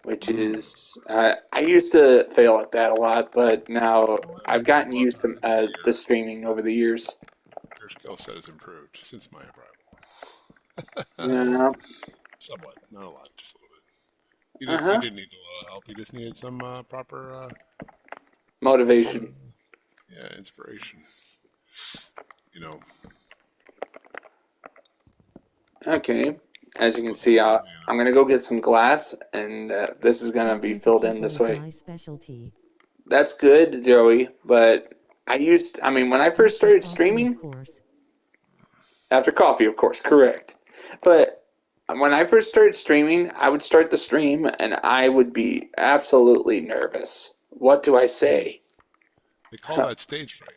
which is, I used to fail at that a lot, but now Well, I've gotten I'd used to say the streaming over the years. your skill set has improved since my arrival. Yeah, Somewhat, not a lot, just a little bit. You uh-huh. didn't need a lot of help. You just needed some proper, Motivation. yeah, inspiration. You know, Okay. As you can but see, you I'm going to go get some glass, and this is going to be Talking to filled in people this is way. my specialty. That's good, Joey, but I mean, when I first After started coffee, of streaming, course. after coffee, of course, correct. But when I first started streaming, I would start the stream and I would be absolutely nervous. What do I say? they call that stage fright.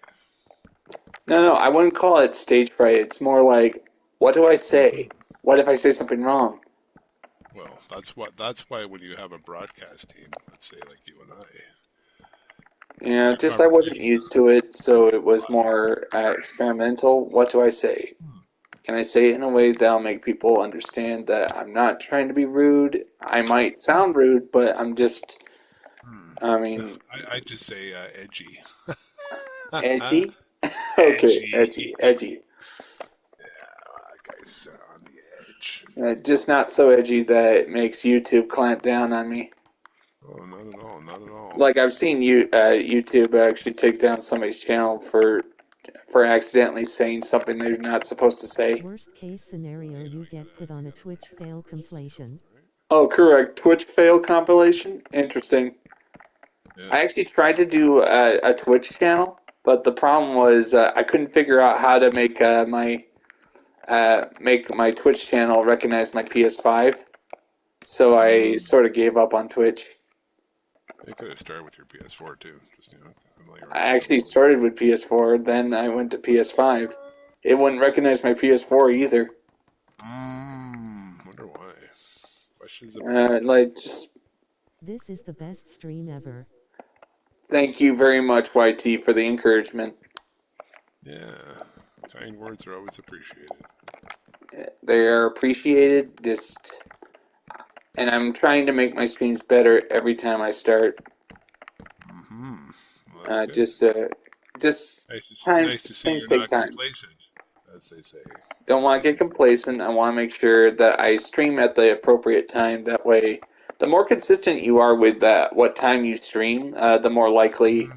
No, I wouldn't call it stage fright. It's more like, what do I say? What if I say something wrong? Well, that's why when you have a broadcast team, let's say like you and I, Yeah, your just I wasn't conversations used to it, so it are a was lot more experimental. What do I say? more. Can I say it in a way that'll make people understand that I'm not trying to be rude? I might sound rude, but I'm just, I mean, I just say edgy. edgy? Okay, edgy, Edgy. edgy. Like I said, on the edge. Just not so edgy that it makes YouTube clamp down on me. Oh, not at all. Not at all. Like I've seen YouTube actually take down somebody's channel for accidentally saying something they're not supposed to say. Worst case scenario, you get put on a Twitch fail compilation. Oh, correct. Twitch fail compilation. Interesting. Yeah. I actually tried to do a Twitch channel, but the problem was I couldn't figure out how to make my Twitch channel recognize my PS5. So I sort of gave up on Twitch. You could have started with your PS4 too. Just I familiarize yourself actually a little bit. started with PS4, then I went to PS5. It wouldn't recognize my PS4 either. Wonder why. Questions abound. Just This is the best stream ever. thank you very much, YT, for the encouragement. Yeah. Kind words are always appreciated. They are appreciated. And I'm trying to make my streams better every time I start. Well, that's good. Just time. Nice to see Things you're take not time. complacent, as they say. Don't want to get Complacency. complacent. I want to make sure that I stream at the appropriate time. That way, the more consistent you are with what time you stream, the more likely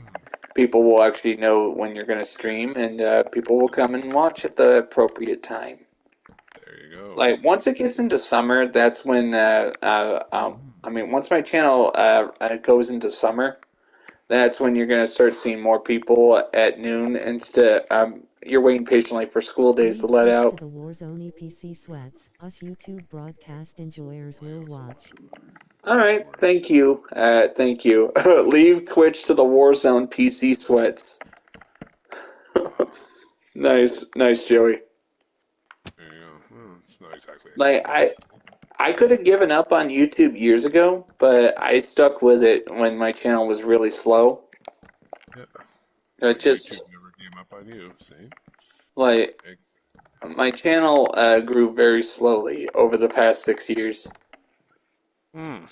people will actually know when you're going to stream, and people will come and watch at the appropriate time. There you go. Like once it gets into summer, that's when I mean, once my channel goes into summer, that's when you're going to start seeing more people at noon instead. You're waiting patiently for school days to Leave let Twitch to out. the Warzone PC sweats. Us YouTube broadcast enjoyers will watch. All right, thank you, thank you. Leave Twitch to the Warzone PC sweats. Nice, Joey. There you go. Well, it's not exactly a Like compliment. I could have given up on YouTube years ago, but I stuck with it when my channel was really slow. Yeah. It But YouTube just never gave up on you. See? like Ex- my channel grew very slowly over the past 6 years. Hmm.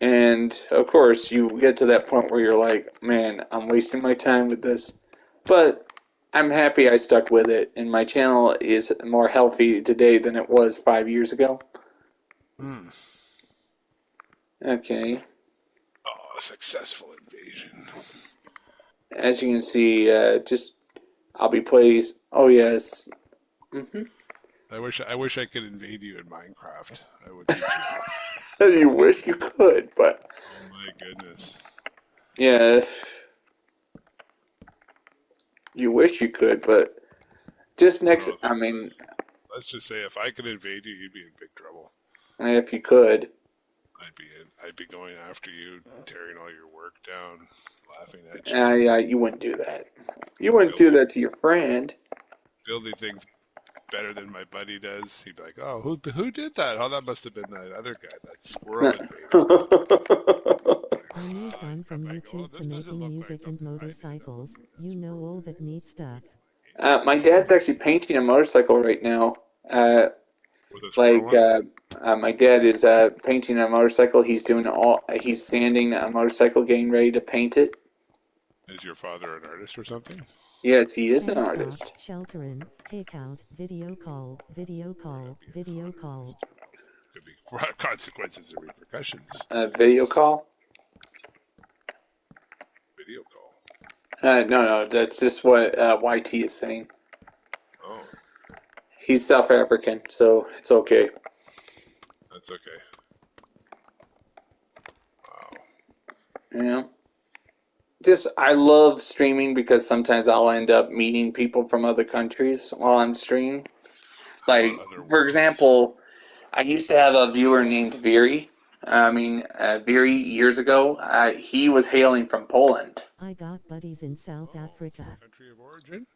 And of course, you get to that point where you're like, man, I'm wasting my time with this. But I'm happy I stuck with it, and my channel is more healthy today than it was 5 years ago. Hmm. Okay. Oh, successful invasion. As you can see, I'll be pleased. Oh, yes. Hmm. I wish I could invade you in Minecraft. I would teach you this. You wish you could, but Oh my goodness. yeah, you wish you could, but just next, Oh, I mean, let's just say if I could invade you, you'd be in big trouble. if you could. I'd be going after you, tearing all your work down, laughing at you. Yeah, you wouldn't do that. You wouldn't do Building that to your friend. building things better than my buddy does. He'd be like, "Oh, who did that? Oh, that must have been that other guy, that squirrel invader." I moved on Come from back, oh, YouTube to this doesn't making look like music and something I did. Oh, motorcycles. that's You know all that neat stuff. My dad's actually painting a motorcycle right now. with a squirrel Like on it. my dad is painting a motorcycle. He's sanding a motorcycle, getting ready to paint it. Is your father an artist or something? Yes, he is an Hey stop, artist. shelterin', takeout, video call, video call, Be a video fine call. artist. Could be consequences and repercussions. Video call? Video call. No, that's just what YT is saying. Oh, He's South African, so it's okay. that's okay. Wow. Yeah. Just I love streaming because sometimes I'll end up meeting people from other countries while I'm streaming. Like, Other for worlds. example, I used to have a viewer named Viri. Viri years ago. He was hailing from Poland. I got buddies in South Oh, Africa. country of origin?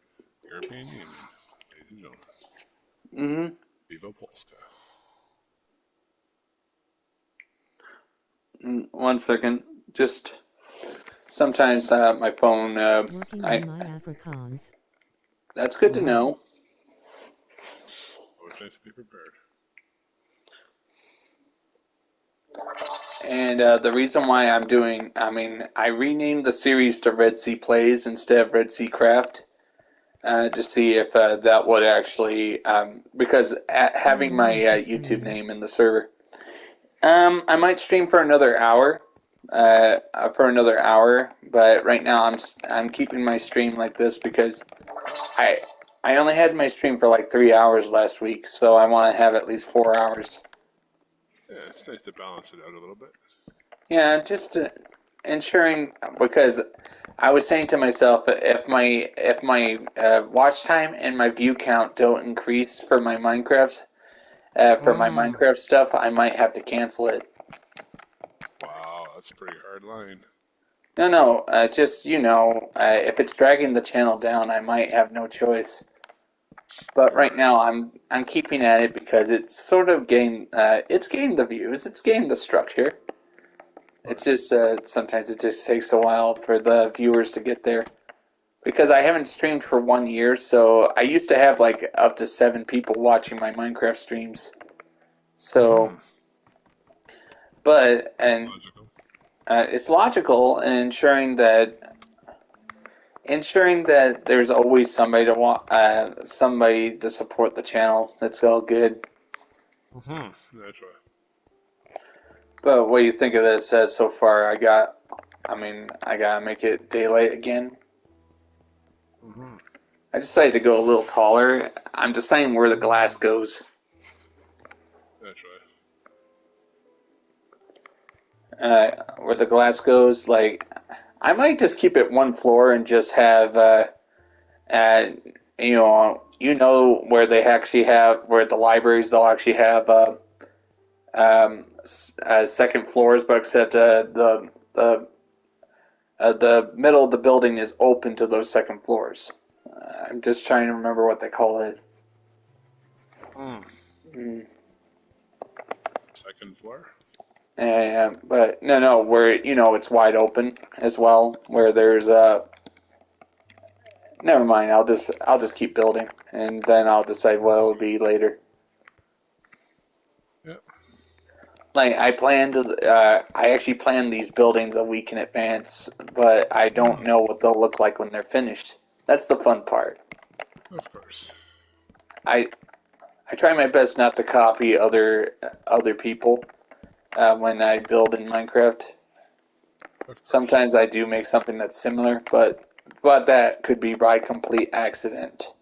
European Union. Ladies and gentlemen. Mm-hmm. Viva Polska. One second. Just sometimes my phone. Working I on my Afrikaans. That's good to know. Always nice to be prepared. And the reason why I renamed the series to Red Sea Plays instead of Red Sea Craft. To see if that would actually, because How having long my is the YouTube stream? name in the server. I might stream for another hour. But right now I'm keeping my stream like this because I I only had my stream for like 3 hours last week, so I want to have at least 4 hours. Yeah, it's nice to balance it out a little bit. Yeah, just ensuring because I was saying to myself, if my watch time and my view count don't increase for my Minecraft stuff, I might have to cancel it. Wow, that's a pretty hard line. No, just if it's dragging the channel down, I might have no choice. But right Right. now, I'm keeping at it because it's sort of it's gained the views, it's gained the structure. It's Right. just sometimes it just takes a while for the viewers to get there. Because I haven't streamed for 1 year, so I used to have like up to 7 people watching my Minecraft streams. So, Mm-hmm. but That's and logical. it's logical in ensuring that there's always somebody to support the channel. That's all good. Mm-hmm. That's right. But what do you think of this so far? I gotta make it daylight again. Mm-hmm. I decided to go a little taller. I'm deciding where the glass goes. That's right. Where the glass goes, like I might just keep it one floor and just have, uh, where they actually have where the libraries they'll actually have second floors, but except the middle of the building is open to those second floors. I'm just trying to remember what they call it. Mm. Mm. Second floor. But no, where it's wide open as well, where there's never mind. I'll just keep building, and then I'll decide what it'll be later. Yep. Like I actually planned these buildings a week in advance, but I don't Mm. know what they'll look like when they're finished. That's the fun part. Of course. I I try my best not to copy other people when I build in Minecraft. Of course. Sometimes I do make something that's similar, but that could be by complete accident.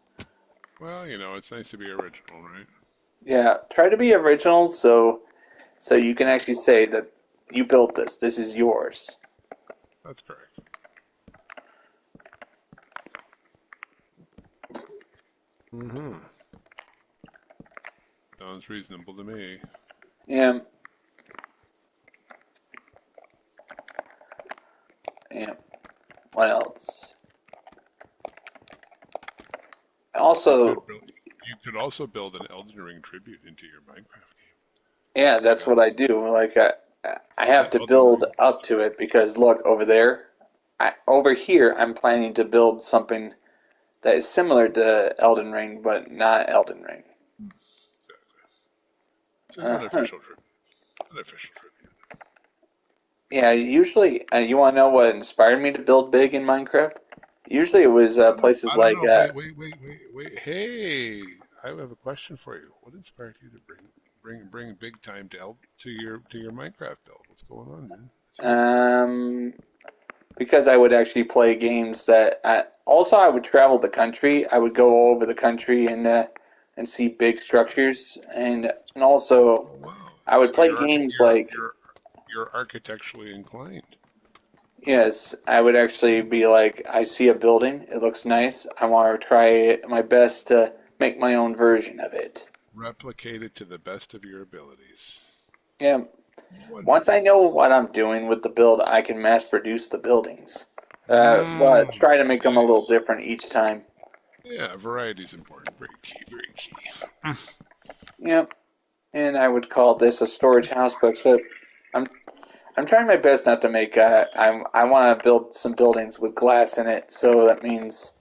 Well, it's nice to be original, right? Yeah, try to be original so you can actually say that you built this. This is yours. That's correct. Mm-hmm. Sounds reasonable to me. Yeah, yeah. What else? Also, You could also build an Elden Ring tribute into your Minecraft yeah, game. that's what I do. Like I have to Elden build Ring. up to it because look over there. Over here, I'm planning to build something that is similar to Elden Ring, but not Elden Ring. Exactly. It's an Uh, unofficial tribute. Unofficial tribute. yeah, usually, you want to know what inspired me to build big in Minecraft? Usually it was I don't know. places I don't like, know. Wait. Hey, I have a question for you. What inspired you to bring big time to your Minecraft build? What's going on, man? Let's hear it. um, because I would actually play games that, also I would travel the country. I would go all over the country and see big structures, and also Oh wow. I would So play games like, you're architecturally inclined. yes, I would actually be like, I see a building, it looks nice. I want to try my best to make my own version of it. Replicate it to the best of your abilities. Yeah, once I Wonderful. know what I'm doing with the build, I can mass produce the buildings. But Mmm. try to make them a little Nice. different each time. Yeah, variety is important. Very key. Very key. Yep, and I would call this a storage house, but I'm I'm trying my best not to make. I want to build some buildings with glass in it, so that means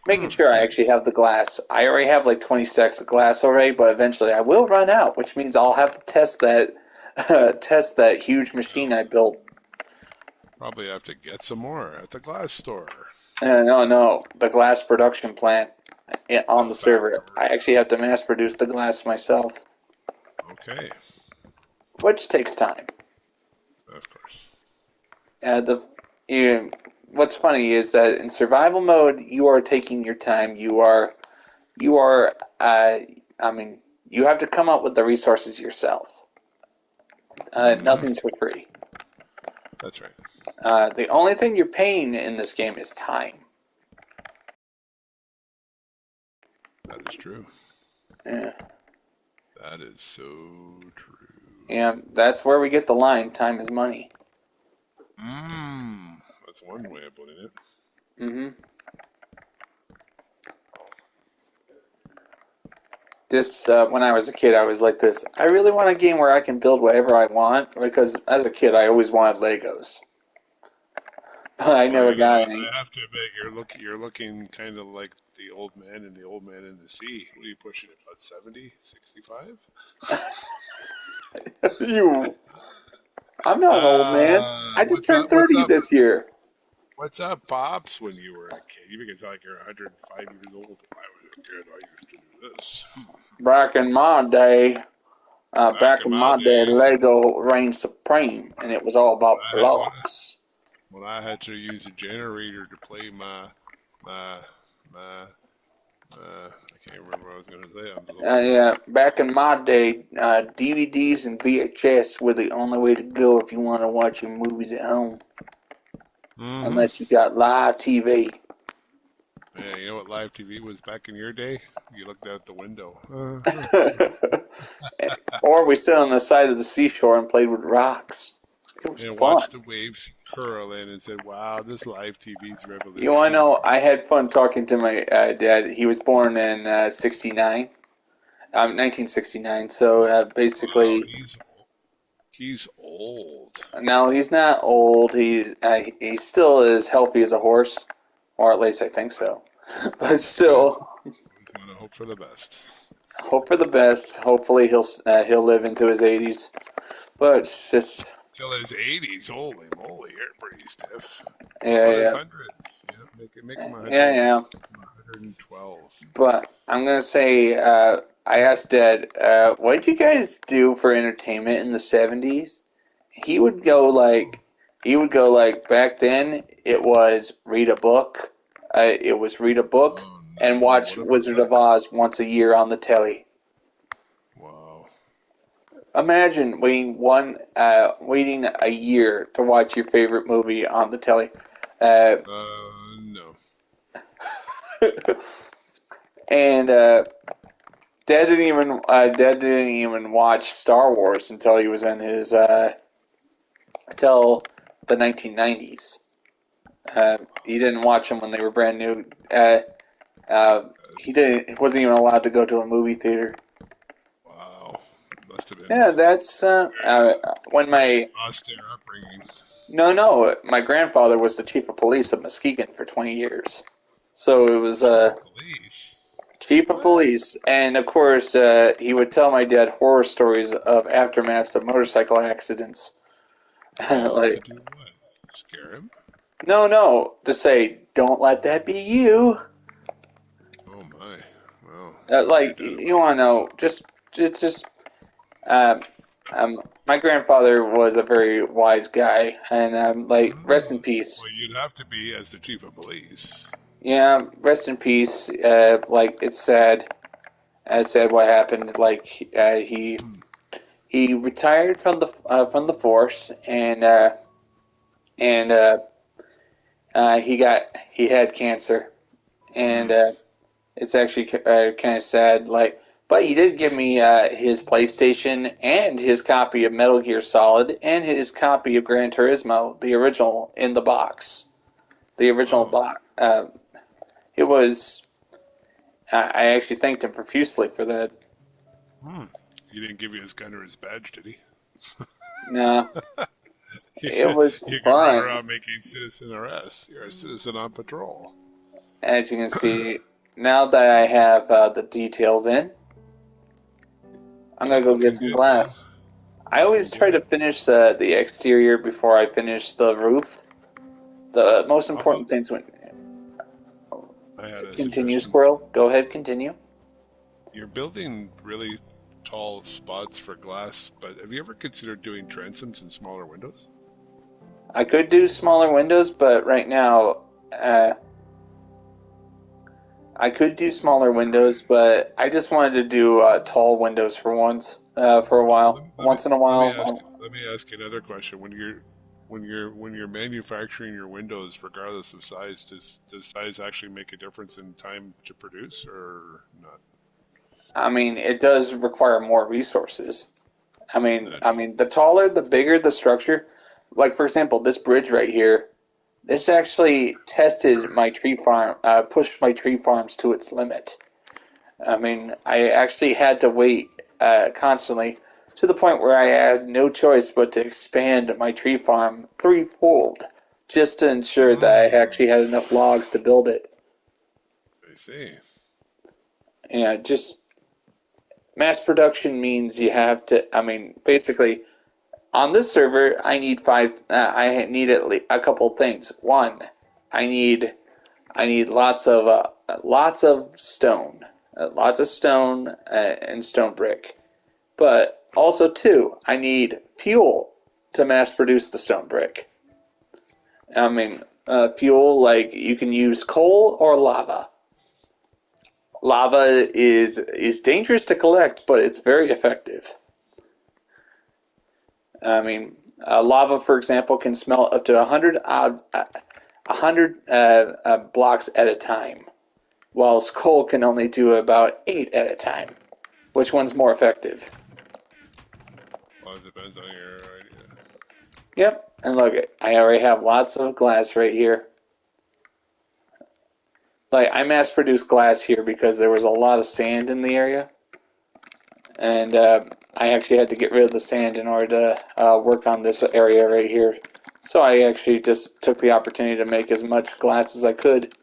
making sure I actually Nice. have the glass. I already have like 20 stacks of glass already, but eventually I will run out, which means I'll have to test that test that huge machine Well, I built. probably have to get some more at the glass store. No, the glass production plant on The the server. I factory. actually have to mass produce the glass myself, Okay. which takes time. Of course. The you, what's funny is that in survival mode, you are taking your time. You are. I mean, you have to come up with the resources yourself. Hmm. Nothing's for free. That's right. The only thing you're paying in this game is time. That is true. Yeah. That is so true. And that's where we get the line, time is money. Mmm. That's one way of putting it. hmm Just when I was a kid, I was like this. I really want a game where I can build whatever I want because as a kid, I always wanted Legos. But I Well, never got any. I have to admit, you're looking kind of like the old man and the old man in the sea. What are you pushing? About 70, 65? You, I'm not an old man. I just What's turned up? What's 30 up? this year. What's up, pops? When you were a kid, you make it sound like you're 105 years old. When I was a kid, I used to do this. Back in my day, Back back in in my my day, day, Lego reigned supreme, and it was all when about I had when blocks. when I had to use a generator to play my my I can't remember what I was going to say. I'm so old. Yeah, back in my day, DVDs and VHS were the only way to go if you want to watch your movies at home, Mm-hmm. unless you got live TV. Yeah, you know what live TV was back in your day? You looked out the window. Or we stood on the side of the seashore and played with rocks. It was And fun. watched the waves curl in and said, "Wow, this live TV's You want to know, revolutionary." I had fun talking to my dad. He was born in 69, 1969, so Wow, basically, he's old. no, he's not old. He still is healthy as a horse, or at least I think so. But Good. still, Always want to hope for the best. hope for the best. Hopefully, he'll live into his 80s. But it's just, Till his 80s. Holy moly, you're pretty stiff. What yeah, about his yeah, hundreds? Yeah, make him yeah, yeah. 112. But I'm gonna say, I asked Dad, what did you guys do for entertainment in the '70s? He would go like, back then it was read a book. It was read a book Oh and no, watch what about Wizard that? of Oz once a year on the telly. Wow. Imagine waiting a year to watch your favorite movie on the telly. Uh, No. and Dad didn't even watch Star Wars until he was in his until the 1990s. He didn't watch them when they were brand new. Uh, He wasn't even allowed to go to a movie theater. Wow. Must have been Yeah, that's when very my austere upbringing. no, my grandfather was the chief of police of Muskegon for 20 years. So it was Chief of police. chief of What? police, and of course he would tell my dad horror stories of aftermaths of motorcycle accidents. Oh, to Like, do what? Scare him? no, to say don't let that be you. Oh my. Well, glad your Like dad you liked want to it. know, just um, my grandfather was a very wise guy, and like rest in Oh. peace. Well, you'd have to be as the chief of police. Yeah, rest in peace. Like it's sad. It's sad what happened. Like Hmm. he retired from the force, and he had cancer, and Hmm. it's actually kind of sad. Like, but he did give me his PlayStation and his copy of Metal Gear Solid and his copy of Gran Turismo, the original in the box. The original Oh. box. It was. I actually thanked him profusely for that. Hmm. He didn't give you his gun or his badge, did he? No, You it could, was you could run fun. around making citizen arrests. You're a citizen on patrol. As you can see, now that I have the details in, I'm Yeah, gonna go get looking some good, man. glass. I Looking always try to good. finish the exterior before I finish the roof. The most How about important things when I had a continue, suggestion. squirrel. Go ahead, continue. You're building really tall spots for glass, but have you ever considered doing transoms and smaller windows? I could do smaller windows, but right now, I could do smaller windows, but I just wanted to do tall windows for once, for a Let while. me, let me Once in a let me while, ask let me ask you another question. When you're manufacturing your windows, regardless of size, does size actually make a difference in time to produce or not? I mean, it does require more resources. Naturally. The taller, the bigger the structure. Like for example, this bridge right here. It's actually tested my tree farm, pushed my tree farms to its limit. I actually had to wait constantly to the point where I had no choice but to expand my tree farm threefold just to ensure that I Hmm. actually had enough logs to build it. I see. And just mass production means you have to. Basically, on this server, I need five. I need at least a couple things. One, I need I need lots of stone, and stone brick. But also two, I need fuel to mass produce the stone brick. Fuel like you can use coal or lava. Lava is dangerous to collect, but it's very effective. Lava, for example, can smelt up to 100 blocks at a time, whilst coal can only do about 8 at a time. Which one's more effective? Well, it depends on your idea. Yep, and look, I already have lots of glass right here. Like, I mass produced glass here because there was a lot of sand in the area, and I actually had to get rid of the sand in order to work on this area right here. So I actually just took the opportunity to make as much glass as I could.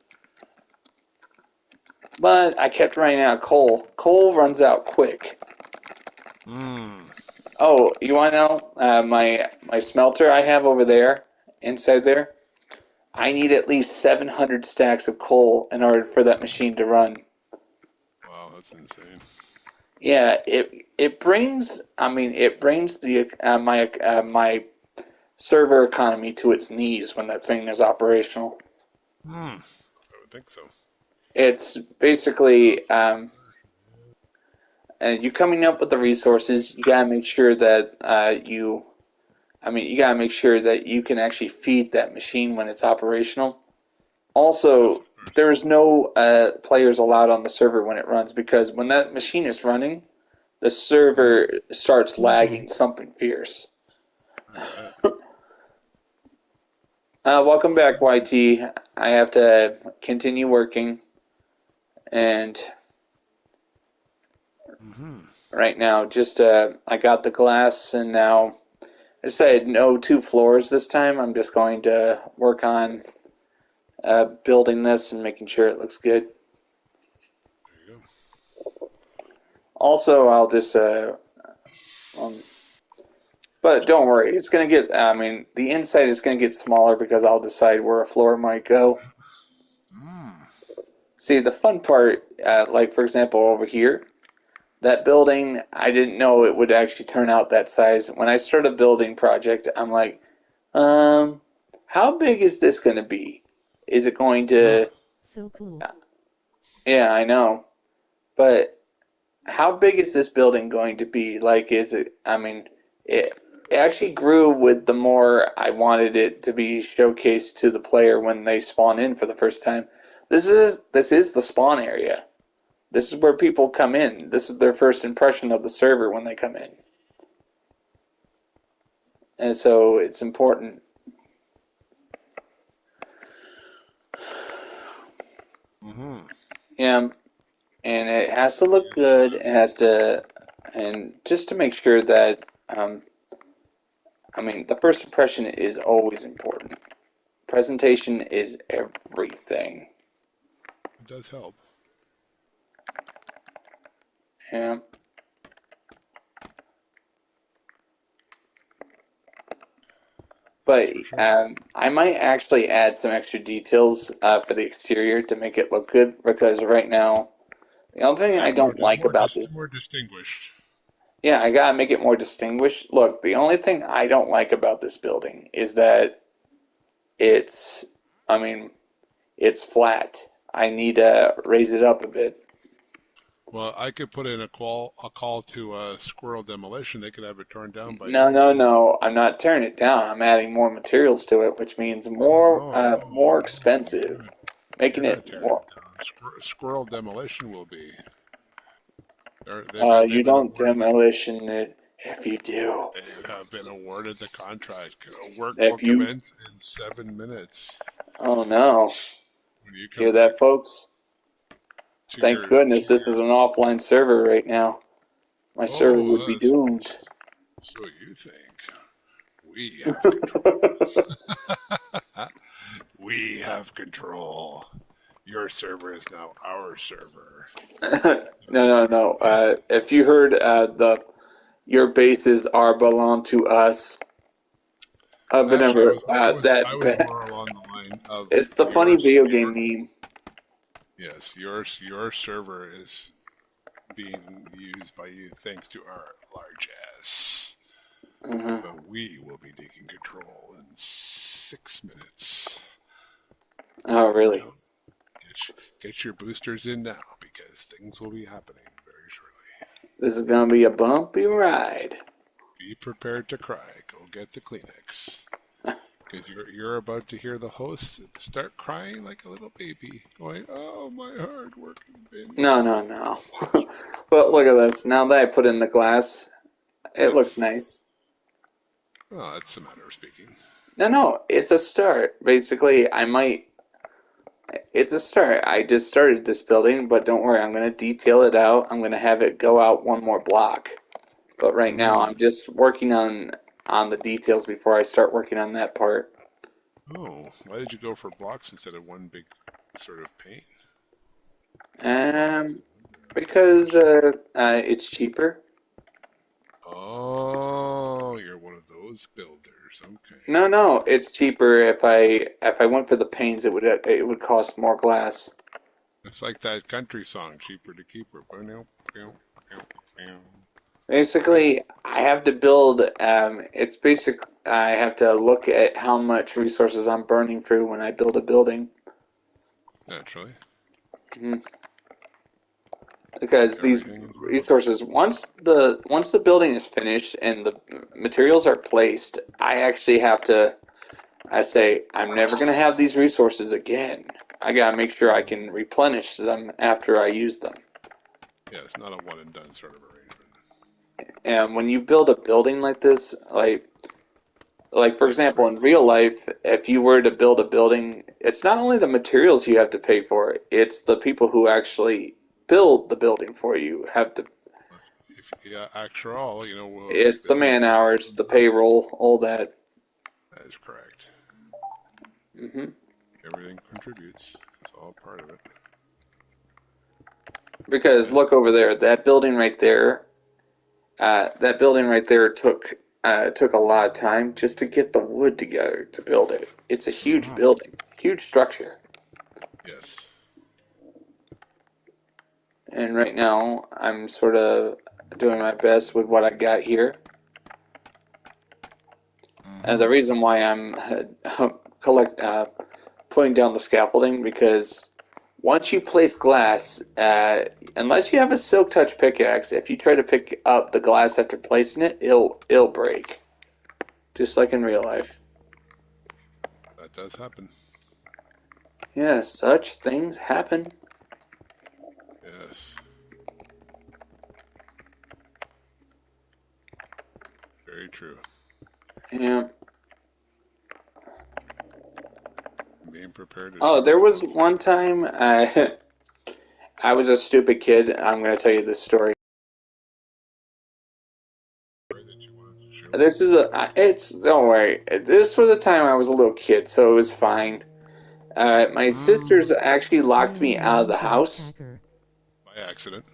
But I kept running out of coal. Coal runs out quick. Hmm. Oh, you want to know my smelter I have over there, inside there? I need at least 700 stacks of coal in order for that machine to run. Wow, that's insane. Yeah, it brings. It brings the my server economy to its knees when that thing is operational. Hmm. I would think so. It's basically and you coming up with the resources. You gotta make sure that you gotta make sure that you can actually feed that machine when it's operational. Yes, Also, of course. there's no players allowed on the server when it runs because when that machine is running, the Hmm. server starts lagging something fierce. I bet. Welcome back, Awesome. YT. I have to continue working. And Mm-hmm. right now, just I got the glass, and now I decided no 2 floors this time. I'm just going to work on building this and making sure it looks good. There you Also, I'll just but don't worry, it's gonna get. I mean, the inside is gonna get smaller because I'll decide where a floor might go. go. Mm. See, the fun part, like for example, over here, that building, I didn't know it would actually turn out that size. When I start a building project, I'm like, how big is this going to be? Is it going to? So cool. Yeah, I know, but how big is this building going to be? Like, is it? I mean, it actually grew with the more I wanted it to be showcased to the player when they spawn in for the first time. This is the spawn area. This is where people come in. This is their first impression of the server when they come in. And so it's important. Mm-hmm. Yeah, and it has to look good. It has to, and just to make sure that, I mean, the first impression is always important. Presentation is everything. It does help. Yeah. That's But for sure. I might actually add some extra details for the exterior to make it look good because right now, the only thing Yeah, I don't like about this. more distinguished. Yeah, I gotta make it more distinguished. Look, the only thing I don't like about this building is that it's, I mean, it's flat. I need to raise it up a bit. Well, I could put in a call to Squirrel Demolition. They could have it torn down by No, you. no, no. I'm not tearing it down. I'm adding more materials to it, which means more expensive, You're making not it tearing more. it down. Squirrel Demolition will be. They've You been don't awarded demolition it. If you do, they have been awarded the contract. Work will if you, commence in 7 minutes oh no, when you come hear back that, folks? to Thank your goodness this is an offline server right now. My server would be doomed. so you think we have control. We have control. Your server is now our server. No. If you heard the your bases are belong to us, but Actually, never I that. was more along the line of It's the funny video game meme. yes, your server is being used by you thanks to our large ass. Uh-huh. But we will be taking control in 6 minutes. Oh, really? So get your boosters in now because things will be happening very shortly. This is gonna be a bumpy ride. Be prepared to cry. Go get the Kleenex. Because you're about to hear the host start crying like a little baby, going, "Oh, my hard work has been No. just." But look at this. Now that I put in the glass, it looks Yes. nice. Well, that's a matter of speaking. No. It's a start. Basically, I might. It's a start. I just started this building, but don't worry. I'm gonna detail it out. I'm gonna have it go out one more block. But right now, Mm-hmm. I'm just working on the details before I start working on that part. Oh, why did you go for blocks instead of one big sort of pane? Um, Just a because question. it's cheaper. Oh, you're one of those builders. Okay. No, it's cheaper if I went for the panes, it would cost more glass. It's like that country song, "Cheaper to Keep Her." Basically, I have to build. It's basic. I have to look at how much resources I'm burning through when I build a building. Naturally, Mhm. Because these everything is relative. resources, once the building is finished and the materials are placed, I actually have to. I say I'm never going to have these resources again. I gotta make sure I can replenish them after I use them. Yeah, it's not a one and done sort of arrangement. And when you build a building like this, Like, for example, in real life, if you were to build a building, it's not only the materials you have to pay for, it's the people who actually build the building for you have to. Yeah, after all, It's the building man hours, the materials. payroll, all that. That is correct. Hmm. Everything contributes. It's all part of it. Because Yeah. look over there, that building right there. That building right there took a lot of time just to get the wood together to build it. It's a huge Mm-hmm. building, huge structure. Yes. And right now, I'm sort of doing my best with what I got here. And the Mm-hmm. reason why I'm collect putting down the scaffolding because once you place glass, unless you have a silk touch pickaxe, if you try to pick up the glass after placing it, it'll break, just like in real life. That does happen. Yeah, such things happen. Yes. Very true. Yeah. Being prepared is Oh, there half the was battle. one time I was a stupid kid. I'm going to tell you this story. Story that you wanted to share with This me? is don't worry. This was a time I was a little kid, so it was fine. My sisters Mm. actually locked me Playing out of the Untitled house. Chapter. By accident.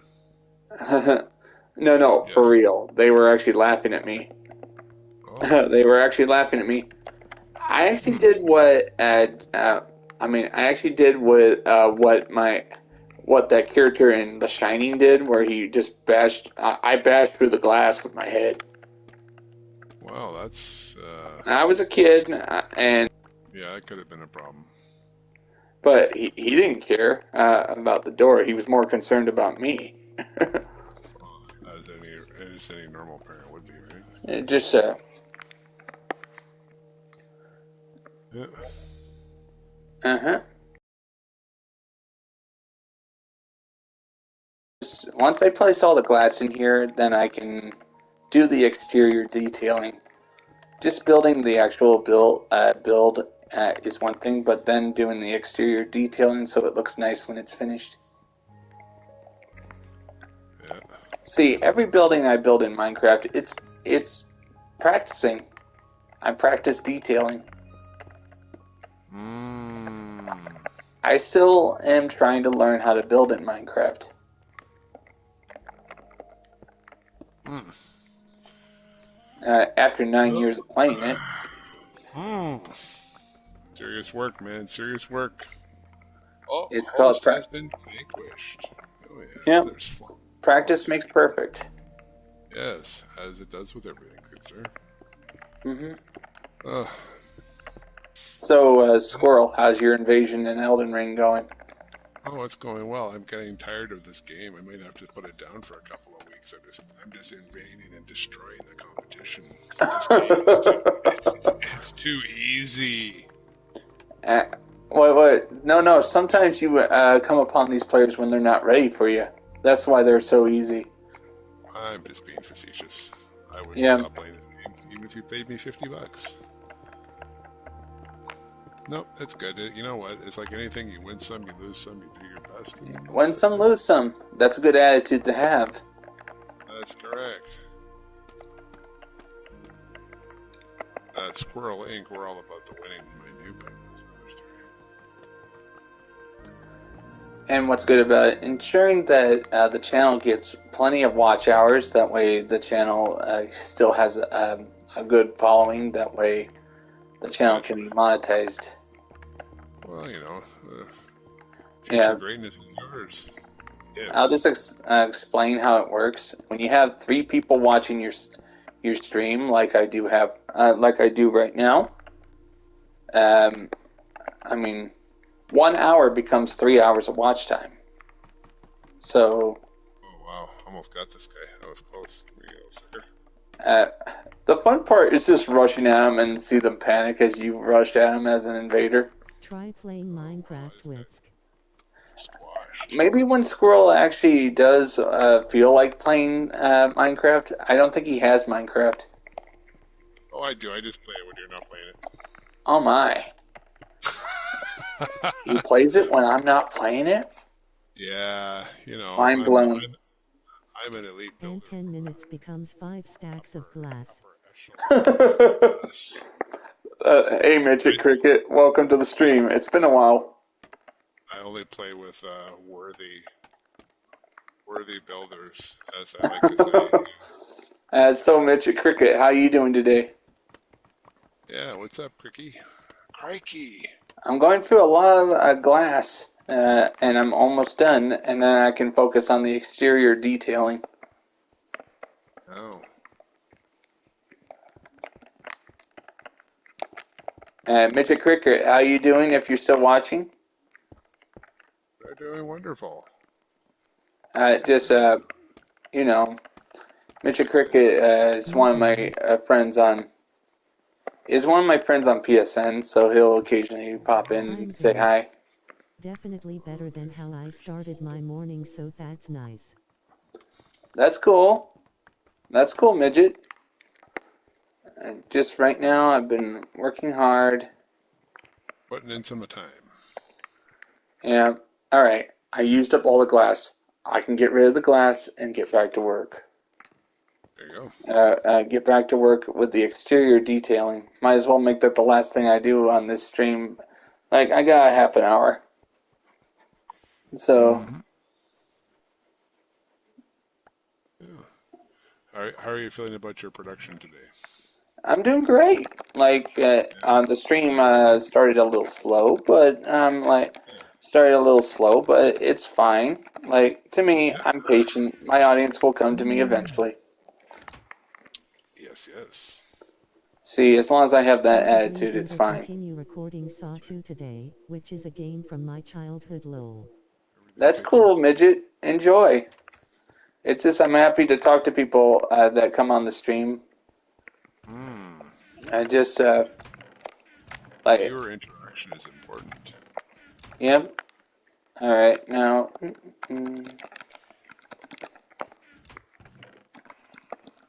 No, for Yes. real. They were actually laughing at me. Oh. They were actually laughing at me. I actually Hmm. did I actually did what that character in The Shining did, where he just bashed. I bashed through the glass with my head. Well, that's I was a kid, and yeah, that could have been a problem. but he didn't care about the door. He was more concerned about me. Well, as any normal parent would be, right? It just Yeah. uh-huh. Once I place all the glass in here, then I can do the exterior detailing. Just building the actual build is one thing, but then doing the exterior detailing so it looks nice when it's finished. Yeah. See, every building I build in Minecraft, it's practicing. I practice detailing. Mmm. I still am trying to learn how to build in Minecraft. Mm. After 9 years of playing it, Mm. Serious work, man. Serious work. Oh, it's called host has been vanquished. Oh yeah, yeah. there's Practice flawless makes victory. perfect. Yes, as it does with everything, good sir. Hmm. Uh, So, Squirrel, how's your invasion in Elden Ring going? oh, it's going well. I'm getting tired of this game. I might have to put it down for a couple of weeks. I'm just invading and destroying the competition. This game is it's too easy. Uh, what? No. Sometimes you come upon these players when they're not ready for you. That's why they're so easy. I'm just being facetious. I wouldn't Yeah. stop playing this game even if you paid me $50. Nope, it's good. You know what? It's like anything. You win some, you lose some. You do your best, and that's Win it. some, lose some. That's a good attitude to have. That's correct. At Squirrel Inc., we're all about the winning, mind you, but that's another story. And what's good about it, ensuring that the channel gets plenty of watch hours. That way, the channel still has a good following. That way, the channel Good. can be monetized. Well, future Yeah, greatness is yours. I'll If. just explain how it works. When you have 3 people watching your stream, like I do right now, um, I mean, 1 hour becomes 3 hours of watch time. So Oh, wow. Almost got this guy. That was close. Here you go, sucker. uh, the fun part is just rushing at them and see them panic as you rush at them as an invader. Try playing Oh, wow. Minecraft This guy Whisk. squashed. Maybe when Squirrel actually does feel like playing Minecraft, I don't think he has Minecraft. Oh, I do. I just play it when you're not playing Oh my. He it. plays it when I'm not playing it? Yeah, Mind blown. I'm an elite And builder. 10 minutes becomes 5 stacks of glass. Upper echelon class. Hey, Midget Cricket. Welcome to the stream. It's been a while. I only play with worthy builders, as I like to say. So, Midget Cricket, how you doing today? Yeah, what's up, Cricky? Crikey! I'm going through a lot of glass, and I'm almost done, and then I can focus on the exterior detailing. Oh, Midget Cricket, how you doing if you're still watching? they're doing wonderful. Just, Midget Cricket is one of my friends on PSN, so he'll occasionally pop in and say hi. Definitely better than how I started my morning, so that's nice. That's cool. That's cool, Midget. Just right now, I've been working hard. Putting in some time. Yeah. All right. I used up all the glass. I can get rid of the glass and get back to work. There you go. Get back to work with the exterior detailing. Might as well make that the last thing I do on this stream. Like, I got a half an hour. So, Yeah. How are you feeling about your production today? I'm doing great. Like, on the stream, started a little slow, but, it's fine. Like, to me, I'm patient. My audience will come to me eventually. Yes. See, as long as I have that Probably attitude, going it's to fine. continue recording Saw 2 today, which is a game from my childhood, lol. That's cool, Midget. Enjoy. It's just I'm happy to talk to people that come on the stream. I just Viewer interaction is important. yep. All right, now I'm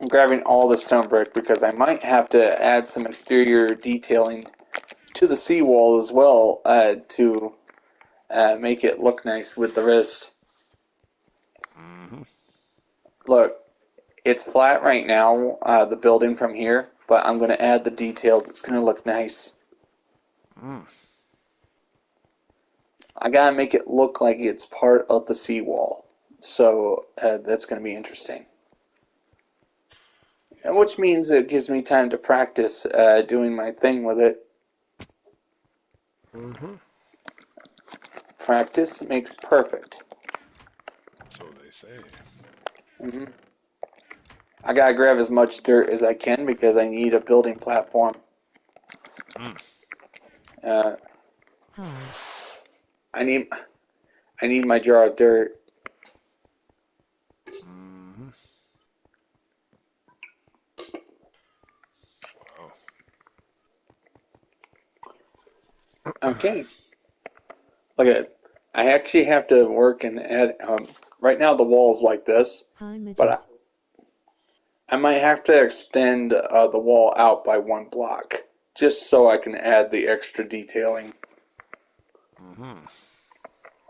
grabbing all the stone brick because I might have to add some exterior detailing to the seawall as well to make it look nice with the wrist. Look, it's flat right now, the building from here, but I'm going to add the details. It's going to look nice. I got to make it look like it's part of the seawall. So that's going to be interesting. And which means it gives me time to practice doing my thing with it. Practice makes perfect. So they say. I gotta grab as much dirt as I can because I need a building platform. Uh, Hi. I need my jar of dirt. Wow. Okay. Look at it. I actually have to work and add. Right now the wall's like this, Hi, Midget. but I might have to extend the wall out by 1 block just so I can add the extra detailing.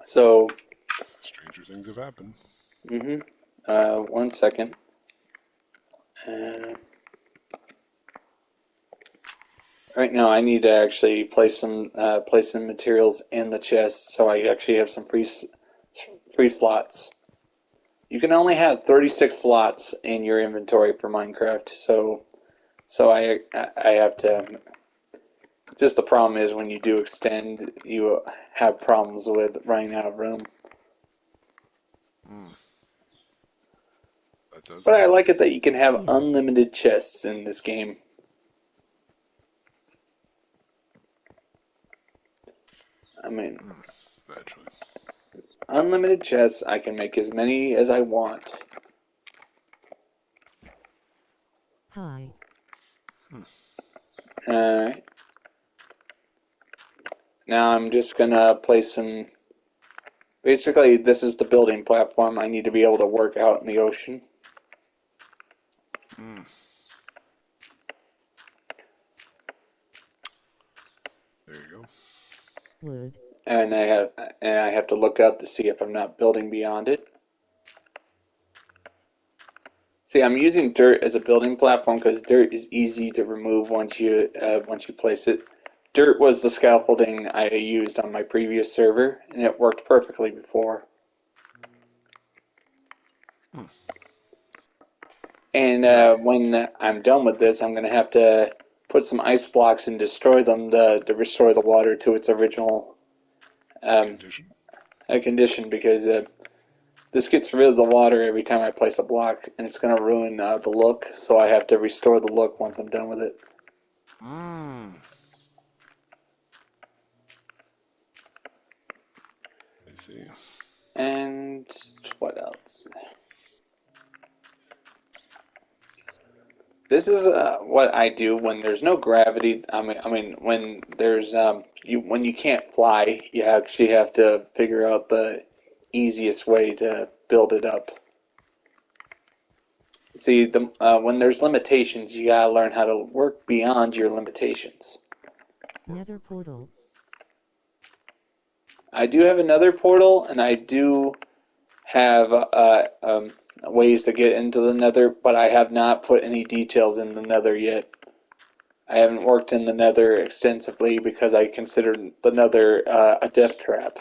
So, Stranger things have happened. 1 second. Right now, I need to actually place some materials in the chest, so I actually have some free slots. You can only have 36 slots in your inventory for Minecraft, so I have to. Just the problem is when you do extend, you have problems with running out of room. That does But I happen. like it that you can have unlimited chests in this game. I mean, Naturally. unlimited chests, I can make as many as I want. Hi. Alright. Now I'm just gonna place some. Basically, this is the building platform I need to be able to work out in the ocean. wood. And I have to look up to see if I'm not building beyond it. See, I'm using dirt as a building platform because dirt is easy to remove once you place it. Dirt was the scaffolding I used on my previous server, and it worked perfectly before. And when I'm done with this, I'm going to have to put some ice blocks and destroy them to restore the water to its original condition because this gets rid of the water every time I place a block, and it's going to ruin the look, so I have to restore the look once I'm done with it. I see. And what else? This is what I do when there's no gravity. I mean, when there's when you can't fly, you actually have to figure out the easiest way to build it up. See, when there's limitations, you gotta learn how to work beyond your limitations. Nether portal. I do have another portal, and I do have ways to get into the Nether, but I have not put any details in the Nether yet. I haven't worked in the Nether extensively because I consider the Nether a death trap.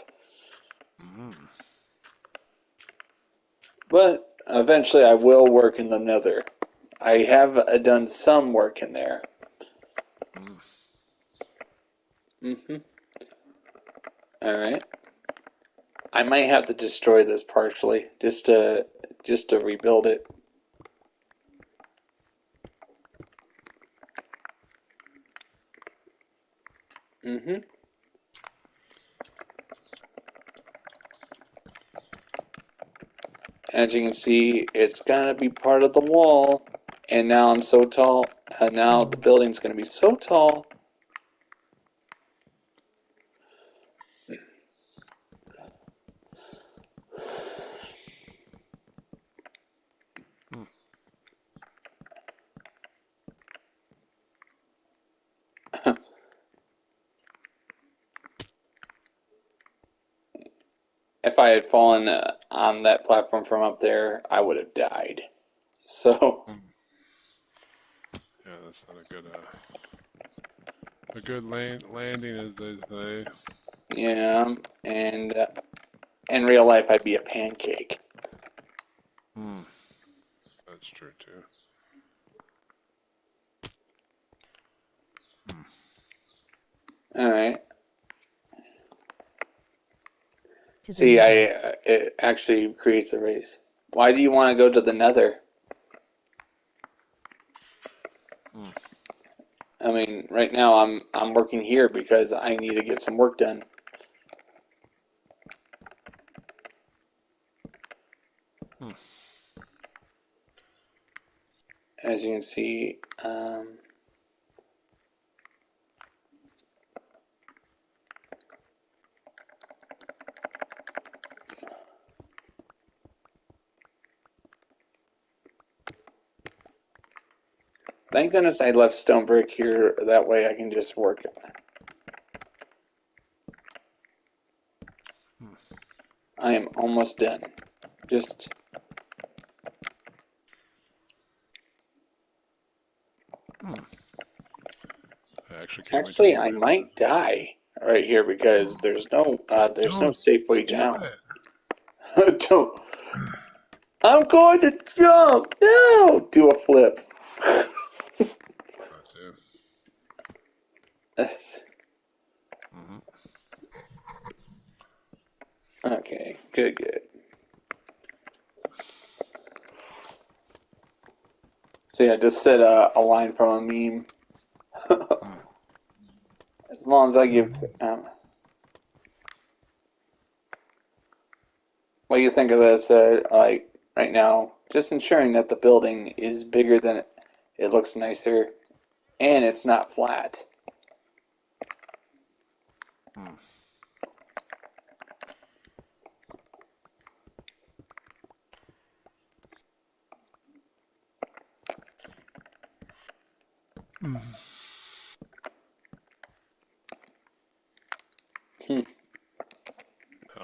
But eventually I will work in the Nether. I have done some work in there. Alright. I might have to destroy this partially just to rebuild it. As you can see, it's gonna be part of the wall. And now I'm so tall. Now the building's gonna be so tall. If I had fallen on that platform from up there, I would have died. So Yeah, that's not a good landing, as they say. yeah, and in real life, I'd be a pancake. That's true too. All right. See, it actually creates a race. Why do you want to go to the Nether? I mean, right now I'm working here because I need to get some work done. As you can see, thank goodness I left stone brick here. That way I can just work it. I am almost done. Just actually, I might die right here because there's no safe way down. Don't. I'm going to jump. No, do a flip. Okay, good. See, I just said a line from a meme. As long as I give. What do you think of this? Like right now, just ensuring that the building is bigger than it looks nicer, and it's not flat.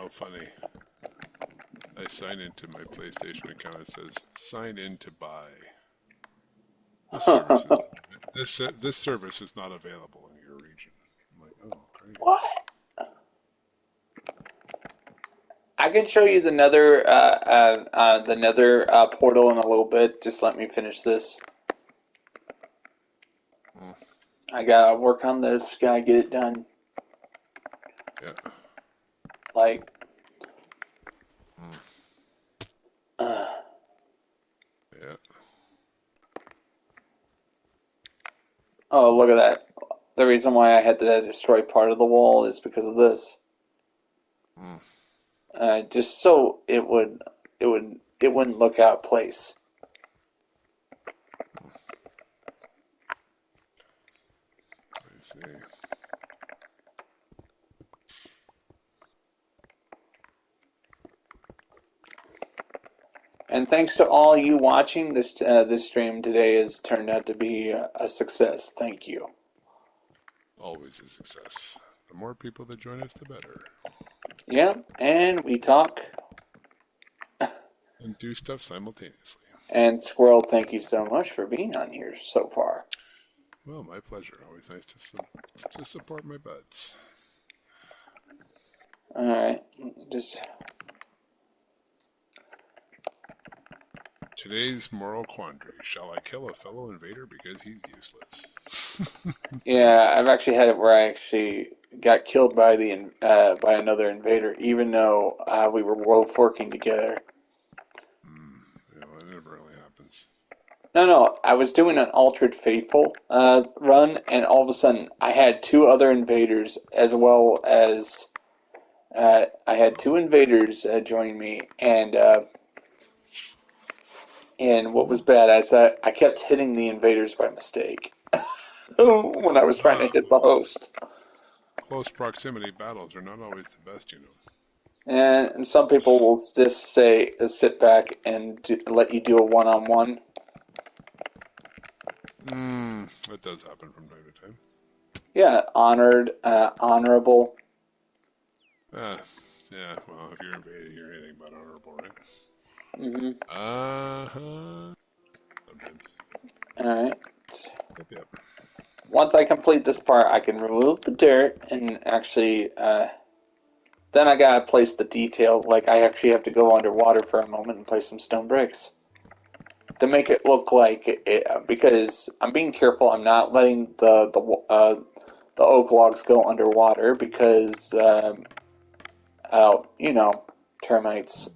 Oh, funny. I sign into my PlayStation account. It says sign in to buy. This service is not available in your region. I'm like, oh, great. What? I can show you the nether portal in a little bit. Just let me finish this. Mm. I gotta work on this. Gotta get it done. Yeah. Like. Yeah. Oh, look at that. The reason why I had to destroy part of the wall is because of this. Mm. Just so it wouldn't look out of place. I see. And thanks to all you watching, this stream today has turned out to be a success. Thank you. Always a success. The more people that join us, the better. Yeah, and we talk. And do stuff simultaneously. And Squirrel, thank you so much for being on here so far. Well, my pleasure. Always nice to support my buds. All right, just Today's moral quandary: shall I kill a fellow invader because he's useless? yeah, I've actually had it where I actually got killed by by another invader, even though we were both working together. Yeah, that never really happens. No, I was doing an Altered Faithful run, and all of a sudden I had two other invaders as well as I had two invaders join me, and what was bad is that I kept hitting the invaders by mistake when I was trying to hit the host. Close proximity battles are not always the best, you know. And some people will just say, sit back and let you do a one-on-one. That does happen from time to time. Yeah, honorable. Yeah, well, if you're invaded, you're anything but honorable, right? Mm-hmm. Sometimes. All right. Yep. Once I complete this part, I can remove the dirt and actually, then I gotta place the detail. Like, I actually have to go underwater for a moment and place some stone bricks to make it look like it, because I'm being careful. I'm not letting the oak logs go underwater because, you know, termites,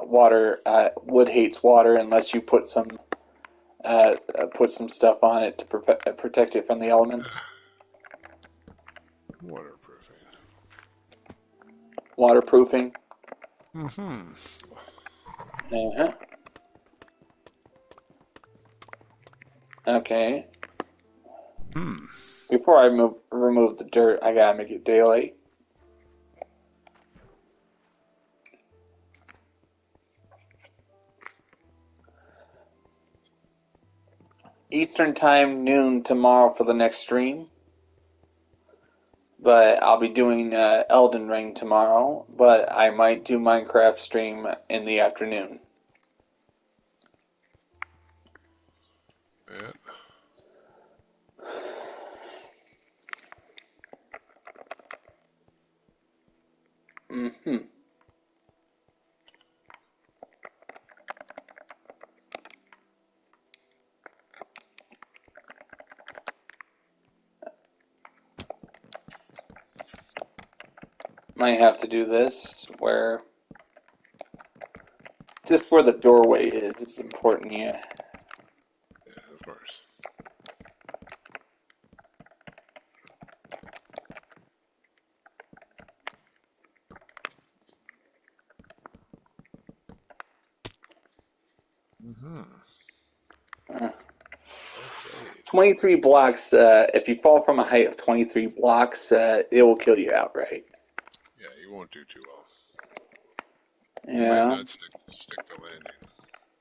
wood hates water unless you put some stuff on it to protect it from the elements. Waterproofing. Waterproofing. Mm-hmm. Uh-huh. Okay. Before I remove the dirt, I gotta make it daylight. Eastern time, noon tomorrow for the next stream. But I'll be doing Elden Ring tomorrow. But I might do Minecraft stream in the afternoon. Yeah. Mm-hmm. Might have to do this just where the doorway is important, yeah. Yeah, of course. Mm-hmm. Uh, Well played. 23 blocks, if you fall from a height of 23 blocks, it will kill you outright. Yeah, you won't do too well. You might Yeah. not stick the landing.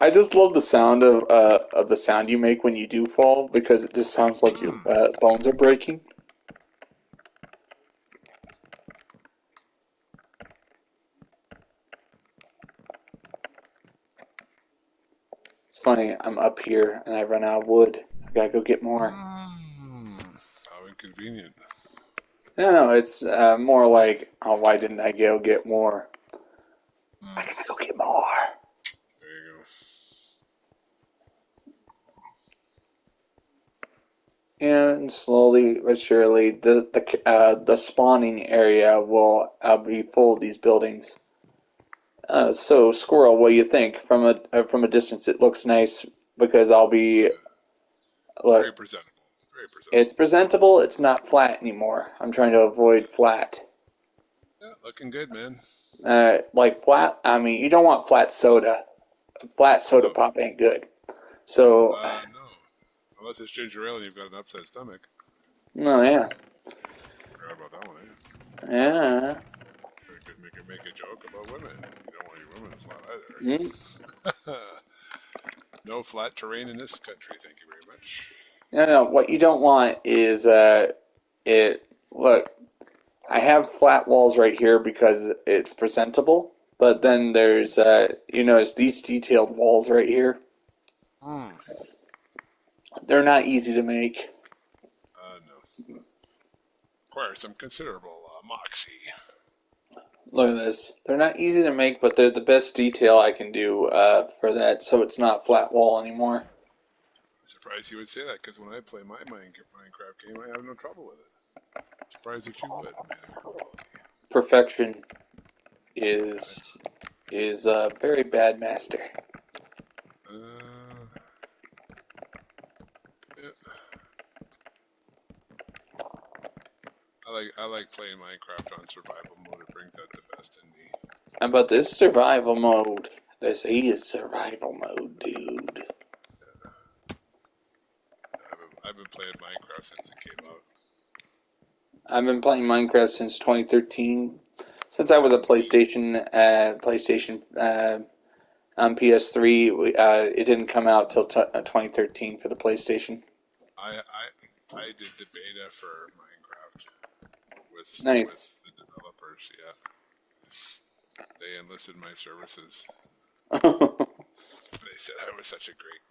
I just love the sound of the sound you make when you do fall because it just sounds like your bones are breaking. It's funny, I'm up here and I run out of wood. I gotta go get more. How inconvenient. No, it's more like, oh, why didn't I go get more? I gotta go get more. There you go. And slowly but surely, the spawning area will be full of these buildings. So, Squirrel, what do you think? From a distance, it looks nice because I'll be Very look. presentable. Very It's presentable. presentable. It's not flat anymore. I'm trying to avoid flat. Yeah, looking good, man. Like flat. I mean, you don't want flat soda. Flat soda No. pop ain't good. So, No. Unless it's ginger ale and you've got an upset stomach. no, yeah, Forgot about that one, eh? yeah. Make a joke about women. You don't want your women flat Mm. either. No flat terrain in this country, thank you very much. No. What you don't want is it. Look, I have flat walls right here because it's presentable. But then there's you notice these detailed walls right here. Hmm. They're not easy to make. No. Require some considerable moxie. Look at this. They're not easy to make, but they're the best detail I can do for that, so it's not flat wall anymore. I'm surprised you would say that, because when I play my Minecraft game, I have no trouble with it. Surprised that you would, man of your quality. Perfection is a very bad master. Yeah. I like playing Minecraft on survival mode. It brings out the best in me. How about this survival mode? This is survival mode, dude. I've been playing Minecraft since it came out. I've been playing Minecraft since 2013. Since I was a PlayStation on PS3, it didn't come out till 2013 for the PlayStation. I did the beta for Minecraft with Nice. the developers. Yeah, they enlisted my services. They said I was such a great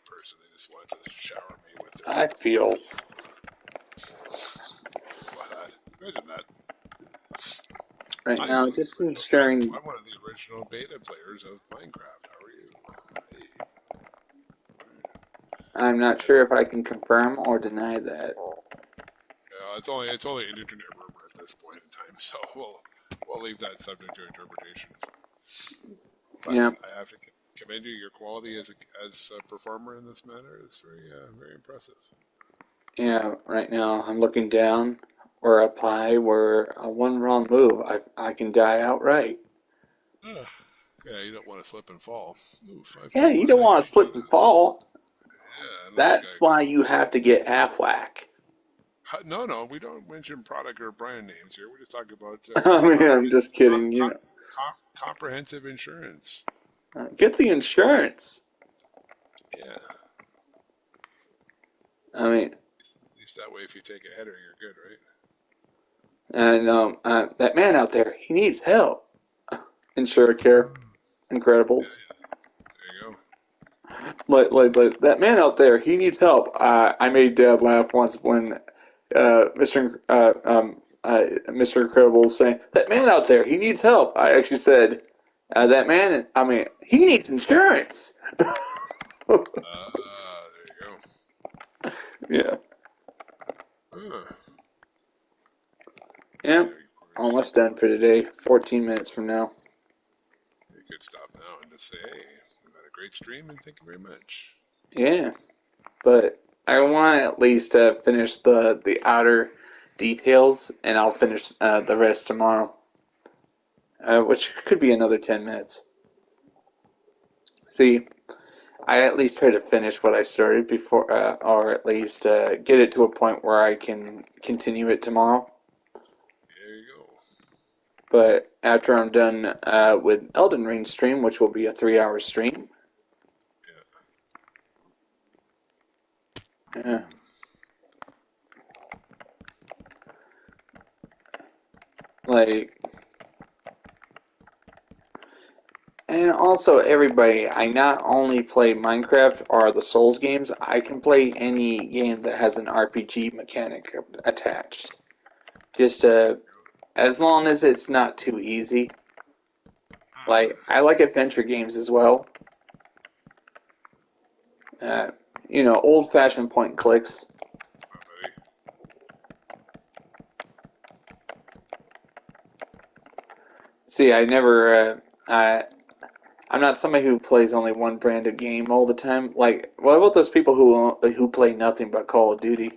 person. They just wanted to shower me with their I feel bullets. But imagine that. right I'm now one of the just original. ensuring. I'm one of the original beta players of Minecraft. How are you? Hey. I'm not sure if I can confirm or deny that. It's only an internet rumor at this point in time, so we'll leave that subject to interpretation. But Yeah, I have to commend you. Your quality as a performer in this matter is very impressive. yeah. Right now I'm looking down or up high where one wrong move, I can die outright. Yeah, you don't want to slip and fall. Ooh, Yeah, you don't 5.1. want to slip and fall. Yeah, unless you That's got why you have to get Aflac. no. We don't mention product or brand names here. We just talk about I mean, I'm just kidding. comprehensive insurance. Get the insurance. Yeah, I mean, at least that way, if you take a header, you're good, right? and that man out there, he needs help. Insuracare, Yeah, Incredibles. there you go. Like that man out there, he needs help. I made Dad laugh once when Mr. Incredible saying that man out there, he needs help. I actually said that man. I mean, he needs insurance. There Yeah, you go. yeah. Very course. Almost done for today. 14 minutes from now. You could stop now and just say, "Hey, we've had a great stream, and thank you very much." Yeah, but I want to at least finish the outer details, and I'll finish the rest tomorrow, which could be another 10 minutes. See, I at least try to finish what I started before, or at least get it to a point where I can continue it tomorrow. There you go. But after I'm done with Elden Ring stream, which will be a 3-hour stream, Yeah. yeah, like And also, everybody, I not only play Minecraft or the Souls games, I can play any game that has an RPG mechanic attached. Just as long as it's not too easy. Like, I like adventure games as well. Uh, old-fashioned point and clicks. See, I'm not somebody who plays only one branded game all the time. Like, what about those people who play nothing but Call of Duty?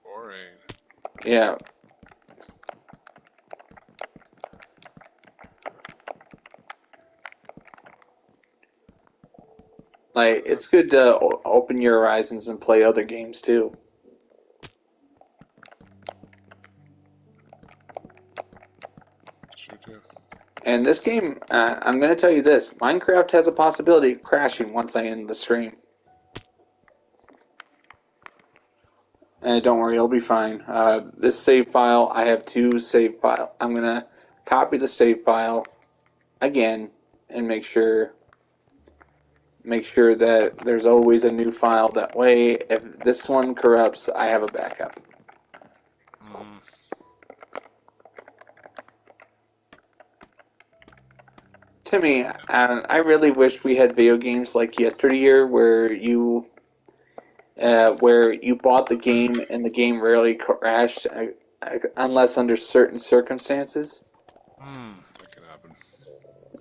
Boring. Yeah. Like, it's good to open your horizons and play other games too. Sure do. And this game, I'm going to tell you this: Minecraft has a possibility of crashing once I end the stream. And don't worry, it'll be fine. This save file, I have two save files. I'm going to copy the save file again and make sure that there's always a new file. That way, if this one corrupts, I have a backup. Mm. Timmy, I really wish we had video games like yesteryear where you bought the game and the game rarely crashed unless under certain circumstances. That can happen.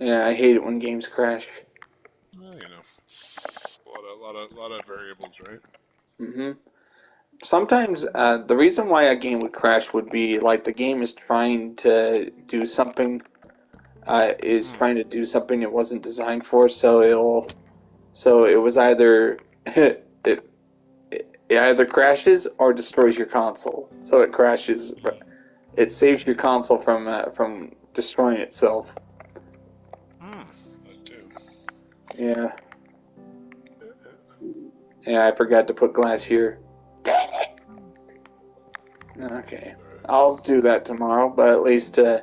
Yeah, I hate it when games crash. Well, a lot of variables, right? hmm Sometimes the reason why a game would crash would be like the game is trying to do something it wasn't designed for, so it was either it either crashes or destroys your console. So it crashes. It saves your console from destroying itself. That too. Yeah. Yeah, I forgot to put glass here. Dang it. Okay. I'll do that tomorrow, but at least all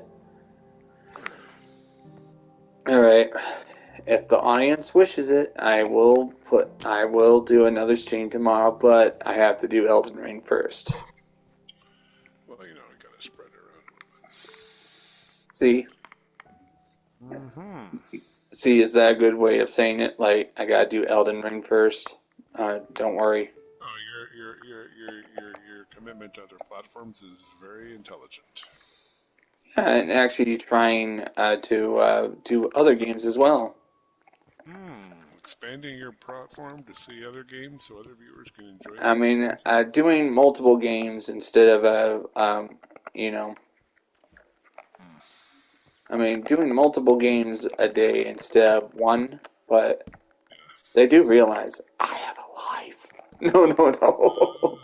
right. If the audience wishes it, I will do another stream tomorrow, but I have to do Elden Ring first. Well, I gotta spread it around See? a little bit. See, is that a good way of saying it? Like, I gotta do Elden Ring first. Don't worry. Oh, your commitment to other platforms is very intelligent. And actually trying to do other games as well. Expanding your platform to see other games so other viewers can enjoy I the mean, experience. doing multiple games instead of you know, doing multiple games a day instead of one. But they do realize I have a life. No, no, no,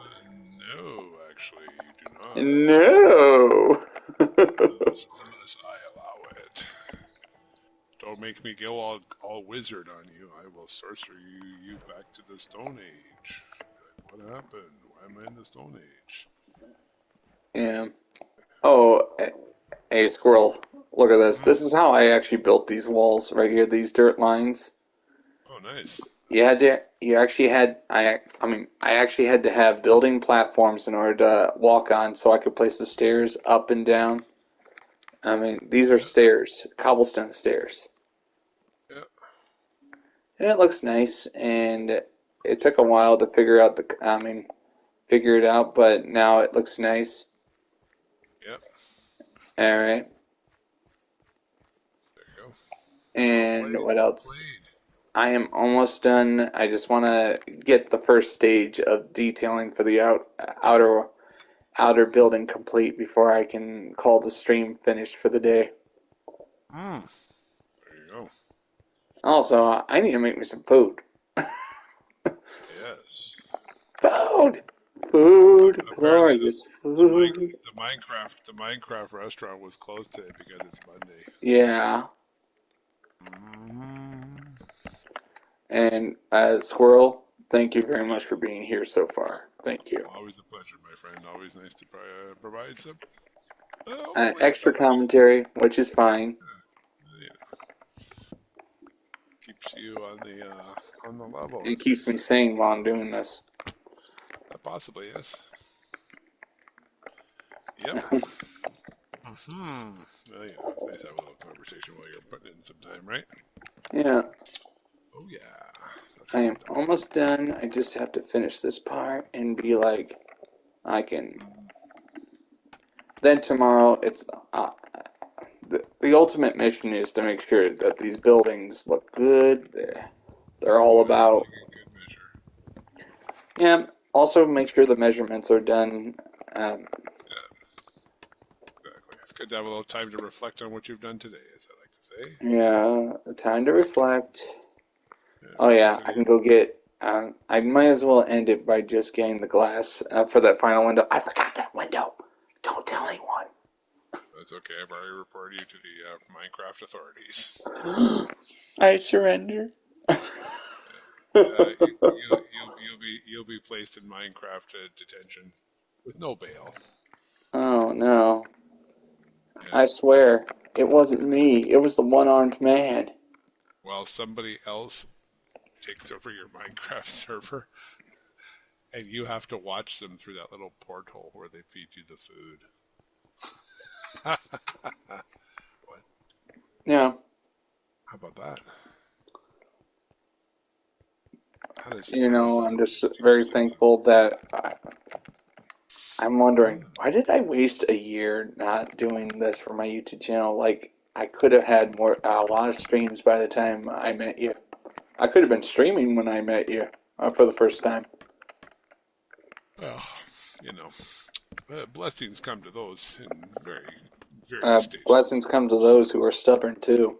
No, actually, you do not. no. Unless I allow it. Don't make me go all wizard on you. I will sorcery you back to the Stone Age. Like, what happened? Why am I in the Stone Age? Yeah. Oh, hey, squirrel. Look at this. This is how I actually built these walls right here. These dirt lines. Oh, nice. You actually had, I actually had to have building platforms in order to walk on so I could place the stairs up and down. These are Yeah, stairs, cobblestone stairs. yeah, And it looks nice, and it took a while to figure it out, but now it looks nice. yeah. Alright. There you go. Well And played. what Well else? played. I am almost done. I just want to get the first stage of detailing for the outer building complete before I can call the stream finished for the day. There you go. Also, I need to make me some food. Yes. Food! Food! Apparently Glorious food! the Minecraft restaurant was closed today because it's Monday. Yeah. Mm-hmm. And Squirrel, thank you very much for being here so far. Thank you. Always a pleasure, my friend. Always nice to provide some, hopefully Extra intelligent. commentary, which is fine. Yeah. keeps you on the level, It as they keeps me say. sane while I'm doing this. Possibly, yes. Yep. Well, it's nice to have a little conversation while you're putting in some time, right? Yeah, Oh yeah, that's I what I'm am talking almost done. I just have to finish this part and be like, I can. Then tomorrow, it's the ultimate mission is to make sure that these buildings look good. They're all good. about, Everything in good measure. yeah. Also, make sure the measurements are done. Um, Yeah, exactly. It's good to have a little time to reflect on what you've done today, as I like to say. yeah, time to reflect. Yeah, Oh yeah, because I can go get. I might as well end it by just getting the glass for that final window. I forgot that window. Don't tell anyone. that's okay. I've already reported you to the Minecraft authorities. I surrender. You'll be placed in Minecraft detention with no bail. Oh no. Yeah. I swear, it wasn't me. It was the one-armed man. While somebody else takes over your Minecraft server, and you have to watch them through that little porthole where they feed you the food. What? Yeah. How about that? How does I'm that just appeal to your very citizens? thankful that I'm wondering, Hmm. why did I waste a year not doing this for my YouTube channel? Like, I could have had a lot of streams by the time I met you. I could have been streaming when I met you for the first time. Well, you know, blessings come to those in various stages of Blessings life. come to those who are stubborn too.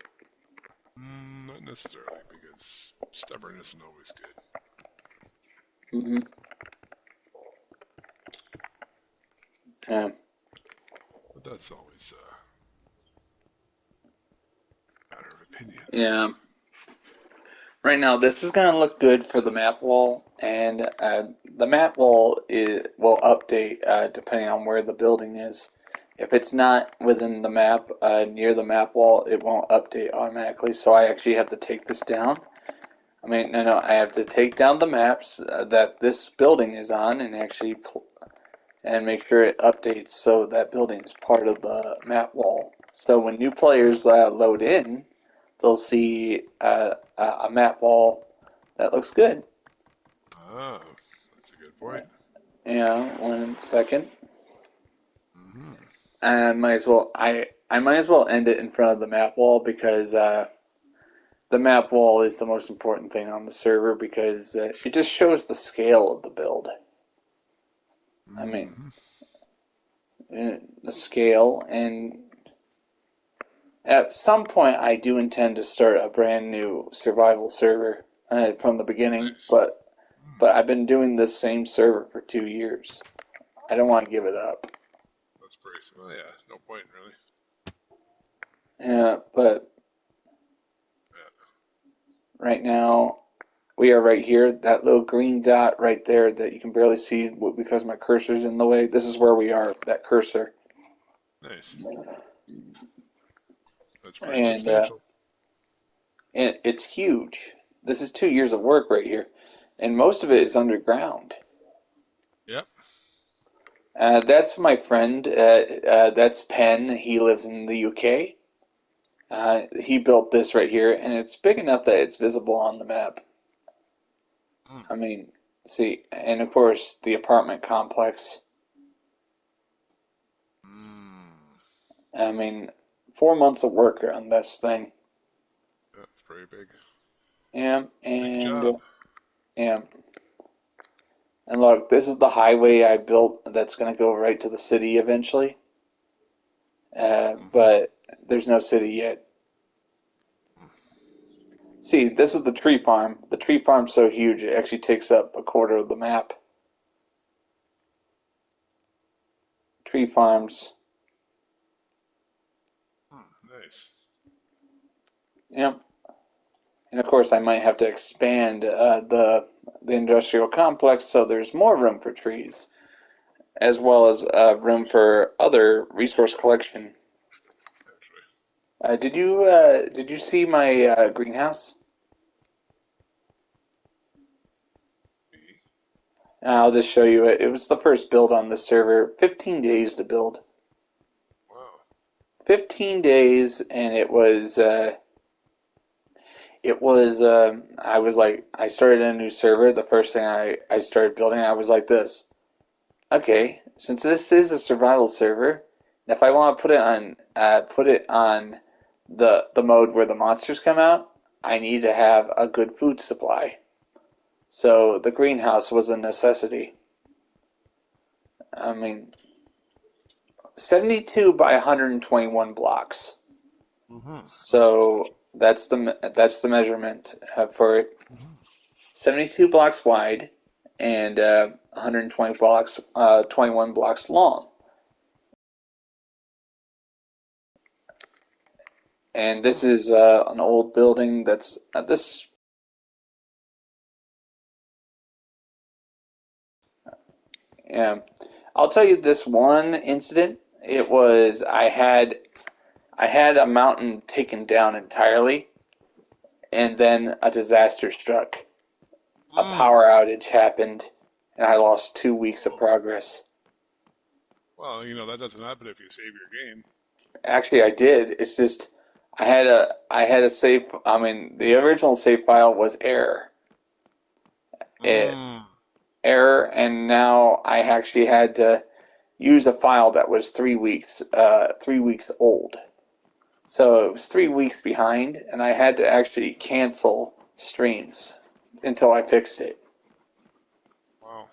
Not necessarily, because stubbornness isn't always good. Hmm. Yeah. But that's always a matter of opinion. Yeah. Right now, this is going to look good for the map wall, and the map wall will update depending on where the building is. If it's not within the map, near the map wall, it won't update automatically, so I actually have to take this down. No, I have to take down the maps that this building is on and actually and make sure it updates so that building is part of the map wall. So when new players load in, they'll see a map wall that looks good. Ah, that's a good point. Yeah, 1 second. Hmm. I might as well end it in front of the map wall because the map wall is the most important thing on the server because it just shows the scale of the build. I mean, Hmm. the scale, and at some point I do intend to start a brand new survival server from the beginning, Nice. but I've been doing this same server for 2 years. I don't want to give it up. That's pretty. Well, yeah, no point really. Yeah, but Yeah. right now we are right here. That little green dot right there that you can barely see because my cursor's in the way. This is where we are. That cursor, Nice. That's pretty and substantial. it's huge. This is 2 years of work right here, and most of it is underground. Yep. That's my friend. That's Penn. He lives in the UK. He built this right here, and it's big enough that it's visible on the map. Mm. I mean, see, and of course the apartment complex. Mm. I mean, 4 months of work on this thing. That's pretty big. Yeah, Big and job. yeah, and look, this is the highway I built that's going to go right to the city eventually. Hmm. But there's no city yet. See, this is the tree farm. The tree farm's so huge it actually takes up a quarter of the map. Tree farms. Nice. Yep. And of course, I might have to expand the industrial complex so there's more room for trees, as well as room for other resource collection. Actually. Did you see my greenhouse? I'll just show you it. It was the first build on the server. 15 days to build. Wow. 15 days, and I was like, I started a new server. The first thing I started building, I was like this. Okay, since this is a survival server, if I want to put it on the mode where the monsters come out, I need to have a good food supply. So the greenhouse was a necessity. I mean, 72 by 121 blocks. So that's the measurement for it. 72 blocks wide and 120 blocks, 21 blocks long. And this is an old building that's this. Yeah, I'll tell you this one incident. It was I had a mountain taken down entirely, and then a disaster struck. A power outage happened, and I lost 2 weeks of progress. Well, that doesn't happen if you save your game. Actually, I did. It's just I had a save. I mean, the original save file was error. It error, and now I actually had to use a file that was 3 weeks old. So it was 3 weeks behind, and I had to actually cancel streams until I fixed it. Wow.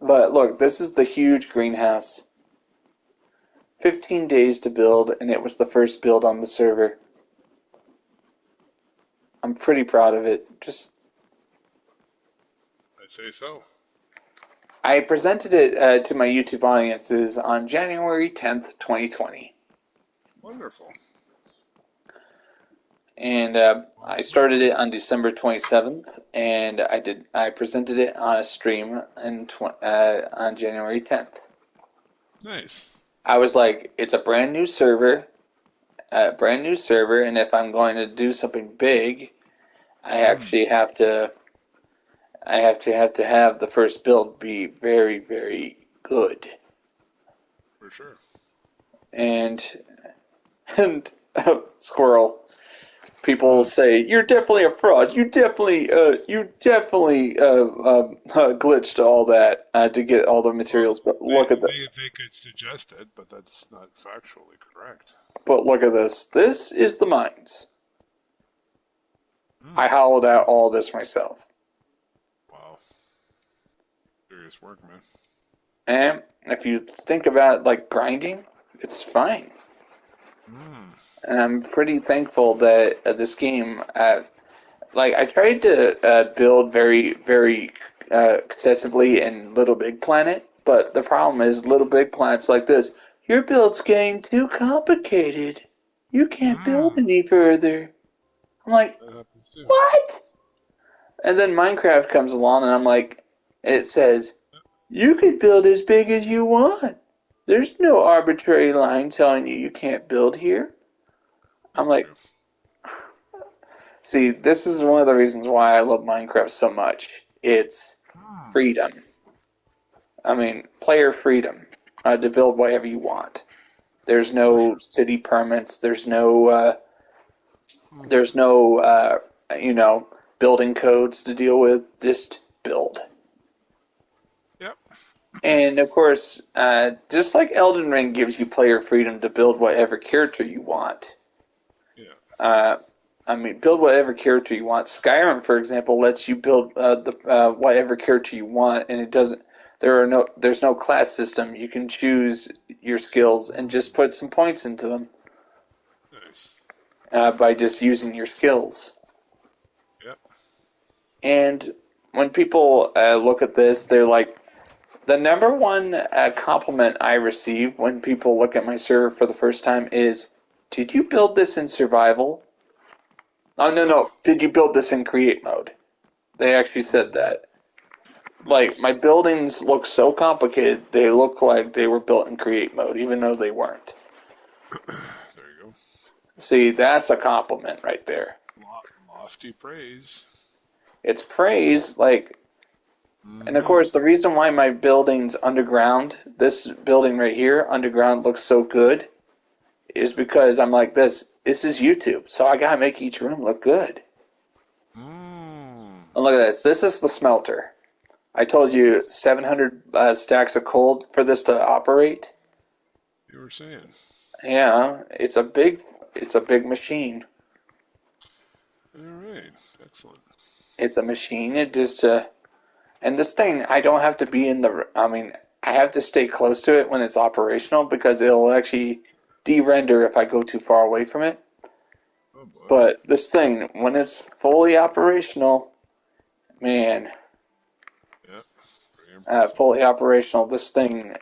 But look, this is the huge greenhouse. 15 days to build, and it was the first build on the server. I'm pretty proud of it. I'd say so. I presented it to my YouTube audiences on January 10th, 2020. Wonderful. And I started it on December 27th, and I presented it on a stream on January 10th. Nice. I was like, it's a brand new server, and if I'm going to do something big, I actually have to have the first build be very, very good. For sure. And squirrel. People say you're definitely a fraud. You definitely glitched all that to get all the Well, materials. But they, look at the, they could suggest it, but that's not factually correct. but look at this. This is the mines. I hollowed out all this myself. Wow. Serious work, man. And if you think about like grinding, it's fine. And I'm pretty thankful that this game, like I tried to build very, very excessively in Little Big Planet, but the problem is Little Big Planet's like this. Your build's getting too complicated. You can't build any further. I'm like, That happens too. what? And then Minecraft comes along, and I'm like, it says, you can build as big as you want. There's no arbitrary line telling you can't build here. I'm That's like, true. see, this is one of the reasons why I love Minecraft so much. It's freedom. I mean, player freedom to build whatever you want. There's no city permits. There's no building codes to deal with. Just build. Yep. And of course, just like Elden Ring gives you player freedom to build whatever character you want. Yeah. I mean, build whatever character you want. Skyrim, for example, lets you build whatever character you want, and it doesn't. There's no class system. You can choose your skills and just put some points into them Nice. by just using your skills. Yep. And when people look at this, they're like, the number one compliment I receive when people look at my server for the first time is, "Did you build this in survival?" Oh, no. Did you build this in create mode? They actually said that. Like, my buildings look so complicated, they look like they were built in create mode, even though they weren't. There you go. See, that's a compliment right there. Lofty praise. It's praise, like, And of Mm-hmm. course, the reason why my building's underground, this building right here, underground, looks so good, is because I'm like this. This is YouTube, so I gotta make each room look good. Mm. And look at this. This is the smelter. I told you 700 stacks of coal for this to operate. You were saying. Yeah, it's a big machine. All right. Excellent. It's a machine. It just and this thing, I don't have to be in the. I mean, I have to stay close to it when it's operational because it'll actually de-render if I go too far away from it. Oh boy. But this thing, when it's fully operational, man, Yep. Very impressive. fully operational, this thing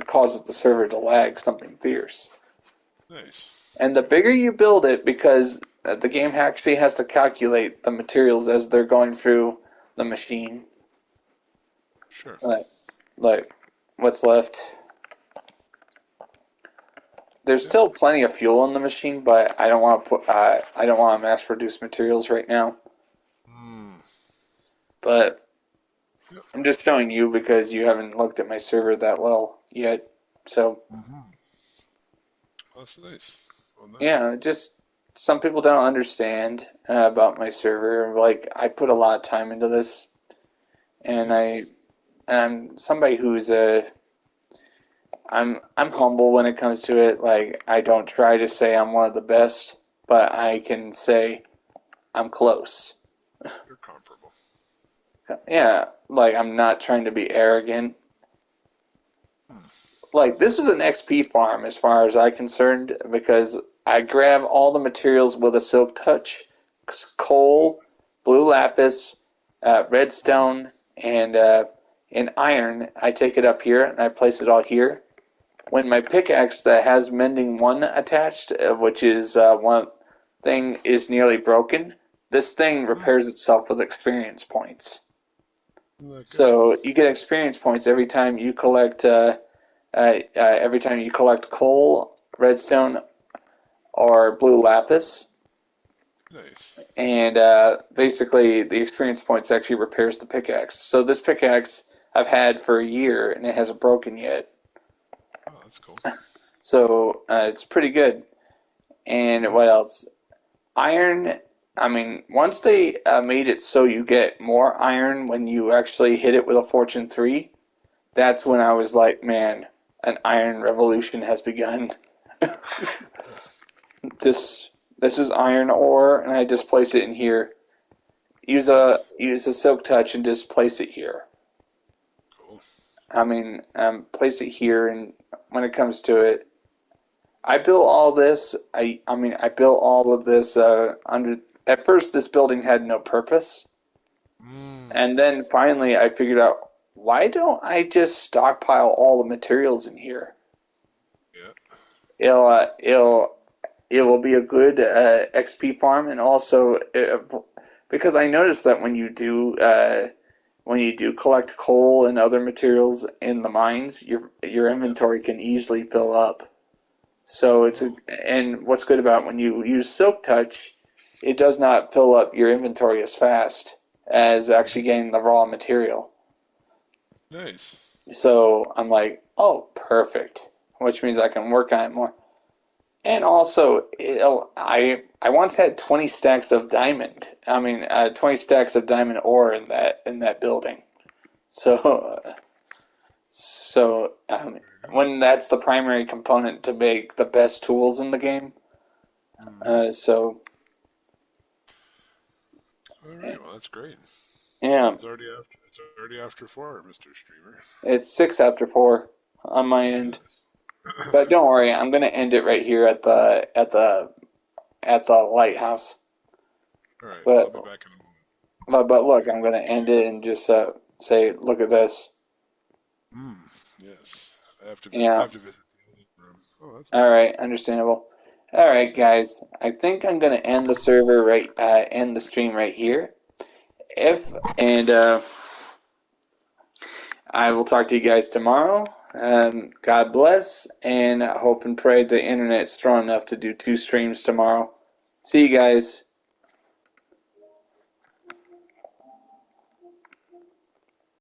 causes the server to lag something fierce. Nice. And the bigger you build it, because the game actually has to calculate the materials as they're going through the machine. Sure. Like what's left. There's Yep. still plenty of fuel in the machine, but I don't want to put. I don't want to mass produce materials right now. Mm. But Yep. I'm just showing you because you haven't looked at my server that well yet. So Mm-hmm. That's nice. Well done. yeah, just some people don't understand about my server. Like I put a lot of time into this, and Yes. I'm somebody who's I'm humble when it comes to it. Like I don't try to say I'm one of the best, but I can say I'm close. You're comparable. Yeah, like I'm not trying to be arrogant. Hmm. Like this is an XP farm as far as I'm concerned because I grab all the materials with a silk touch, Yep. coal, blue lapis, redstone, and iron. I take it up here and I place it all here. When my pickaxe that has mending one attached, which is one thing is nearly broken, this thing Hmm. repairs itself with experience points. Isn't that good? So you get experience points every time you collect coal, redstone, or blue lapis, Nice. and basically the experience points actually repairs the pickaxe. So this pickaxe I've had for a year and it hasn't broken yet. Oh, that's cool. So it's pretty good. And Mm-hmm. what else? Iron. I mean, once they made it so you get more iron when you actually hit it with a Fortune 3, that's when I was like, man, an iron revolution has begun. Just this is iron ore, and I just place it in here. Nice. Use a silk touch and just place it here. Cool. I mean, place it here, and when it comes to it, I built all this. I built all of this under. At first, this building had no purpose, Mm. and then finally, I figured out why don't I just stockpile all the materials in here? Yeah. It'll it will be a good XP farm, and also because I noticed that when you do collect coal and other materials in the mines, your Yes. inventory can easily fill up. So Oh. and what's good about when you use Silk Touch, it does not fill up your inventory as fast as actually Mm-hmm. getting the raw material. Nice. So I'm like, oh, perfect, which means I can work on it more. And also, I once had 20 stacks of diamond. 20 stacks of diamond ore in that building. So Very good. when that's the primary component to make the best tools in the game. Mm-hmm. So All right. Well, that's great. yeah, It's already after 4, Mr. Streamer. it's 6 after 4 on my end. Yes. But don't worry, I'm gonna end it right here at the lighthouse. All right. I'll But be back in a moment. but look, I'm gonna end it and just say, look at this. Mm. Yes. I Yeah. have to visit the other room. Oh, that's All nice. right, understandable. All right, Nice. guys. I think I'm gonna end the stream right here. If and I will talk to you guys tomorrow. God bless, and I hope and pray the internet's strong enough to do 2 streams tomorrow. See you guys.